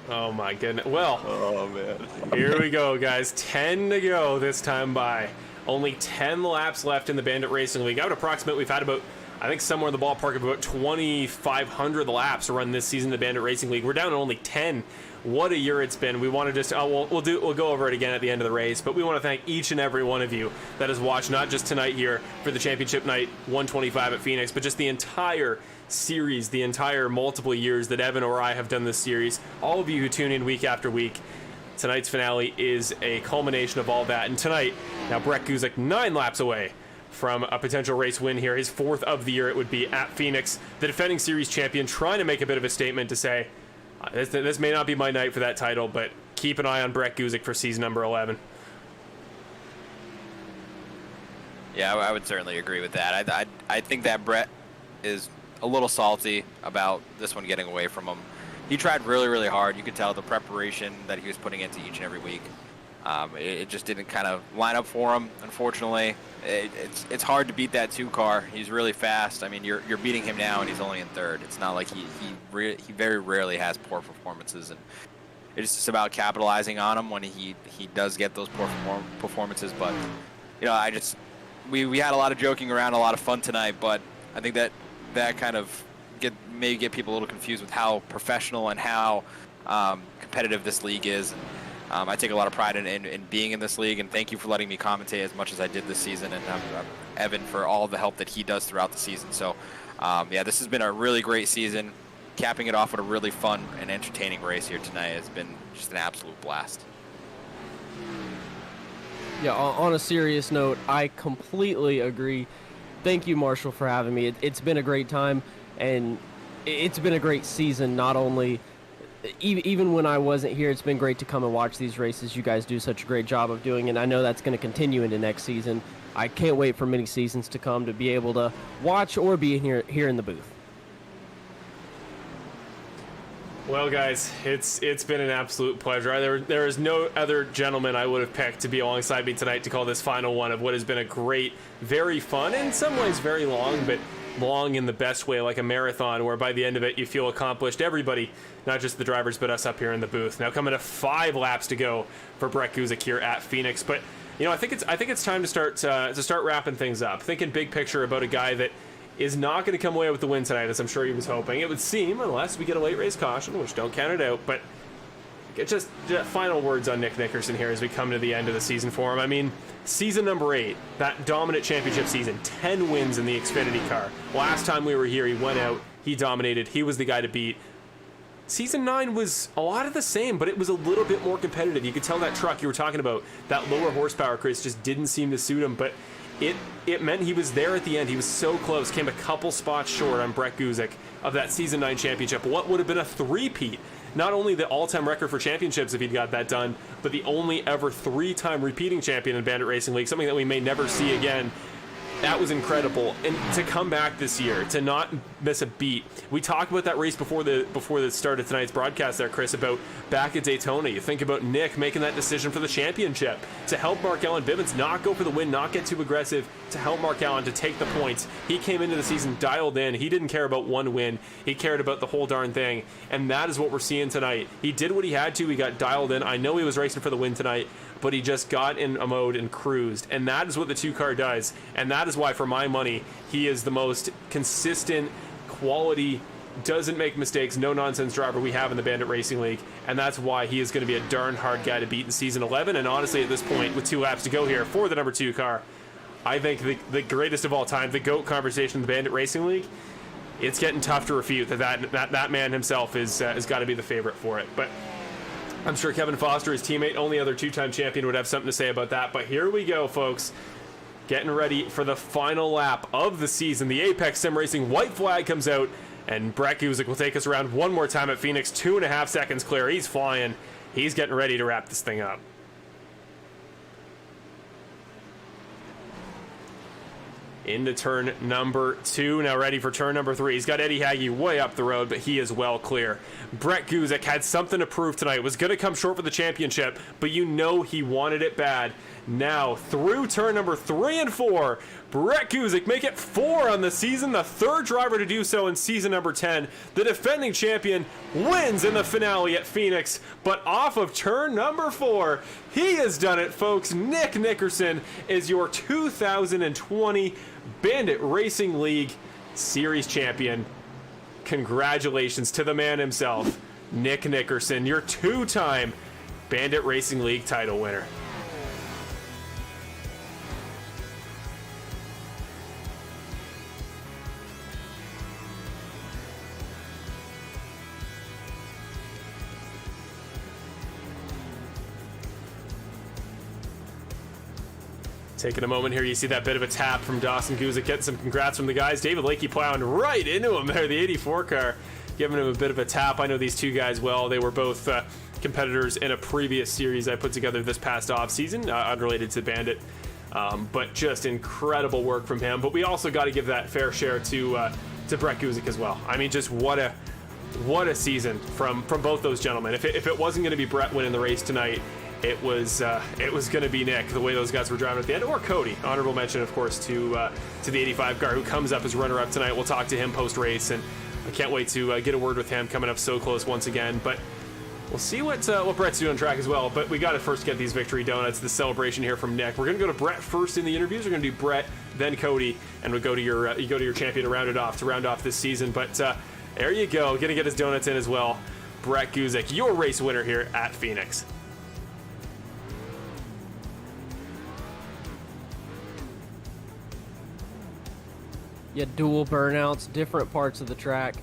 Oh my goodness. Well, oh man. Here we go, guys. 10 to go this time by. Only 10 laps left in the Bandit Racing League. I would approximate we've had about, I think somewhere in the ballpark of about 2,500 laps to run this season in the Bandit Racing League. We're down to only 10. What a year it's been. We want to just, we'll go over it again at the end of the race, but we want to thank each and every one of you that has watched, not just tonight here for the championship night 125 at Phoenix, but just the entire series, the entire multiple years that Evan or I have done this series. All of you who tune in week after week. Tonight's finale is a culmination of all that. And tonight, now Brett Guzik 9 laps away from a potential race win here. His 4th of the year it would be at Phoenix. The defending series champion trying to make a bit of a statement to say, this may not be my night for that title, but keep an eye on Brett Guzik for season number 11. Yeah, I would certainly agree with that. I think that Brett is a little salty about this one getting away from him. He tried really, really hard. You could tell the preparation that he was putting into each and every week. It just didn't kind of line up for him, unfortunately. It's hard to beat that 2 car. He's really fast. I mean, you're beating him now, and he's only in 3rd. It's not like he very rarely has poor performances. And It's just about capitalizing on him when he does get those poor performances. But we had a lot of joking around, a lot of fun tonight. But I think that kind of maybe get people a little confused with how professional and how competitive this league is. I take a lot of pride in being in this league, and thank you for letting me commentate as much as I did this season, and Evan for all the help that he does throughout the season. So, this has been a really great season. Capping it off with a really fun and entertaining race here tonight has been just an absolute blast. Yeah, on a serious note, I completely agree. Thank you, Marshall, for having me. It's been a great time, and it's been a great season. Not only, even when I wasn't here, it's been great to come and watch these races. You guys do such a great job of doing it, and I know that's going to continue into next season. I can't wait for many seasons to come to be able to watch or be here in the booth. Well, guys, it's been an absolute pleasure. There is no other gentleman I would have picked to be alongside me tonight to call this final one of what has been a great, very fun, and in some ways very long, but long in the best way, like a marathon, where by the end of it you feel accomplished. Everybody, not just the drivers, but us up here in the booth. Now coming to 5 laps to go for Brett Guzik here at Phoenix. But I think it's time to start wrapping things up. Thinking big picture about a guy that is not going to come away with the win tonight, as I'm sure he was hoping. It would seem, unless we get a late race caution, which don't count it out. But just final words on Nick Nickerson here as we come to the end of the season for him. I mean, season number 8, that dominant championship season, 10 wins in the Xfinity car. Last time we were here, he went out, he dominated, he was the guy to beat. Season 9 was a lot of the same, but it was a little bit more competitive. You could tell that truck you were talking about, that lower horsepower, Chris, just didn't seem to suit him. But it meant he was there at the end. He was so close, came a couple spots short on Brett Guzik of that season 9 championship. What would have been a 3-peat? Not only the all-time record for championships if he'd got that done, but the only ever 3-time repeating champion in Bandit Racing League, something that we may never see again. That was incredible. And to come back this year, to not miss a beat. We talked about that race before the start of tonight's broadcast there, Chris, about back at Daytona. You think about Nick making that decision for the championship to help Mark Allen Bivens not go for the win, not get too aggressive, to help Mark Allen to take the points. He came into the season dialed in. He didn't care about one win. He cared about the whole darn thing. And that is what we're seeing tonight. He did what he had to. He got dialed in. I know he was racing for the win tonight, but he just got in a mode and cruised. And that is what the 2-car does. And that is why, for my money, he is the most consistent, quality, doesn't make mistakes, no-nonsense driver we have in the Bandit Racing League. And that's why he is going to be a darn hard guy to beat in Season 11. And honestly, at this point, with 2 laps to go here for the number 2 car, I think the greatest of all time, the GOAT conversation in the Bandit Racing League, it's getting tough to refute that man himself is got to be the favorite for it. But I'm sure Kevin Foster, his teammate, only other 2-time champion, would have something to say about that. But here we go, folks. Getting ready for the final lap of the season. The Apex Sim Racing white flag comes out, and Brett Guzik will take us around one more time at Phoenix. 2.5 seconds clear. He's flying. He's getting ready to wrap this thing up. Into turn number 2, now ready for turn number 3. He's got Eddie Hagee way up the road, but he is well clear. Brett Guzik had something to prove tonight. Was going to come short for the championship, but you know he wanted it bad. Now, through turn number 3 and 4, Brett Guzik make it 4 on the season, the 3rd driver to do so in season number 10. The defending champion wins in the finale at Phoenix, but off of turn number 4, he has done it, folks. Nick Nickerson is your 2020 Bandit Racing League Series champion. Congratulations to the man himself, Nick Nickerson, your 2-time Bandit Racing League title winner. Taking a moment here, you see that bit of a tap from Dawson Guzik, getting some congrats from the guys. David Lakey plowing right into him there, the 84 car, giving him a bit of a tap. I know these two guys well. They were both competitors in a previous series I put together this past offseason, unrelated to Bandit. But just incredible work from him. But we also got to give that fair share to Brett Guzik as well. I mean, just what a season from both those gentlemen. If it wasn't going to be Brett winning the race tonight, it was going to be Nick, the way those guys were driving at the end, or Cody. Honorable mention, of course, to the 85 car, who comes up as runner-up tonight. We'll talk to him post-race, and I can't wait to get a word with him, coming up so close once again. But we'll see what Brett's doing on track as well. But we got to first get these victory donuts, the celebration here from Nick. We're gonna go to Brett first in the interviews. We're gonna do Brett, then Cody, and we'll go to your champion to round off this season. But there you go, gonna get his donuts in as well. Brett Guzik, your race winner here at Phoenix. Yeah, dual burnouts, different parts of the track.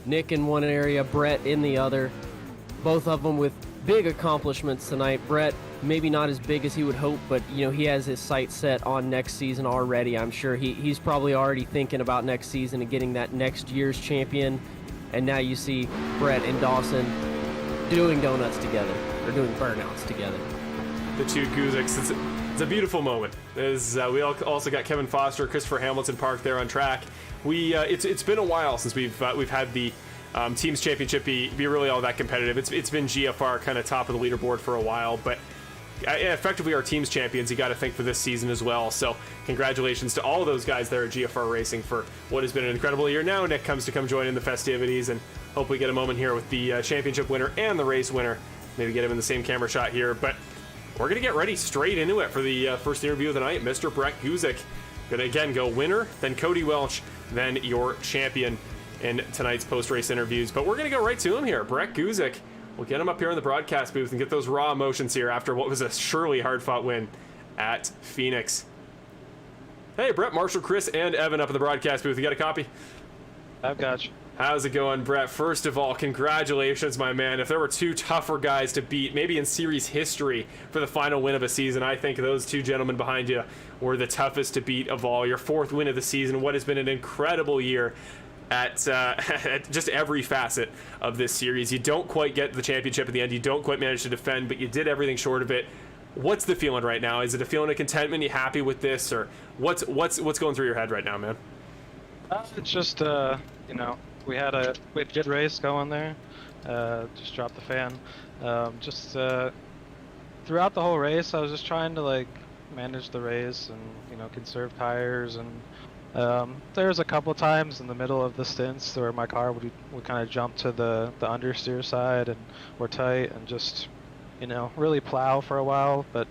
Nick in one area, Brett in the other. Both of them with big accomplishments tonight. Brett, maybe not as big as he would hope, but he has his sights set on next season already. I'm sure he's probably already thinking about next season and getting that next year's champion. And now you see Brett and Dawson doing donuts together, or doing burnouts together. The two Guziks. It's a beautiful moment. We also got Kevin Foster, Christopher Hamilton parked there on track. It's been a while since we've had the teams championship be really all that competitive. It's been GFR kind of top of the leaderboard for a while, but effectively our team's champions. You got to think for this season as well. So congratulations to all of those guys there at GFR Racing for what has been an incredible year. Now Nick comes to join in the festivities, and hopefully get a moment here with the championship winner and the race winner. Maybe get him in the same camera shot here, but. We're going to get ready straight into it for the first interview of the night. Mr. Brett Guzik. Going to again go winner, then Cody Welch, then your champion in tonight's post-race interviews. But we're going to go right to him here. Brett Guzik. We'll get him up here in the broadcast booth and get those raw emotions here after what was a surely hard-fought win at Phoenix. Hey, Brett, Marshall, Chris, and Evan up in the broadcast booth. You got a copy? I've got you. How's it going, Brett? First of all, congratulations, my man. If there were two tougher guys to beat, maybe in series history, for the final win of a season, I think those two gentlemen behind you were the toughest to beat of all. Your fourth win of the season, what has been an incredible year at just every facet of this series. You don't quite get the championship at the end. You don't quite manage to defend, but you did everything short of it. What's the feeling right now? Is it a feeling of contentment? You happy with this, or what's going through your head right now, man? It's just we had a good race going there. Just dropped the fan. Throughout the whole race, I was just trying to manage the race and conserve tires. And there was a couple times in the middle of the stints where my car would kind of jump to the understeer side, and we're tight and just really plow for a while. But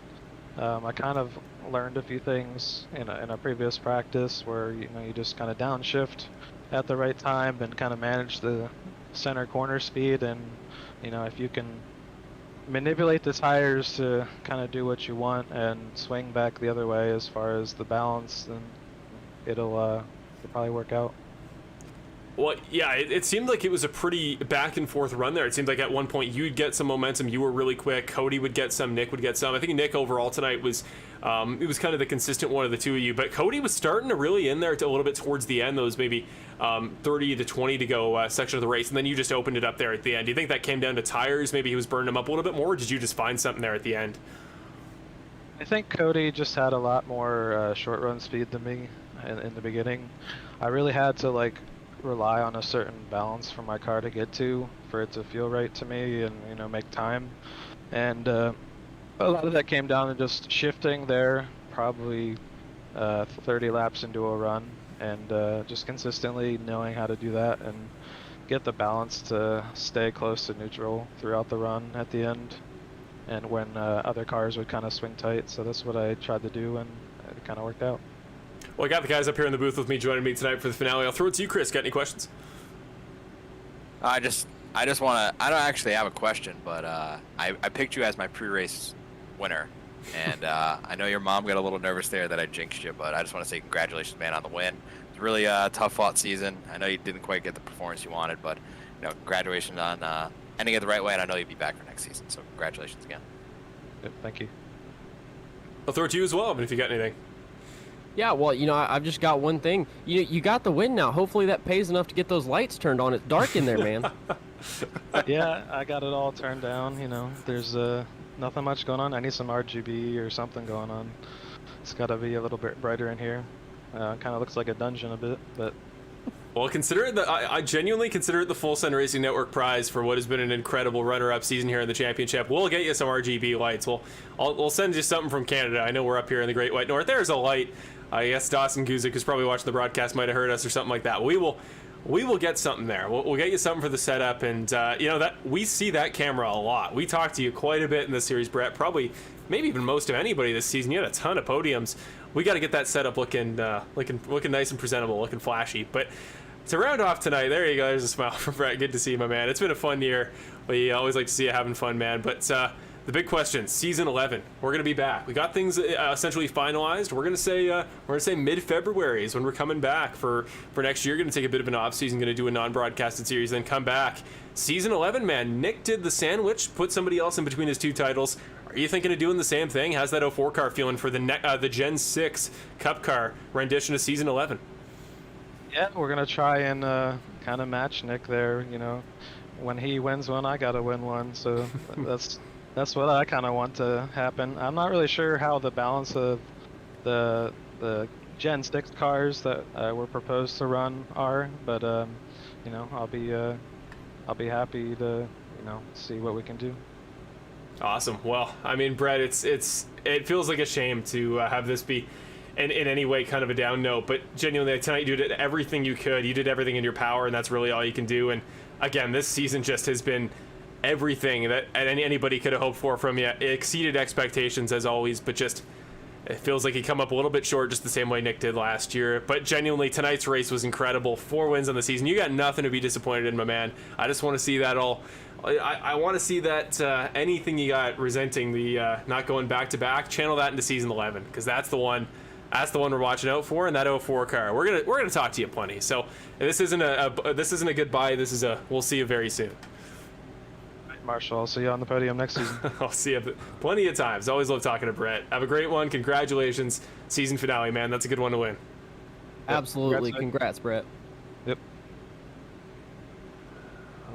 I kind of learned a few things in a previous practice where you just kind of downshift at the right time and kind of manage the center corner speed, and if you can manipulate the tires to kind of do what you want and swing back the other way as far as the balance, then it'll probably work out. Well, yeah, it seemed like it was a pretty back and forth run there. It seemed like at one point you'd get some momentum, you were really quick, Cody would get some, Nick would get some. I think Nick overall tonight was it was kind of the consistent one of the two of you, but Cody was starting to really in there a little bit towards the end, those maybe 30 to 20 to go section of the race, and then you just opened it up there at the end. Do you think that came down to tires? Maybe he was burning them up a little bit more, or did you just find something there at the end? I think Cody just had a lot more short run speed than me in the beginning. I really had to rely on a certain balance for my car to get to, for it to feel right to me and make time. And a lot of that came down to just shifting there, probably 30 laps into a run, and just consistently knowing how to do that and get the balance to stay close to neutral throughout the run at the end, and when other cars would kind of swing tight. So that's what I tried to do, and it kind of worked out. Well, I got the guys up here in the booth with me joining me tonight for the finale. I'll throw it to you, Chris. Got any questions? I just want to. I don't actually have a question, but I picked you as my pre-race winner, and I know your mom got a little nervous there that I jinxed you, but I just want to say congratulations, man, on the win. It's really a tough-fought season. I know you didn't quite get the performance you wanted, but congratulations on ending it the right way, and I know you'll be back for next season. So congratulations again. Good, thank you. I'll throw it to you as well, but if you got anything. Yeah, well, I've just got one thing. You got the win now. Hopefully that pays enough to get those lights turned on. It's dark in there, man. Yeah, I got it all turned down. There's nothing much going on. I need some RGB or something going on. It's got to be a little bit brighter in here. Kind of looks like a dungeon a bit, but... Well, consider it I genuinely consider it the Full Send Racing Network prize for what has been an incredible runner-up season here in the championship. We'll get you some RGB lights. We'll send you something from Canada. I know we're up here in the Great White North. There's a light. I guess Dawson Guzik, who's probably watching the broadcast, might have heard us or something like that. we will get something there. We'll get you something for the setup, and that we see that camera a lot. We talked to you quite a bit in this series, Brett. Probably, maybe even most of anybody this season. You had a ton of podiums. We got to get that setup looking nice and presentable, looking flashy. But to round off tonight, there you go. There's a smile from Brett. Good to see you, my man. It's been a fun year. We always like to see you having fun, man. But the big question, season 11. We're gonna be back. We got things essentially finalized. We're gonna say mid-February is when we're coming back for next year. Gonna take a bit of an off season. Gonna do a non-broadcasted series, then come back. Season 11, man. Nick did the sandwich, put somebody else in between his two titles. Are you thinking of doing the same thing? How's that 04 car feeling for the Gen 6 Cup car rendition of season 11? Yeah, we're gonna try and kind of match Nick there. When he wins one, I gotta win one. So that's what I kind of want to happen. I'm not really sure how the balance of the Gen 6 cars that were proposed to run are, but I'll be happy to see what we can do. Awesome. Well, I mean, Brett, it feels like a shame to have this be in any way kind of a down note, but genuinely tonight you did everything you could. You did everything in your power, and that's really all you can do. And again, this season just has been everything that anybody could have hoped for from you. It exceeded expectations as always, but just it feels like he come up a little bit short, just the same way Nick did last year. But genuinely, tonight's race was incredible. 4 wins on the season. You got nothing to be disappointed in, my man. I just want to see that all. I want to see that anything you got resenting the not going back to back, channel that into season 11, because that's the one. That's the one we're watching out for, and that 04 car. We're gonna talk to you plenty. So this isn't a goodbye. This is a we'll see you very soon. Marshall, I'll see you on the podium next season. I'll see you plenty of times. Always love talking to Brett. Have a great one. Congratulations. Season finale, man. That's a good one to win. Absolutely. Congrats, Brett. Yep.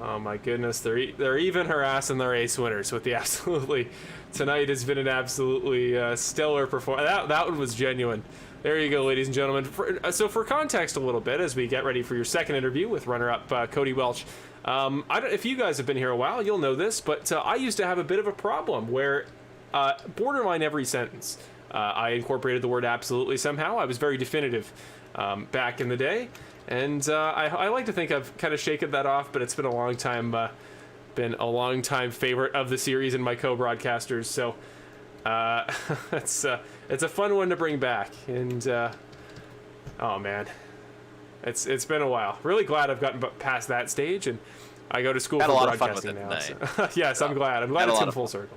Oh my goodness. They're even harassing the race winners with the absolutely. Tonight has been an absolutely stellar performance. That one was genuine. There you go, ladies and gentlemen. So for context a little bit, as we get ready for your second interview with runner-up Cody Welch, if you guys have been here a while, you'll know this, but I used to have a bit of a problem where borderline every sentence, I incorporated the word absolutely somehow. I was very definitive back in the day, and I like to think I've kind of shaken that off, but it's been a long time favorite of the series and my co-broadcasters, so it's a fun one to bring back, and oh man, it's been a while. Really glad I've gotten past that stage, and I go to school for broadcasting now. So. Yes, I'm glad it's come full circle.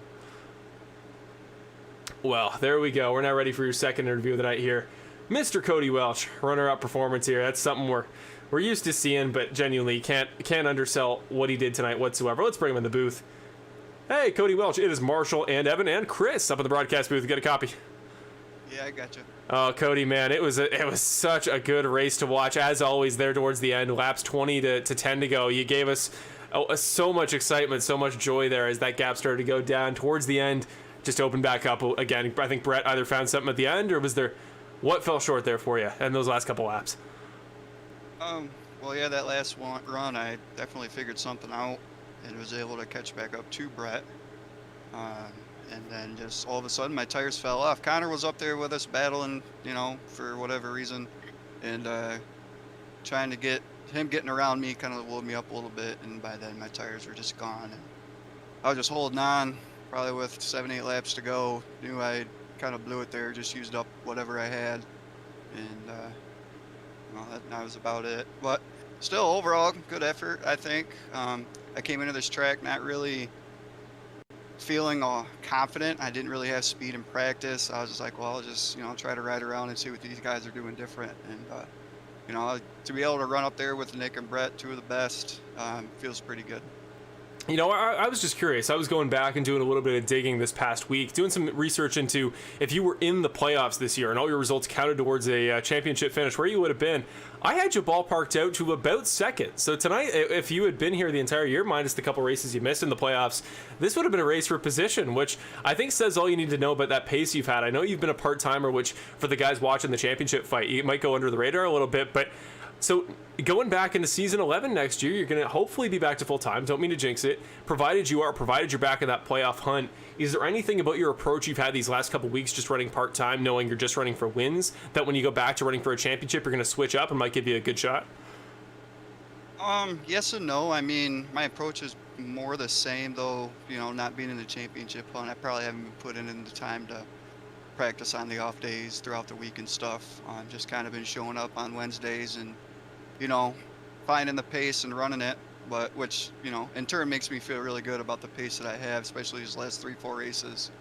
Well, there we go. We're now ready for your second interview of the night here. Mr. Cody Welch, runner-up performance here. That's something we're used to seeing, but genuinely can't undersell what he did tonight whatsoever. Let's bring him in the booth. Hey, Cody Welch. It is Marshall and Evan and Chris up at the broadcast booth. Get a copy. Yeah, I gotcha. Oh, Cody, man, it was such a good race to watch. As always, there towards the end, laps 20 to 10 to go. You gave us so much excitement, so much joy there as that gap started to go down towards the end. Just opened back up again. I think Brett either found something at the end, or was there what fell short there for you in those last couple laps? Well, yeah, that last run, I definitely figured something out and was able to catch back up to Brett. And then just all of a sudden my tires fell off. Connor was up there with us battling, for whatever reason, and trying to get him getting around me kind of woke me up a little bit, and by then my tires were just gone. And I was just holding on, probably with 7-8 laps to go. Knew I kind of blew it there, just used up whatever I had, and that was about it. But still, overall, good effort, I think. I came into this track not really feeling confident. I didn't really have speed in practice. I was just like, well, I'll just try to ride around and see what these guys are doing different. And to be able to run up there with Nick and Brett, two of the best, feels pretty good. I was just curious. I was going back and doing a little bit of digging this past week, doing some research into if you were in the playoffs this year and all your results counted towards a championship finish, where you would have been. I had you ballparked out to about second. So tonight, if you had been here the entire year, minus the couple races you missed in the playoffs, this would have been a race for position, which I think says all you need to know about that pace you've had. I know you've been a part-timer, which for the guys watching the championship fight, you might go under the radar a little bit, but so going back into season 11 next year, you're going to hopefully be back to full time. Don't mean to jinx it. Provided you're back in that playoff hunt, is there anything about your approach you've had these last couple weeks just running part time, knowing you're just running for wins, that when you go back to running for a championship, you're going to switch up and might give you a good shot? Yes and no. I mean, my approach is more the same, though. Not being in the championship hunt, I probably haven't been putting in the time to practice on the off days throughout the week and stuff. Just kind of been showing up on Wednesdays and, finding the pace and running it. But which, in turn makes me feel really good about the pace that I have, especially these last 3-4 races.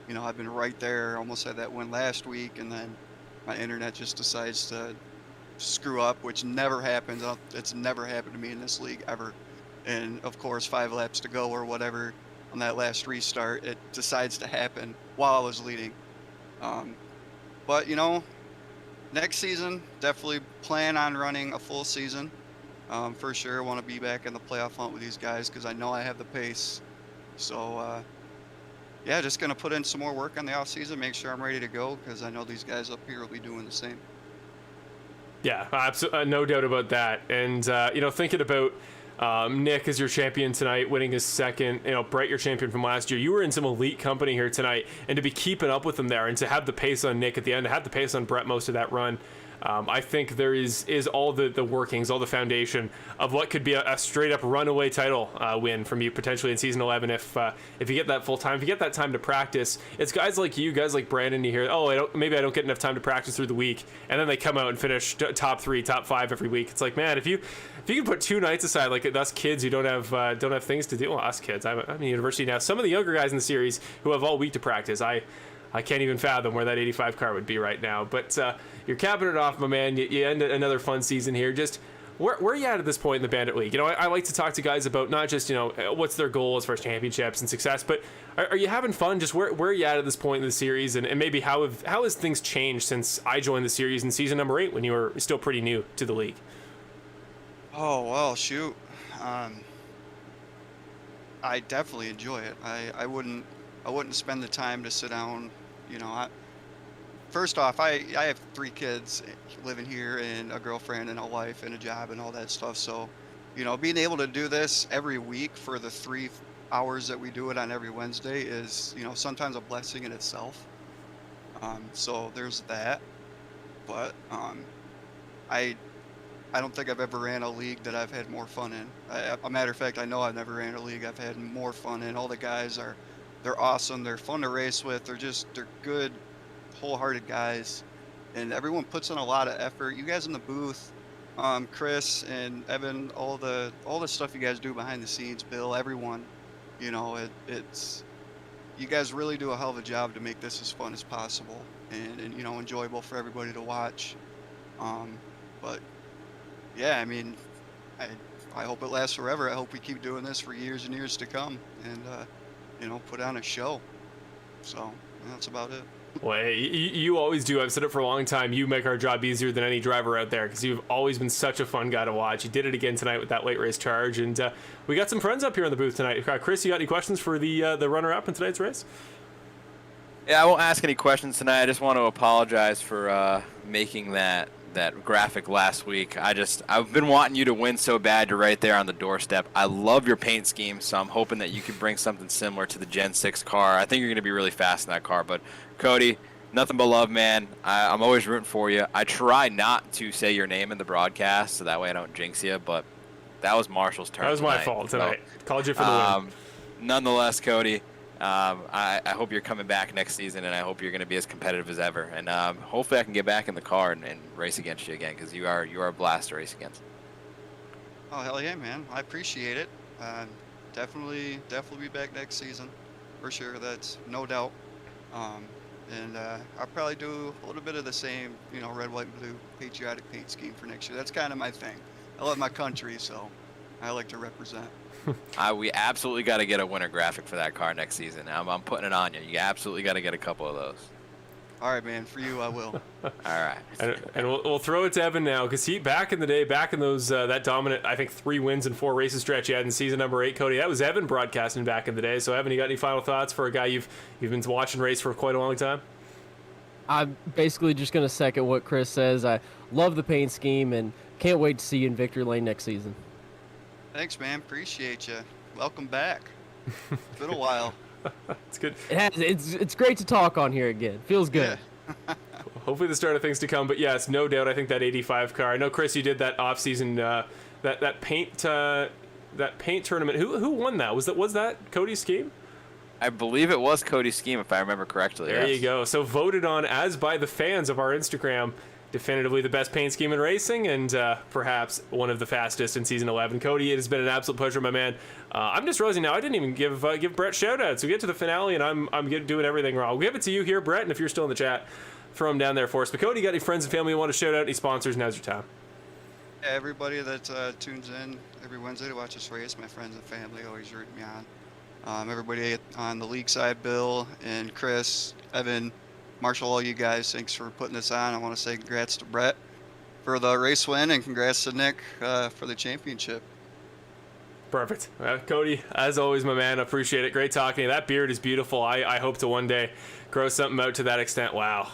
I've been right there, almost had that win last week, and then my internet just decides to screw up, which never happens. It's never happened to me in this league ever. And of course, 5 laps to go or whatever on that last restart, it decides to happen while I was leading. But next season, definitely plan on running a full season. For sure, want to be back in the playoff hunt with these guys because I know I have the pace. So, yeah, just going to put in some more work on the off season, make sure I'm ready to go because I know these guys up here will be doing the same. Yeah, absolutely, no doubt about that. And, thinking about Nick as your champion tonight, winning his second, Brett, your champion from last year, you were in some elite company here tonight, and to be keeping up with them there and to have the pace on Nick at the end, to have the pace on Brett most of that run, I think there is all the workings, all the foundation of what could be a straight up runaway title win from you potentially in season 11 if you get that full time, if you get that time to practice. It's guys like you, guys like Brandon, you hear, maybe I don't get enough time to practice through the week, and then they come out and finish top 3, top 5 every week. It's like, man, if you can put 2 nights aside, like us kids who don't have things to do, well, us kids, I'm in university now. Some of the younger guys in the series who have all week to practice, I can't even fathom where that 85 car would be right now. But you're capping it off, my man. You end another fun season here. Just where are you at this point in the Bandit League? I like to talk to guys about not just, what's their goal as far as championships and success, but are you having fun? Just where are you at this point in the series? And maybe how has things changed since I joined the series in season number 8 when you were still pretty new to the league? Oh, well, shoot. I definitely enjoy it. I wouldn't spend the time to sit down. First off, I have 3 kids living here and a girlfriend and a wife and a job and all that stuff. So, being able to do this every week for the 3 hours that we do it on every Wednesday is, sometimes a blessing in itself. So there's that. But I don't think I've ever ran a league that I've had more fun in. A matter of fact, I know I've never ran a league I've had more fun in. All the guys they're awesome. They're fun to race with. They're good, wholehearted guys, and everyone puts in a lot of effort. You guys in the booth, Chris and Evan, all the stuff you guys do behind the scenes, Bill, everyone, it's you guys really do a hell of a job to make this as fun as possible and enjoyable for everybody to watch. But yeah, I hope it lasts forever. I hope we keep doing this for years and years to come, and put on a show. So that's about it. Well, you always do. I've said it for a long time. You make our job easier than any driver out there because you've always been such a fun guy to watch. You did it again tonight with that late race charge, and we got some friends up here in the booth tonight. Chris, you got any questions for the runner-up in tonight's race? Yeah, I won't ask any questions tonight. I just want to apologize for making that graphic last week. I've been wanting you to win so bad. You're right there on the doorstep. I love your paint scheme, so I'm hoping that you can bring something similar to the Gen 6 car. I think you're going to be really fast in that car. But Cody, nothing but love, man. I'm always rooting for you. I try not to say your name in the broadcast, so that way I don't jinx you, but that was Marshall's turn. That was my fault tonight. Called you for the win. Nonetheless, Cody, I hope you're coming back next season, and I hope you're going to be as competitive as ever. And hopefully I can get back in the car and race against you again, because you are a blast to race against. Oh, hell yeah, man. I appreciate it. Definitely be back next season. For sure, that's no doubt. And I'll probably do a little bit of the same, red, white, and blue patriotic paint scheme for next year. That's kind of my thing. I love my country, so I like to represent. We absolutely got to get a winter graphic for that car next season. I'm putting it on you. You absolutely got to get a couple of those. All right, man. For you, I will. All right. And we'll throw it to Evan now, because he back in the day, back in those that dominant, I think 3 wins and 4 races stretch you had in season number 8, Cody. That was Evan broadcasting back in the day. So Evan, you got any final thoughts for a guy you've been watching race for quite a long time? I'm basically just going to second what Chris says. I love the paint scheme and can't wait to see you in victory lane next season. Thanks, man. Appreciate you. Welcome back. It's been a while. It's good. It's great to talk on here again. Feels good. Yeah. Hopefully the start of things to come. But yes, no doubt, I think that 85 car. I know, Chris, you did that off-season that paint tournament. Who won that? Was that Cody's scheme? I believe it was Cody's scheme, if I remember correctly. There yes. you go. So voted on as by the fans of our Instagram, definitively the best paint scheme in racing, and perhaps one of the fastest in season 11. Cody, it has been an absolute pleasure, my man. I'm just realizing now I didn't even give Brett shout-outs. We get to the finale, and I'm doing everything wrong. We'll give it to you here, Brett, and if you're still in the chat, throw them down there for us. But Cody, you got any friends and family you want to shout out? Any sponsors? Now's your time. Yeah, everybody that tunes in every Wednesday to watch this race, my friends and family always root me on. Everybody on the league side, Bill and Chris, Evan, Marshall, all you guys, thanks for putting this on. I want to say congrats to Brett for the race win, and congrats to Nick for the championship. Perfect. Cody, as always, my man, appreciate it. Great talking to you. That beard is beautiful. I hope to one day grow something out to that extent. Wow.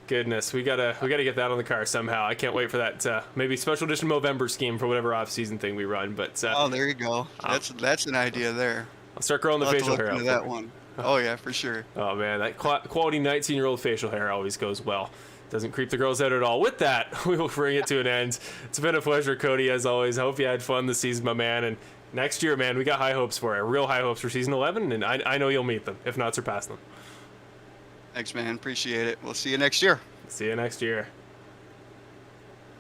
Goodness, we gotta get that on the car somehow. I can't wait for that maybe special edition Movember scheme for whatever off-season thing we run. But oh, there you go. That's an idea there. I'll start growing the facial hair out. That one. Oh yeah, for sure. Oh man, that quality 19-year-old facial hair always goes well. Doesn't creep the girls out at all. With that, we will bring it to an end. It's been a pleasure, Cody, as always. I hope you had fun this season, my man. And next year, man, we got high hopes for you. Real high hopes for season 11, and I know you'll meet them, if not surpass them. Thanks, man. Appreciate it. We'll see you next year. See you next year.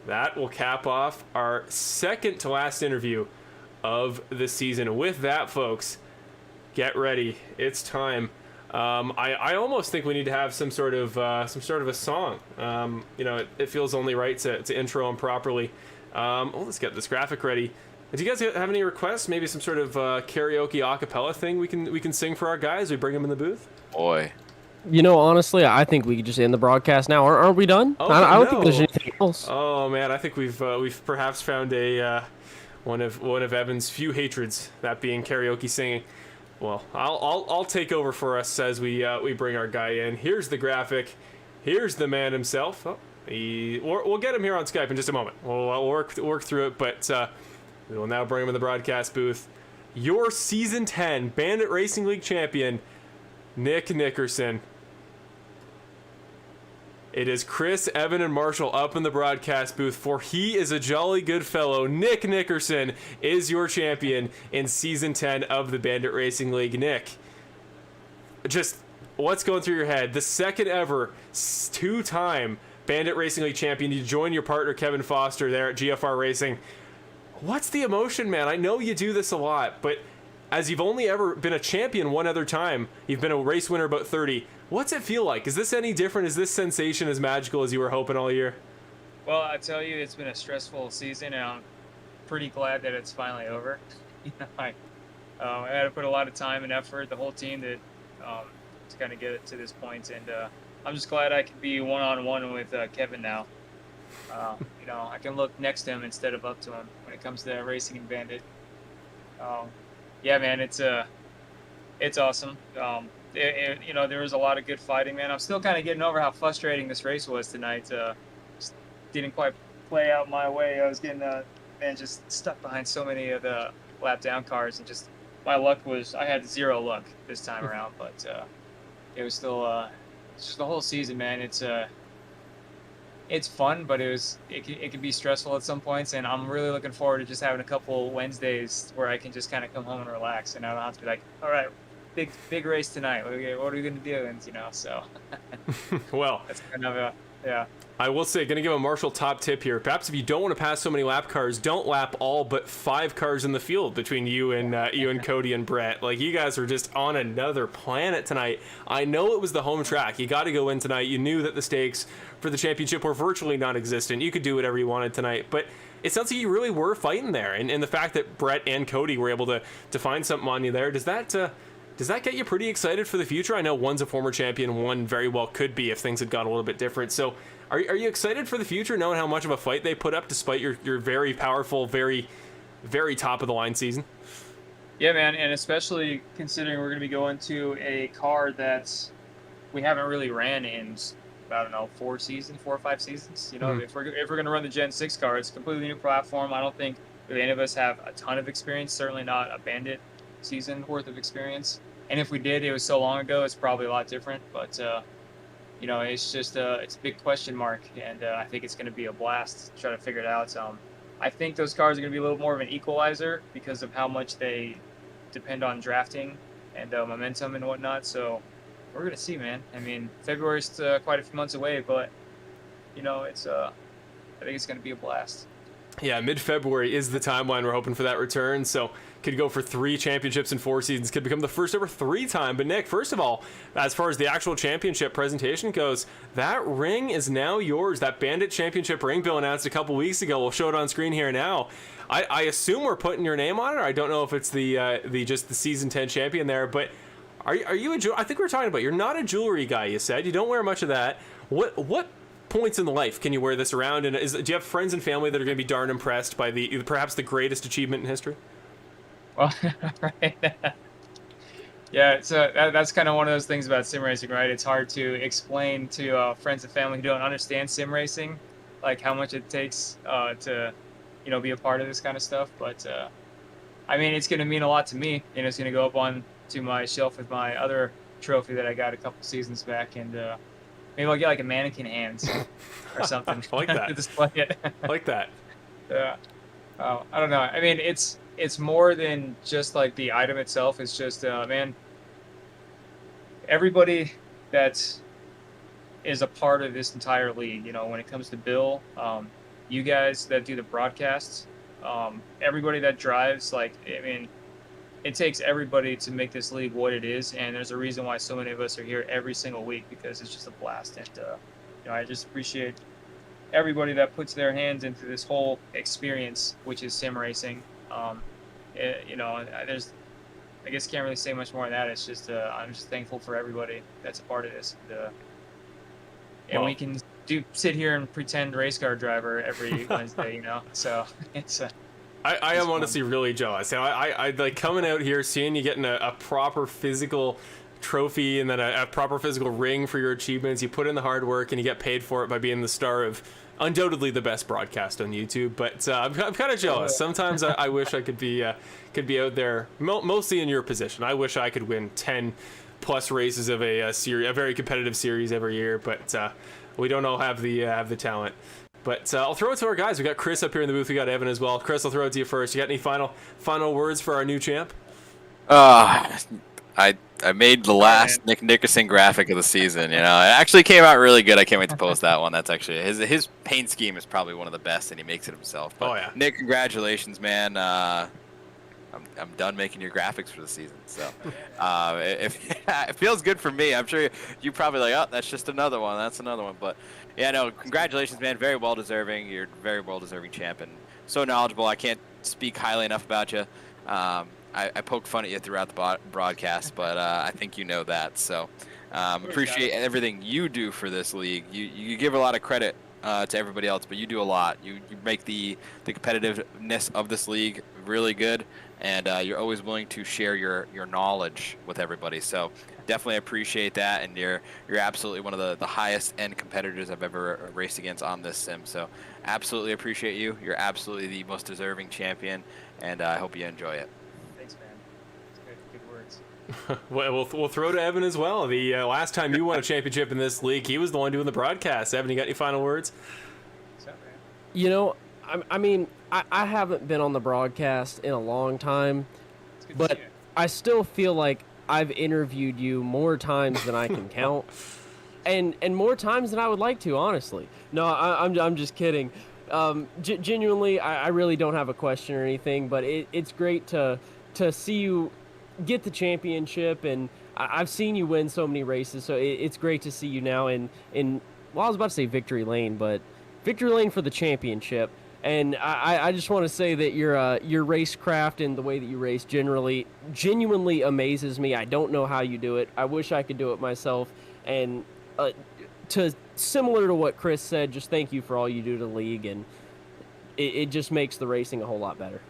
That will cap off our second to last interview of the season. With that, folks, get ready. It's time. I almost think we need to have some sort of a song. It feels only right to intro them properly. Let's get this graphic ready. Do you guys have any requests? Maybe some sort of karaoke acapella thing we can sing for our guys. We bring them in the booth. Boy. Honestly, I think we could just end the broadcast now. Aren't we done? Oh, I don't think there's anything else. Oh man, I think we've perhaps found a one of Evan's few hatreds, that being karaoke singing. Well, I'll take over for us as we bring our guy in. Here's the graphic. Here's the man himself. Oh, we'll get him here on Skype in just a moment. We'll work through it, but we will now bring him in the broadcast booth. Your season 10 Bandit Racing League champion, Nick Nickerson. It is Chris, Evan, and Marshall up in the broadcast booth, for he is a jolly good fellow. Nick Nickerson is your champion in Season 10 of the Bandit Racing League. Nick, just what's going through your head? The second ever two-time Bandit Racing League champion. You join your partner, Kevin Foster, there at GFR Racing. What's the emotion, man? I know you do this a lot, but as you've only ever been a champion one other time, you've been a race winner about 30. What's it feel like? Is this any different? Is this sensation as magical as you were hoping all year? Well, I tell you, it's been a stressful season, and I'm pretty glad that it's finally over. I had to put a lot of time and effort, the whole team, to kind of get it to this point, and I'm just glad I can be one-on-one with Kevin now. I can look next to him instead of up to him when it comes to racing in Bandit. Yeah, man, it's awesome. There was a lot of good fighting, man. I'm still kind of getting over how frustrating this race was tonight. Just didn't quite play out my way. I was getting, just stuck behind so many of the lap down cars, and just my luck was, I had zero luck this time around. But it was still, it's just the whole season, man. It's fun, but it can be stressful at some points, and I'm really looking forward to just having a couple Wednesdays where I can just kind of come home and relax, and I don't have to be like, all right, big race tonight. What are we gonna do? And so. Well, that's kind of yeah. I will say, gonna give a Marshall top tip here. Perhaps if you don't want to pass so many lap cars, don't lap all but 5 cars in the field between you and Cody and Brett. Like, you guys were just on another planet tonight. I know it was the home track. You got to go in tonight. You knew that the stakes for the championship were virtually non-existent. You could do whatever you wanted tonight, but it sounds like you really were fighting there. And the fact that Brett and Cody were able to find something on you there, does that get you pretty excited for the future? I know one's a former champion, one very well could be if things had gone a little bit different. So are you excited for the future, knowing how much of a fight they put up despite your very powerful, very, very top of the line season? Yeah, man, and especially considering we're going to be going to a car that we haven't really ran in, I don't know, 4 or 5 seasons. If we're going to run the Gen 6 car, it's a completely new platform. I don't think any of us have a ton of experience, certainly not a Bandit season worth of experience. And if we did, it was so long ago, it's probably a lot different. But, it's just it's a big question mark, and I think it's going to be a blast to try to figure it out. I think those cars are going to be a little more of an equalizer because of how much they depend on drafting and momentum and whatnot. So we're going to see, man. I mean, February's quite a few months away, but it's I think it's going to be a blast. Yeah, mid-February is the timeline we're hoping for that return. So could go for 3 championships in 4 seasons. Could become the first ever 3-time. But Nick, first of all, as far as the actual championship presentation goes, that ring is now yours. That Bandit Championship ring Bill announced a couple weeks ago. We'll show it on screen here now. I assume we're putting your name on it. Or I don't know if it's the just the season 10 champion there. But are you I think we were talking about you're not a jewelry guy. You said you don't wear much of that. What points in life can you wear this around? And do you have friends and family that are going to be darn impressed by perhaps the greatest achievement in history? Well, right. Yeah, so that's kind of one of those things about sim racing, right? It's hard to explain to friends and family who don't understand sim racing, like how much it takes to, be a part of this kind of stuff. But I mean, it's going to mean a lot to me. It's going to go up on to my shelf with my other trophy that I got a couple seasons back, and maybe I'll get like a mannequin hands or something. I like that. To display it. I like that. Yeah. I don't know. I mean, it's more than just like the item itself. It's just, man, everybody that is a part of this entire league, when it comes to Bill, you guys that do the broadcasts, everybody that drives, like, I mean, it takes everybody to make this league what it is, and there's a reason why so many of us are here every single week, because it's just a blast. And I just appreciate everybody that puts their hands into this whole experience, which is sim racing. There's, I guess, can't really say much more than that. It's just I'm just thankful for everybody that's a part of this, and we can sit here and pretend race car driver every Wednesday, So it's. I am honestly really jealous. I like coming out here, seeing you getting a proper physical trophy and then a proper physical ring for your achievements. You put in the hard work and you get paid for it by being the star of undoubtedly the best broadcast on YouTube. But I'm kind of jealous. Sometimes I wish I could be out there, mostly in your position. I wish I could win 10 plus races of a very competitive series every year, but we don't all have the talent. But I'll throw it to our guys. We got Chris up here in the booth. We got Evan as well. Chris, I'll throw it to you first. You got any final words for our new champ? I made the last Nick Nickerson graphic of the season. It actually came out really good. I can't wait to post that one. That's actually his paint scheme is probably one of the best, and he makes it himself. But, oh yeah, Nick, congratulations, man. I'm done making your graphics for the season. So it feels good for me. I'm sure you probably like, oh, that's just another one. That's another one. But yeah, no, congratulations, man. Very well deserving. You're a very well deserving champ and so knowledgeable. I can't speak highly enough about you. I poke fun at you throughout the broadcast, but I think you know that. So appreciate everything you do for this league. You give a lot of credit to everybody else, but you do a lot. You make the competitiveness of this league really good, and you're always willing to share your knowledge with everybody. So definitely appreciate that, and you're absolutely one of the highest end competitors I've ever raced against on this sim. So absolutely appreciate you. You're absolutely the most deserving champion, and I hope you enjoy it. Thanks, man. Good words. Well, we'll throw to Evan as well. The last time you won a championship in this league, he was the one doing the broadcast. Evan, you got any final words? What's up, man? I mean, I haven't been on the broadcast in a long time, but I still feel like I've interviewed you more times than I can count, and more times than I would like to, honestly. No, I'm just kidding. Genuinely, I really don't have a question or anything, but it's great to see you get the championship, and I've seen you win so many races, so it's great to see you now in well, I was about to say victory lane, but victory lane for the championship. And I just want to say that your racecraft and the way that you race genuinely amazes me. I don't know how you do it. I wish I could do it myself. And similar to what Chris said, just thank you for all you do to the league, and it just makes the racing a whole lot better.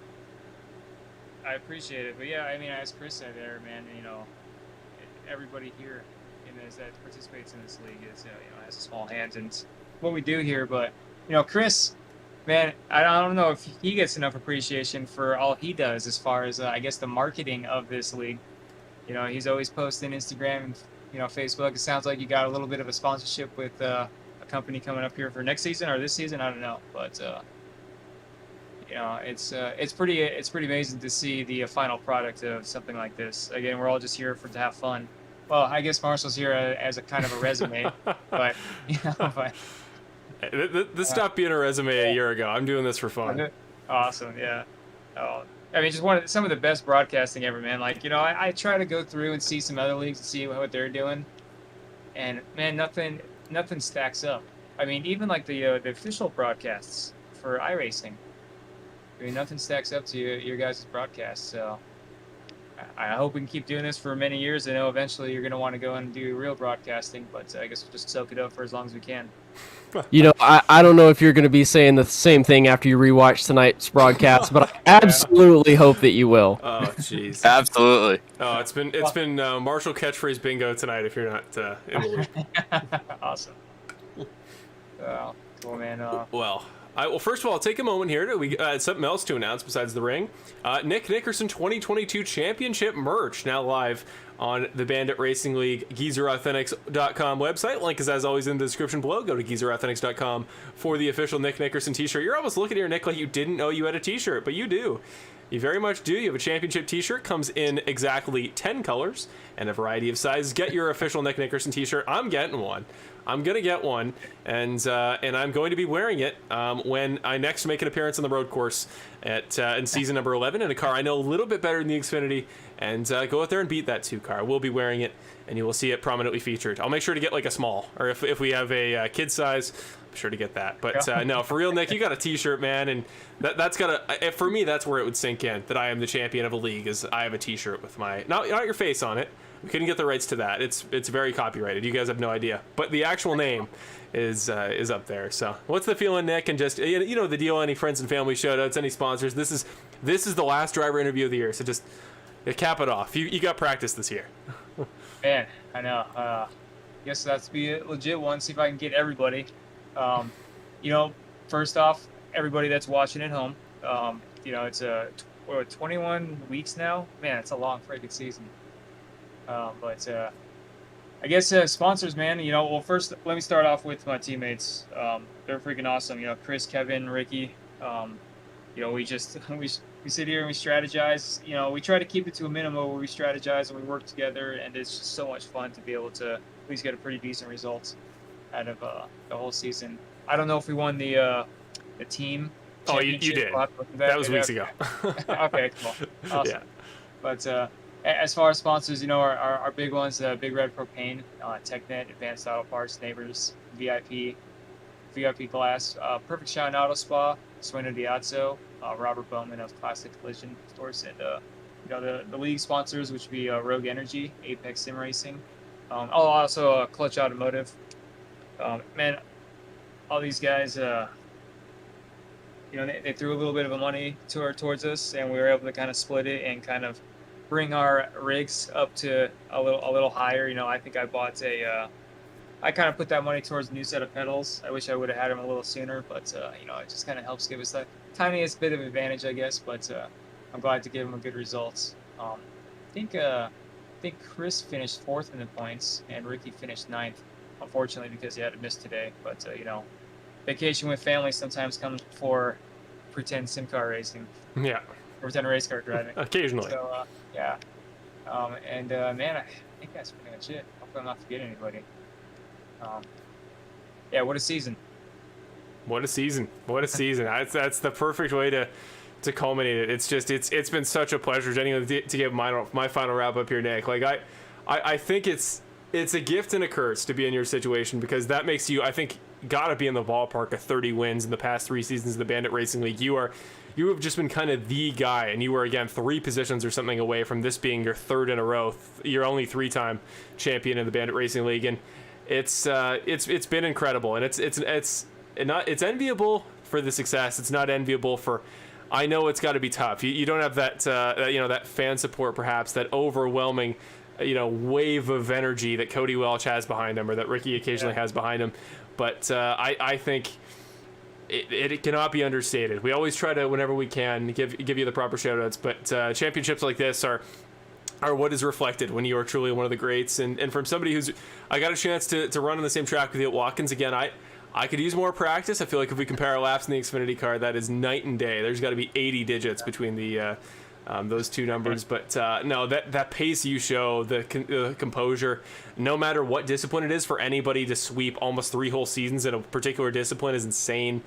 I appreciate it, but yeah, I mean, as Chris said there, man, everybody here in this that participates in this league is has a small hand in what we do here. But Chris, man, I don't know if he gets enough appreciation for all he does as far as I guess the marketing of this league. He's always posting Instagram and Facebook. It sounds like you got a little bit of a sponsorship with a company coming up here for next season or this season. I don't know, but it's pretty amazing to see the final product of something like this. Again, we're all just here to have fun. Well, I guess Marshall's here as a kind of a resume, but but This stopped being a resume a year ago. I'm doing this for fun. awesome, yeah. Oh, I mean, just some of the best broadcasting ever, man. Like, I try to go through and see some other leagues and see what they're doing, and man, nothing stacks up. I mean, even like the official broadcasts for iRacing. I mean, nothing stacks up to your guys' broadcast. So I hope we can keep doing this for many years. I know eventually you're going to want to go and do real broadcasting, but I guess we'll just soak it up for as long as we can. I don't know if you're going to be saying the same thing after you rewatch tonight's broadcast, but I absolutely hope that you will. Oh, jeez. Absolutely. Oh, it's been Marshall catchphrase bingo tonight. If you're not in the loop. Awesome. Cool, man. Well, first of all, I'll take a moment here to something else to announce besides the ring. Nick Nickerson 2022 Championship merch now live on the Bandit Racing League GeezerAuthentics.com website. Link is as always in the description below. Go to GeezerAuthentics.com for the official Nick Nickerson t-shirt. You're almost looking here, Nick, like you didn't know you had a t-shirt, but you do. You very much do. You have a championship t-shirt. Comes in exactly 10 colors and a variety of sizes. Get your official Nick Nickerson t-shirt. I'm getting one. I'm going to get one, and I'm going to be wearing it when I next make an appearance on the road course in season number 11 in a car I know a little bit better than the Xfinity, and go out there and beat that 2 car. We'll be wearing it, and you will see it prominently featured. I'll make sure to get like a small, or if we have a kid size, I'm sure to get that. But no, for real, Nick, you got a t-shirt, man, and that's got to, for me, that's where it would sink in, that I am the champion of a league, is I have a t-shirt with my, not your face on it. We couldn't get the rights to that. It's very copyrighted. You guys have no idea. But the actual name is up there. So what's the feeling, Nick? And just you know the deal. Any friends and family shout outs, any sponsors. This is the last driver interview of the year. So just cap it off. You got practice this year. Man, I know. Guess that's be a legit one. See if I can get everybody. First off, everybody that's watching at home. It's 21 weeks now. Man, it's a long freaking season. I guess sponsors, man. Well, first let me start off with my teammates. They're freaking awesome. Chris, Kevin, Ricky. We just we sit here and we strategize. We try to keep it to a minimum where we strategize and we work together, and it's just so much fun to be able to at least get a pretty decent result out of the whole season. I don't know if we won the team. Oh, you did. That was weeks ago. Okay, cool. Awesome. Yeah. But as far as sponsors, our big ones, Big Red Propane, TechNet, Advanced Auto Parts, Neighbors, VIP Glass, Perfect Shine Auto Spa, Sueno Diazzo, Robert Bowman of Classic Collision Stores, and the league sponsors, which would be Rogue Energy, Apex Sim Racing, also Clutch Automotive. Man, all these guys, they threw a little bit of money towards us, and we were able to kind of split it and kind of bring our rigs up to a little higher. I think I bought I kind of put that money towards a new set of pedals. I wish I would have had them a little sooner, but it just kind of helps give us that tiniest bit of advantage, I guess. But I'm glad to give them a good results. I think Chris finished 4th in the points, and Ricky finished 9th, unfortunately, because he had to miss today. But vacation with family sometimes comes before pretend sim car racing. Yeah. Or pretend race car driving. Occasionally. So, yeah. Man, I think that's pretty much it. Hopefully I'm not forgetting anybody. What a season. What a season. That's the perfect way to culminate it. It's just, it's been such a pleasure, genuinely, to give my final wrap up here, Nick. Like, I think it's a gift and a curse to be in your situation, because that makes you, I think, gotta be in the ballpark of 30 wins in the past 3 seasons of the Bandit Racing League. You have just been kind of the guy, and you were, again, 3 positions or something away from this being your 3rd in a row. You're only 3-time champion in the Bandit Racing League, and it's been incredible, and it's enviable for the success. It's not enviable for, I know it's got to be tough. You don't have that that fan support, perhaps, that overwhelming wave of energy that Cody Welch has behind him, or that Ricky occasionally has behind him. But I think it cannot be understated. We always try to, whenever we can, give you the proper shout outs, but championships like this are what is reflected when you are truly one of the greats. And from somebody I got a chance to run on the same track with you at Watkins again, I could use more practice. I feel like if we compare our laps in the Xfinity car, that is night and day. There's got to be 80 digits between the those two numbers. But no, that pace you show, the composure, no matter what discipline it is, for anybody to sweep almost 3 whole seasons in a particular discipline is insane.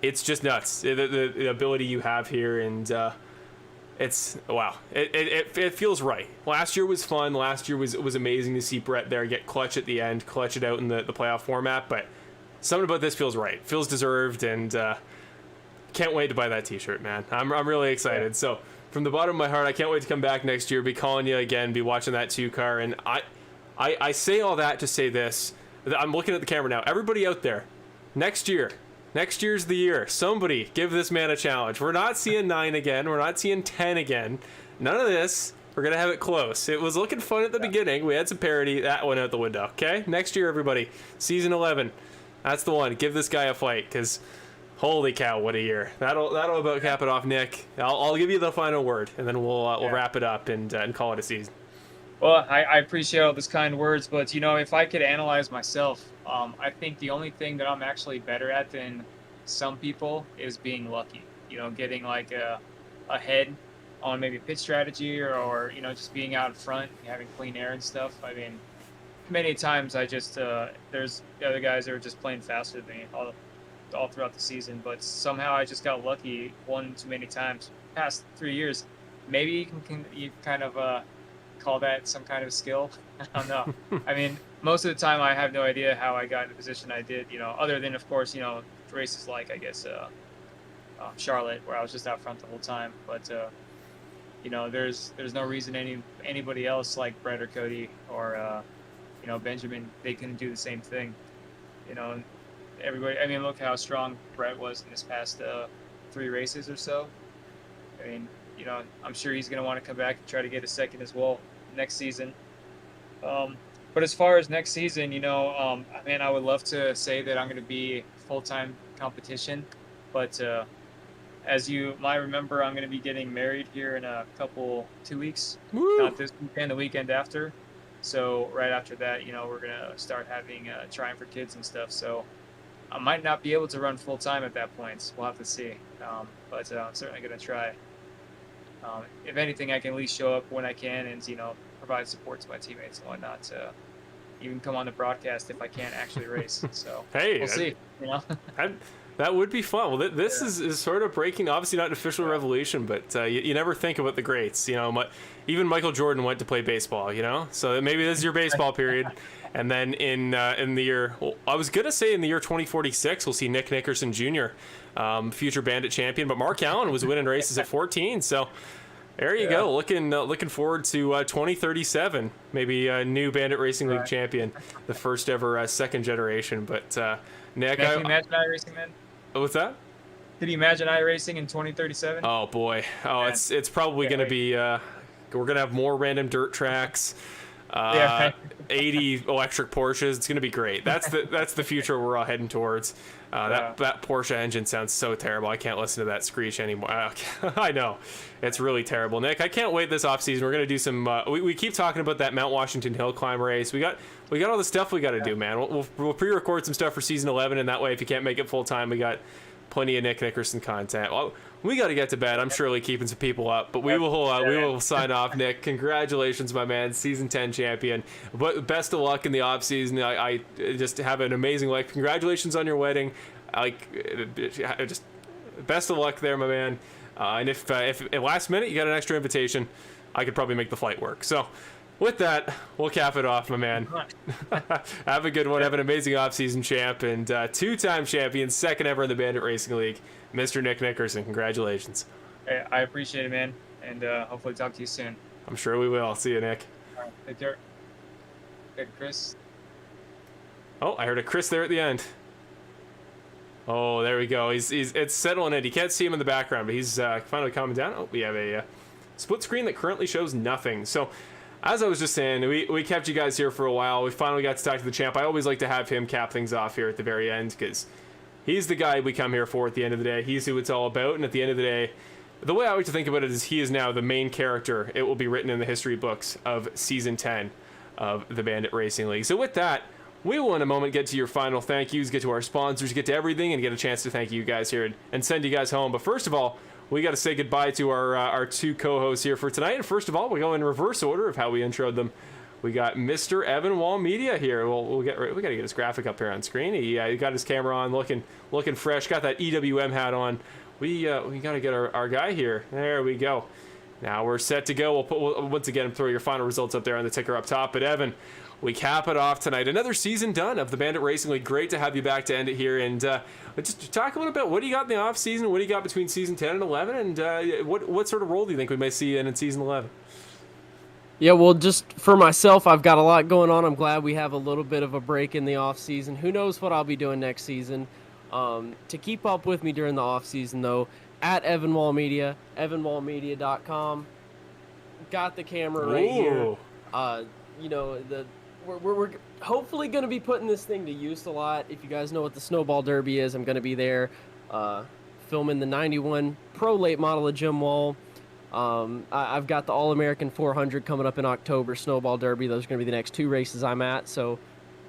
It's just nuts, the ability you have here, and it's wow. It feels right. Last year was fun. Last year was amazing to see Brett there get clutch at the end, clutch it out in the playoff format. But something about this feels right, feels deserved, and can't wait to buy that T-shirt, man. I'm really excited. Yeah. So from the bottom of my heart, I can't wait to come back next year, be calling you again, be watching that 2 car, and I say all that to say this. I'm looking at the camera now. Everybody out there, next year's the year. Somebody give this man a challenge. We're not seeing 9 again. We're not seeing 10 again. None of this. We're going to have it close. It was looking fun at the beginning. We had some parity. That went out the window. Okay? Next year, everybody. Season 11. That's the one. Give this guy a fight, because holy cow, what a year. That'll about cap it off, Nick. I'll give you the final word, and then we'll wrap it up and call it a season. Well, I appreciate all those kind words, but, if I could analyze myself, I think the only thing that I'm actually better at than some people is being lucky, getting like a head on maybe pit strategy or just being out in front, having clean air and stuff. I mean, many times I just, there's the other guys that are just playing faster than me all throughout the season, but somehow I just got lucky one too many times. Past 3 years, maybe you kind of call that some kind of skill. I don't know. I mean, most of the time I have no idea how I got in the position I did, other than, of course, races like, I guess, Charlotte, where I was just out front the whole time. But, there's no reason anybody else like Brett or Cody or, Benjamin, they can do the same thing. Everybody, I mean, look how strong Brett was in this past 3 races or so. I mean, I'm sure he's going to want to come back and try to get a second as well next season. But as far as next season, I would love to say that I'm going to be full-time competition. But as you might remember, I'm going to be getting married here in 2 weeks. Woo! Not this weekend, the weekend after. So right after that, we're going to start having trying for kids and stuff. So I might not be able to run full-time at that point. We'll have to see. But I'm certainly going to try. If anything, I can at least show up when I can and, provide support to my teammates and whatnot to even come on the broadcast if I can't actually race. So hey, we'll see. That would be fun. Well, this is sort of breaking, obviously not an official revelation, but you never think about the greats. Even Michael Jordan went to play baseball, so maybe this is your baseball period. And then in the year, I was going to say in the year 2046, we'll see Nick Nickerson Jr., future Bandit champion, but Mark Allen was winning races at 14. So there you go. Looking forward to 2037, maybe a new Bandit Racing League champion, the first ever second generation. But Nick, can you imagine iRacing then? What's that? Could you imagine iRacing in 2037? Oh boy. Oh, man. It's probably going to be. We're going to have more random dirt tracks. 80 electric Porsches. It's going to be great. That's the future we're all heading towards. That Porsche engine sounds so terrible. I can't listen to that screech anymore. I know. It's really terrible. Nick, I can't wait this offseason. We're going to do some we keep talking about that Mount Washington Hill climb race. We got all the stuff we got to do, man. We'll pre-record some stuff for season 11, and that way if you can't make it full time, we got plenty of Nick Nickerson content. Well, we got to get to bed. I'm surely keeping some people up, but we will sign off. Nick, congratulations, my man, season 10 champion. But best of luck in the off season. I just have an amazing life. Congratulations on your wedding. Just best of luck there, my man. And if at last minute you got an extra invitation, I could probably make the flight work. So with that, we'll cap it off, my man. Have a good one. Have an amazing offseason, champ, and 2-time champion, second ever in the Bandit Racing League, Mr. Nick Nickerson. Congratulations. Hey, I appreciate it, man, and hopefully talk to you soon. I'm sure we will. See you, Nick. All right, take care. Good, Chris. Oh, I heard a Chris there at the end. Oh, there we go. It's settling in. You can't see him in the background, but he's finally calming down. Oh, we have a split screen that currently shows nothing. So, as I was just saying, we kept you guys here for a while. We finally got to talk to the champ. I always like to have him cap things off here at the very end because he's the guy we come here for at the end of the day. He's who it's all about. And at the end of the day, the way I like to think about it is he is now the main character. It will be written in the history books of Season 10 of the Bandit Racing League. So with that, we will in a moment get to your final thank yous, get to our sponsors, get to everything, and get a chance to thank you guys here and send you guys home. But first of all, we got to say goodbye to our two co-hosts here for tonight. And first of all, we go in reverse order of how we introed them. We got Mr. Evan Wall Media here. We got to get his graphic up here on screen. He got his camera on, looking fresh. Got that EWM hat on. We got to get our guy here. There we go. Now we're set to go. We'll once again throw your final results up there on the ticker up top. But Evan, we cap it off tonight. Another season done of the Bandit Racing League. Great to have you back to end it here. And just talk a little bit. What do you got in the off season? What do you got between season 10 and 11? And what sort of role do you think we may see in season 11? Yeah, well, just for myself, I've got a lot going on. I'm glad we have a little bit of a break in the off season. Who knows what I'll be doing next season? To keep up with me during the off season, though, at Evan Wall Media, evanwallmedia.com. Got the camera right here. We're hopefully going to be putting this thing to use a lot. If you guys know what the Snowball Derby is, I'm going to be there filming the 91 Pro Late Model of Jim Wall. I've got the All-American 400 coming up in October, Snowball Derby. Those are going to be the next two races I'm at. So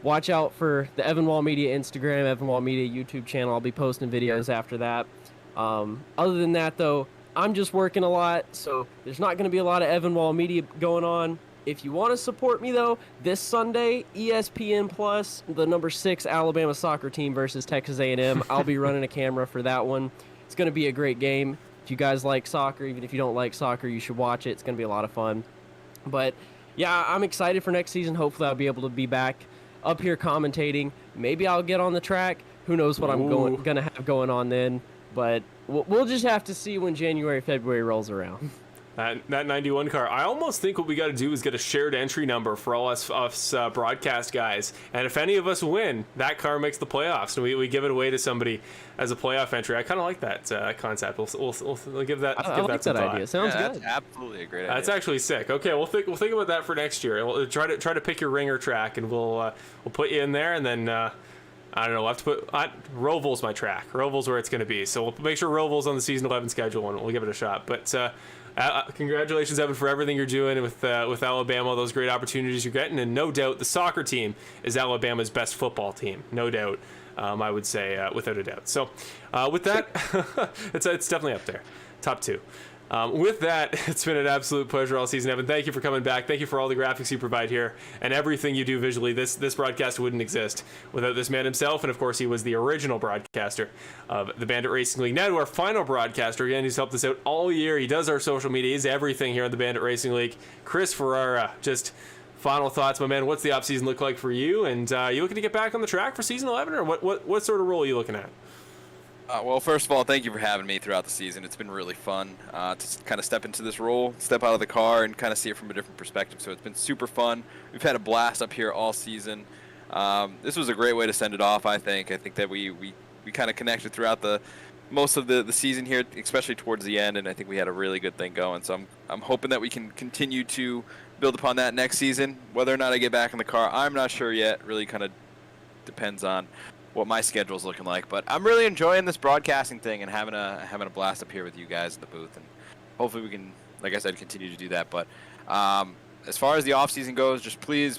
watch out for the Evan Wall Media Instagram, Evan Wall Media YouTube channel. I'll be posting videos after that. Other than that, though, I'm just working a lot, so there's not going to be a lot of Evan Wall Media going on. If you want to support me, though, this Sunday, ESPN Plus, the number 6 Alabama soccer team versus Texas A&M. I'll be running a camera for that one. It's going to be a great game. If you guys like soccer, even if you don't like soccer, you should watch it. It's going to be a lot of fun. But, yeah, I'm excited for next season. Hopefully I'll be able to be back up here commentating. Maybe I'll get on the track. Who knows what I'm going to have going on then. But we'll just have to see when January, February rolls around. That 91 car. I almost think what we got to do is get a shared entry number for all us broadcast guys. And if any of us win, that car makes the playoffs. And we give it away to somebody as a playoff entry. I kind of like that concept. We'll give that. I like some that thought. idea. Sounds good. That's absolutely a great idea. That's actually sick. Okay, we'll think about that for next year. We'll try to pick your ringer track, and we'll put you in there, and then. I don't know. We'll have to put Roval's my track. Roval's where it's going to be. So we'll make sure Roval's on the season 11 schedule, and we'll give it a shot. But congratulations, Evan, for everything you're doing with Alabama, those great opportunities you're getting, and no doubt the soccer team is Alabama's best football team. No doubt, I would say without a doubt. So with that, it's definitely up there, top 2. With that, it's been an absolute pleasure all season, Evan. Thank you for coming back. Thank you for all the graphics you provide here and everything you do visually. This broadcast wouldn't exist without this man himself, and of course, he was the original broadcaster of the Bandit Racing League. Now to our final broadcaster. Again, he's helped us out all year. He does our social media. He's everything here on the Bandit Racing League. Chris Ferreira, just final thoughts, my man. What's the offseason look like for you? And you looking to get back on the track for season 11, or what sort of role are you looking at? Well, first of all, thank you for having me throughout the season. It's been really fun to kind of step into this role, step out of the car, and kind of see it from a different perspective. So it's been super fun. We've had a blast up here all season. This was a great way to send it off, I think. I think that we kind of connected throughout most of the season here, especially towards the end, and I think we had a really good thing going. So I'm hoping that we can continue to build upon that next season. Whether or not I get back in the car, I'm not sure yet. Really kind of depends on what my schedule is looking like, but I'm really enjoying this broadcasting thing and having a blast up here with you guys in the booth, and hopefully we can, like I said, continue to do that. But as far as the off season goes, just please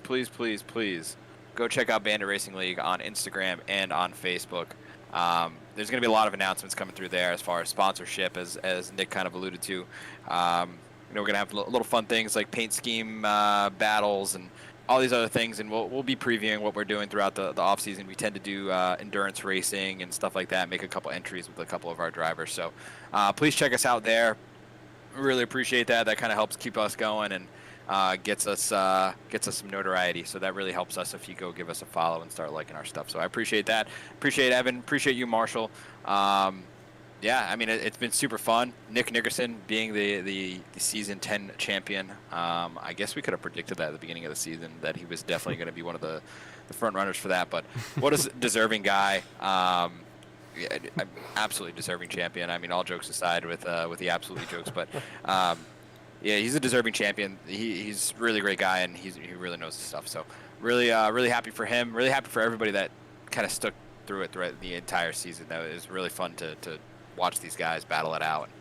go check out Bandit Racing League on Instagram and on Facebook. There's going to be a lot of announcements coming through there as far as sponsorship, as Nick kind of alluded to. We're going to have little fun things like paint scheme battles and all these other things, and we'll be previewing what we're doing throughout the off season. We tend to do endurance racing and stuff like that, make a couple entries with a couple of our drivers. So please check us out there. We really appreciate that. That kind of helps keep us going and gets us some notoriety. So that really helps us if you go give us a follow and start liking our stuff. So I appreciate that. Appreciate Evan. Appreciate you, Marshall. Yeah, I mean, it's been super fun. Nick Nickerson being the season 10 champion. I guess we could have predicted that at the beginning of the season, that he was definitely going to be one of the front runners for that. But what a deserving guy. Yeah, absolutely deserving champion. I mean, all jokes aside with the absolutely jokes. But, yeah, he's a deserving champion. He's a really great guy, and he really knows his stuff. So really happy for him. Really happy for everybody that kind of stuck through it throughout the entire season. That was really fun to watch these guys battle it out and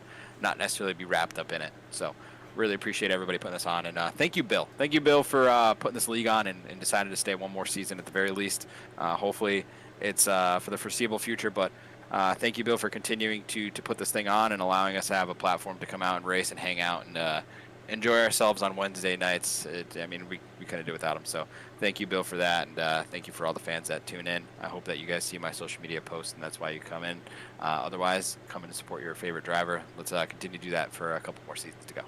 not necessarily be wrapped up in it. So really appreciate everybody putting this on. And thank you, Bill. Thank you, Bill, for putting this league on and deciding to stay one more season at the very least. Hopefully it's for the foreseeable future. But thank you, Bill, for continuing to put this thing on and allowing us to have a platform to come out and race and hang out and enjoy ourselves on Wednesday nights. We couldn't do without him. So thank you, Bill, for that. And thank you for all the fans that tune in. I hope that you guys see my social media posts, and that's why you come in. Otherwise, come in and support your favorite driver. Let's continue to do that for a couple more seasons to go.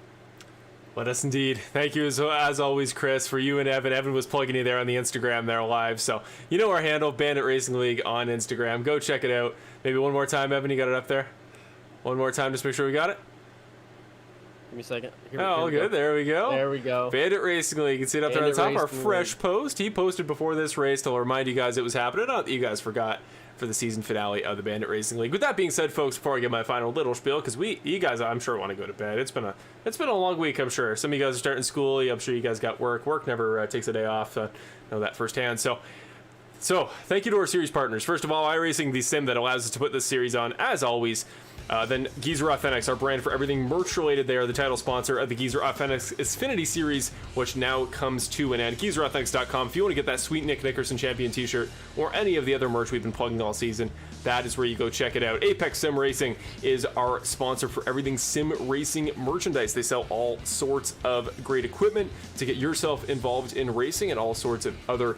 Let us indeed. Thank you as always, Chris, for you and Evan. Evan was plugging you there on the Instagram there live. So you know our handle, Bandit Racing League on Instagram. Go check it out. Maybe one more time, Evan, you got it up there? One more time, just make sure we got it. Give me a second. Here good. There we go. There we go. Bandit Racing League. You can see it up there on the top. Our fresh League. post. He posted before this race to remind you guys it was happening. Not that you guys forgot for the season finale of the Bandit Racing League. With that being said, folks, before I get my final little spiel, because you guys, I'm sure, want to go to bed. It's been a long week, I'm sure. Some of you guys are starting school. I'm sure you guys got work. Work never takes a day off. I know that firsthand. So thank you to our series partners. First of all, iRacing, the sim that allows us to put this series on, as always. Then Geezer Authentics, our brand for everything merch related. They are the title sponsor of the Geezer Authentics Xfinity Series, which now comes to an end. GeezerAuthentics.com. If you want to get that sweet Nick Nickerson champion t-shirt or any of the other merch we've been plugging all season, that is where you go check it out. Apex Sim Racing is our sponsor for everything sim racing merchandise. They sell all sorts of great equipment to get yourself involved in racing and all sorts of other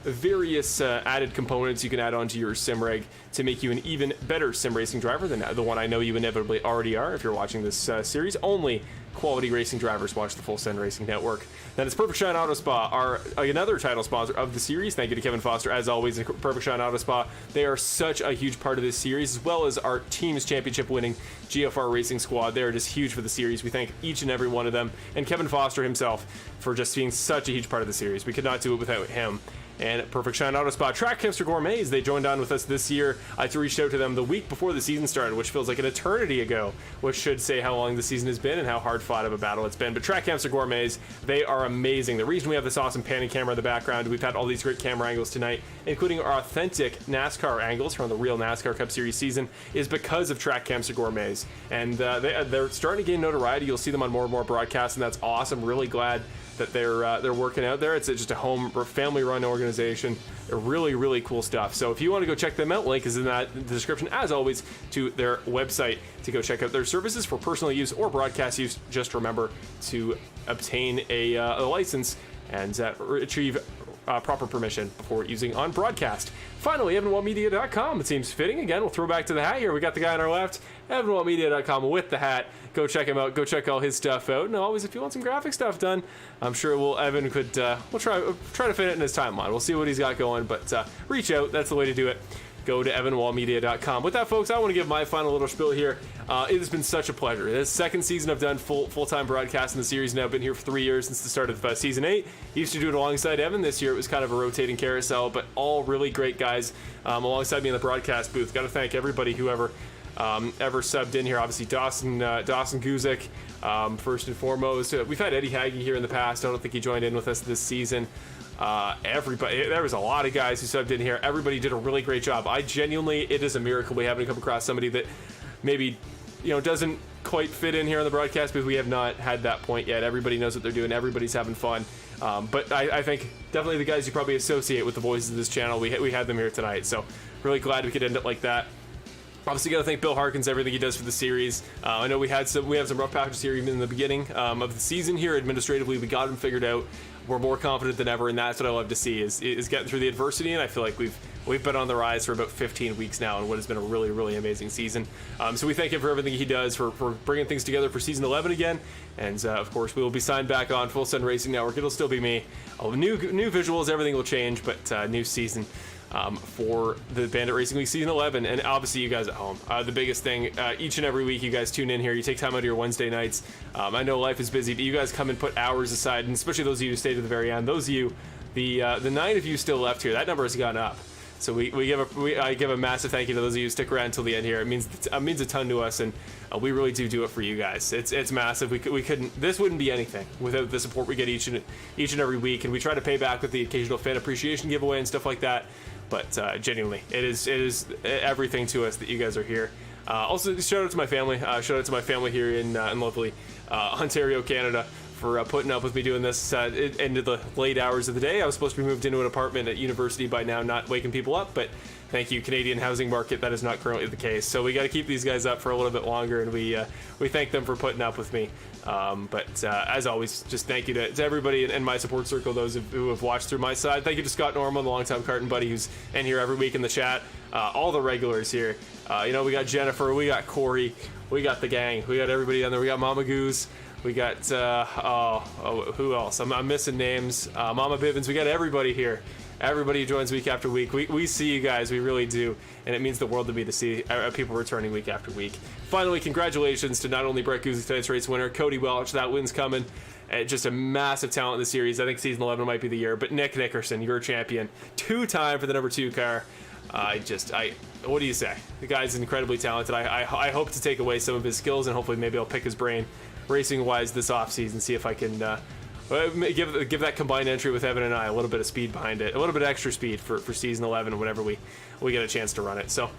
various added components you can add onto your sim rig to make you an even better sim racing driver than the one I know you inevitably already are if you're watching this series. Only quality racing drivers watch the Full Send Racing Network. Then it's Perfect Shine Auto Spa, another title sponsor of the series. Thank you to Kevin Foster, as always, and Perfect Shine Auto Spa. They are such a huge part of this series, as well as our team's championship-winning GFR Racing Squad. They are just huge for the series. We thank each and every one of them, and Kevin Foster himself for just being such a huge part of the series. We could not do it without him. And Perfect Shine Auto Spa, Track Hamster Gourmets, they joined on with us this year. I reached out to them the week before the season started, which feels like an eternity ago, which should say how long the season has been and how hard fought of a battle it's been. But Track Hamster Gourmets, they are amazing. The reason we have this awesome panning camera in the background, we've had all these great camera angles tonight, including our authentic NASCAR angles from the real NASCAR Cup Series season, is because of Track Hamster Gourmets. And they're starting to gain notoriety. You'll see them on more and more broadcasts, and that's awesome. Really glad that they're working out there. It's just a home family-run organization. They're really, really cool stuff. So if you want to go check them out, link is in the description, as always, to their website to go check out their services for personal use or broadcast use. Just remember to obtain a license and achieve proper permission before using on broadcast. Finally, EvanWallMedia.com. It seems fitting. Again, we'll throw back to the hat here. We got the guy on our left, EvanWallMedia.com with the hat. Go check him out. Go check all his stuff out. And always, if you want some graphic stuff done, I'm sure Evan could. We'll try to fit it in his timeline. We'll see what he's got going, but reach out. That's the way to do it. Go to EvanWallMedia.com. With that, folks, I want to give my final little spiel here. It has been such a pleasure. This second season I've done full-time broadcast in the series. Now I've been here for 3 years since the start of season 8. Used to do it alongside Evan. This year it was kind of a rotating carousel, but all really great guys alongside me in the broadcast booth. Got to thank everybody who ever subbed in here. Obviously Dawson Guzik, first and foremost. We've had Eddie Hagee here in the past. I don't think he joined in with us this season. Everybody, there was a lot of guys who subbed in here. Everybody did a really great job. It is a miracle we haven't come across somebody that maybe doesn't quite fit in here on the broadcast, because we have not had that point yet. Everybody knows what they're doing. Everybody's having fun. But I think definitely the guys you probably associate with the voices of this channel, we had them here tonight. So really glad we could end it like that. Obviously, got to thank Bill Harkins, everything he does for the series. I know we have some rough patches here even in the beginning of the season here. Administratively, we got them figured out. We're more confident than ever, and that's what I love to see is getting through the adversity. And I feel like we've been on the rise for about 15 weeks now, in what has been a really, really amazing season. So we thank him for everything he does, for bringing things together for season 11 again. And of course, we will be signed back on Full Send Racing Network. It'll still be me. New visuals, everything will change, but new season. For the Bandit Racing League Season 11, and obviously you guys at home. The biggest thing, each and every week you guys tune in here, you take time out of your Wednesday nights. I know life is busy, but you guys come and put hours aside, and especially those of you who stay to the very end. Those of you, the 9 of you still left here, that number has gone up. So I give a massive thank you to those of you who stick around until the end here. It means a ton to us, and we really do it for you guys. It's massive. We couldn't. This wouldn't be anything without the support we get each and every week, and we try to pay back with the occasional fan appreciation giveaway and stuff like that. But genuinely, it is everything to us that you guys are here. Also, shout out to my family. Shout out to my family here in lovely Ontario, Canada, for putting up with me doing this into the late hours of the day. I was supposed to be moved into an apartment at university by now, not waking people up, but thank you, Canadian housing market, that is not currently the case. So we got to keep these guys up for a little bit longer, and we thank them for putting up with me. But as always, just thank you to everybody in my support circle, those who have watched through my side. Thank you to Scott Norman, the longtime Carton buddy, who's in here every week in the chat. All the regulars here. We got Jennifer, we got Corey, we got the gang, we got everybody on there. We got Mama Goose, we got who else? I'm missing names. Mama Bivens, we got everybody here. Everybody who joins week after week. We see you guys, we really do, and it means the world to me to see people returning week after week. Finally, congratulations to not only Brett Guzik, tonight's race winner, Cody Welch, that win's coming. Just a massive talent in the series. I think season 11 might be the year, but Nick Nickerson, your champion, 2-time for the number 2 car. What do you say? The guy's incredibly talented. I hope to take away some of his skills, and hopefully maybe I'll pick his brain racing-wise this offseason, see if I can give that combined entry with Evan and I a little bit of speed behind it, a little bit of extra speed for season 11 whenever we get a chance to run it. So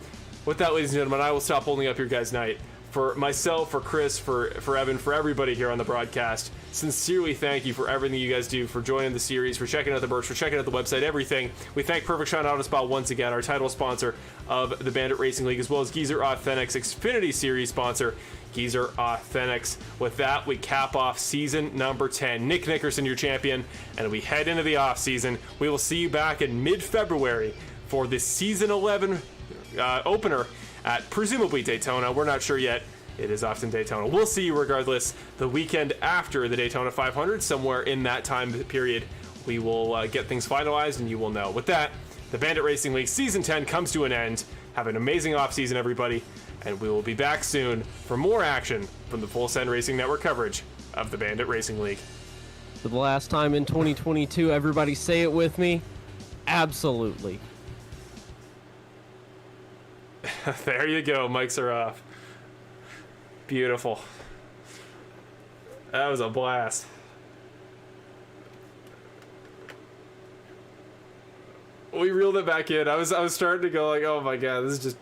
with that, ladies and gentlemen, I will stop holding up your guys' night. For myself, for Chris, for Evan, for everybody here on the broadcast, sincerely thank you for everything you guys do, for joining the series, for checking out the merch, for checking out the website, everything. We thank Perfect Shine Auto Spa once again, our title sponsor of the Bandit Racing League, as well as Geezer Authentics Xfinity Series sponsor, Geezer Authentics. With that, we cap off season number 10. Nick Nickerson, your champion, and we head into the off season. We will see you back in mid-February for the season 11 opener at presumably Daytona. We're not sure yet. It is often Daytona. We'll see you regardless the weekend after the Daytona 500. Somewhere in that time period, we will get things finalized, and you will know. With that, the Bandit Racing League Season 10 comes to an end. Have an amazing offseason, everybody, and we will be back soon for more action from the Full Send Racing Network coverage of the Bandit Racing League. For the last time in 2022, everybody say it with me. Absolutely. There you go. Mics are off. Beautiful. That was a blast. We reeled it back in. I was starting to go like, oh my god, this is just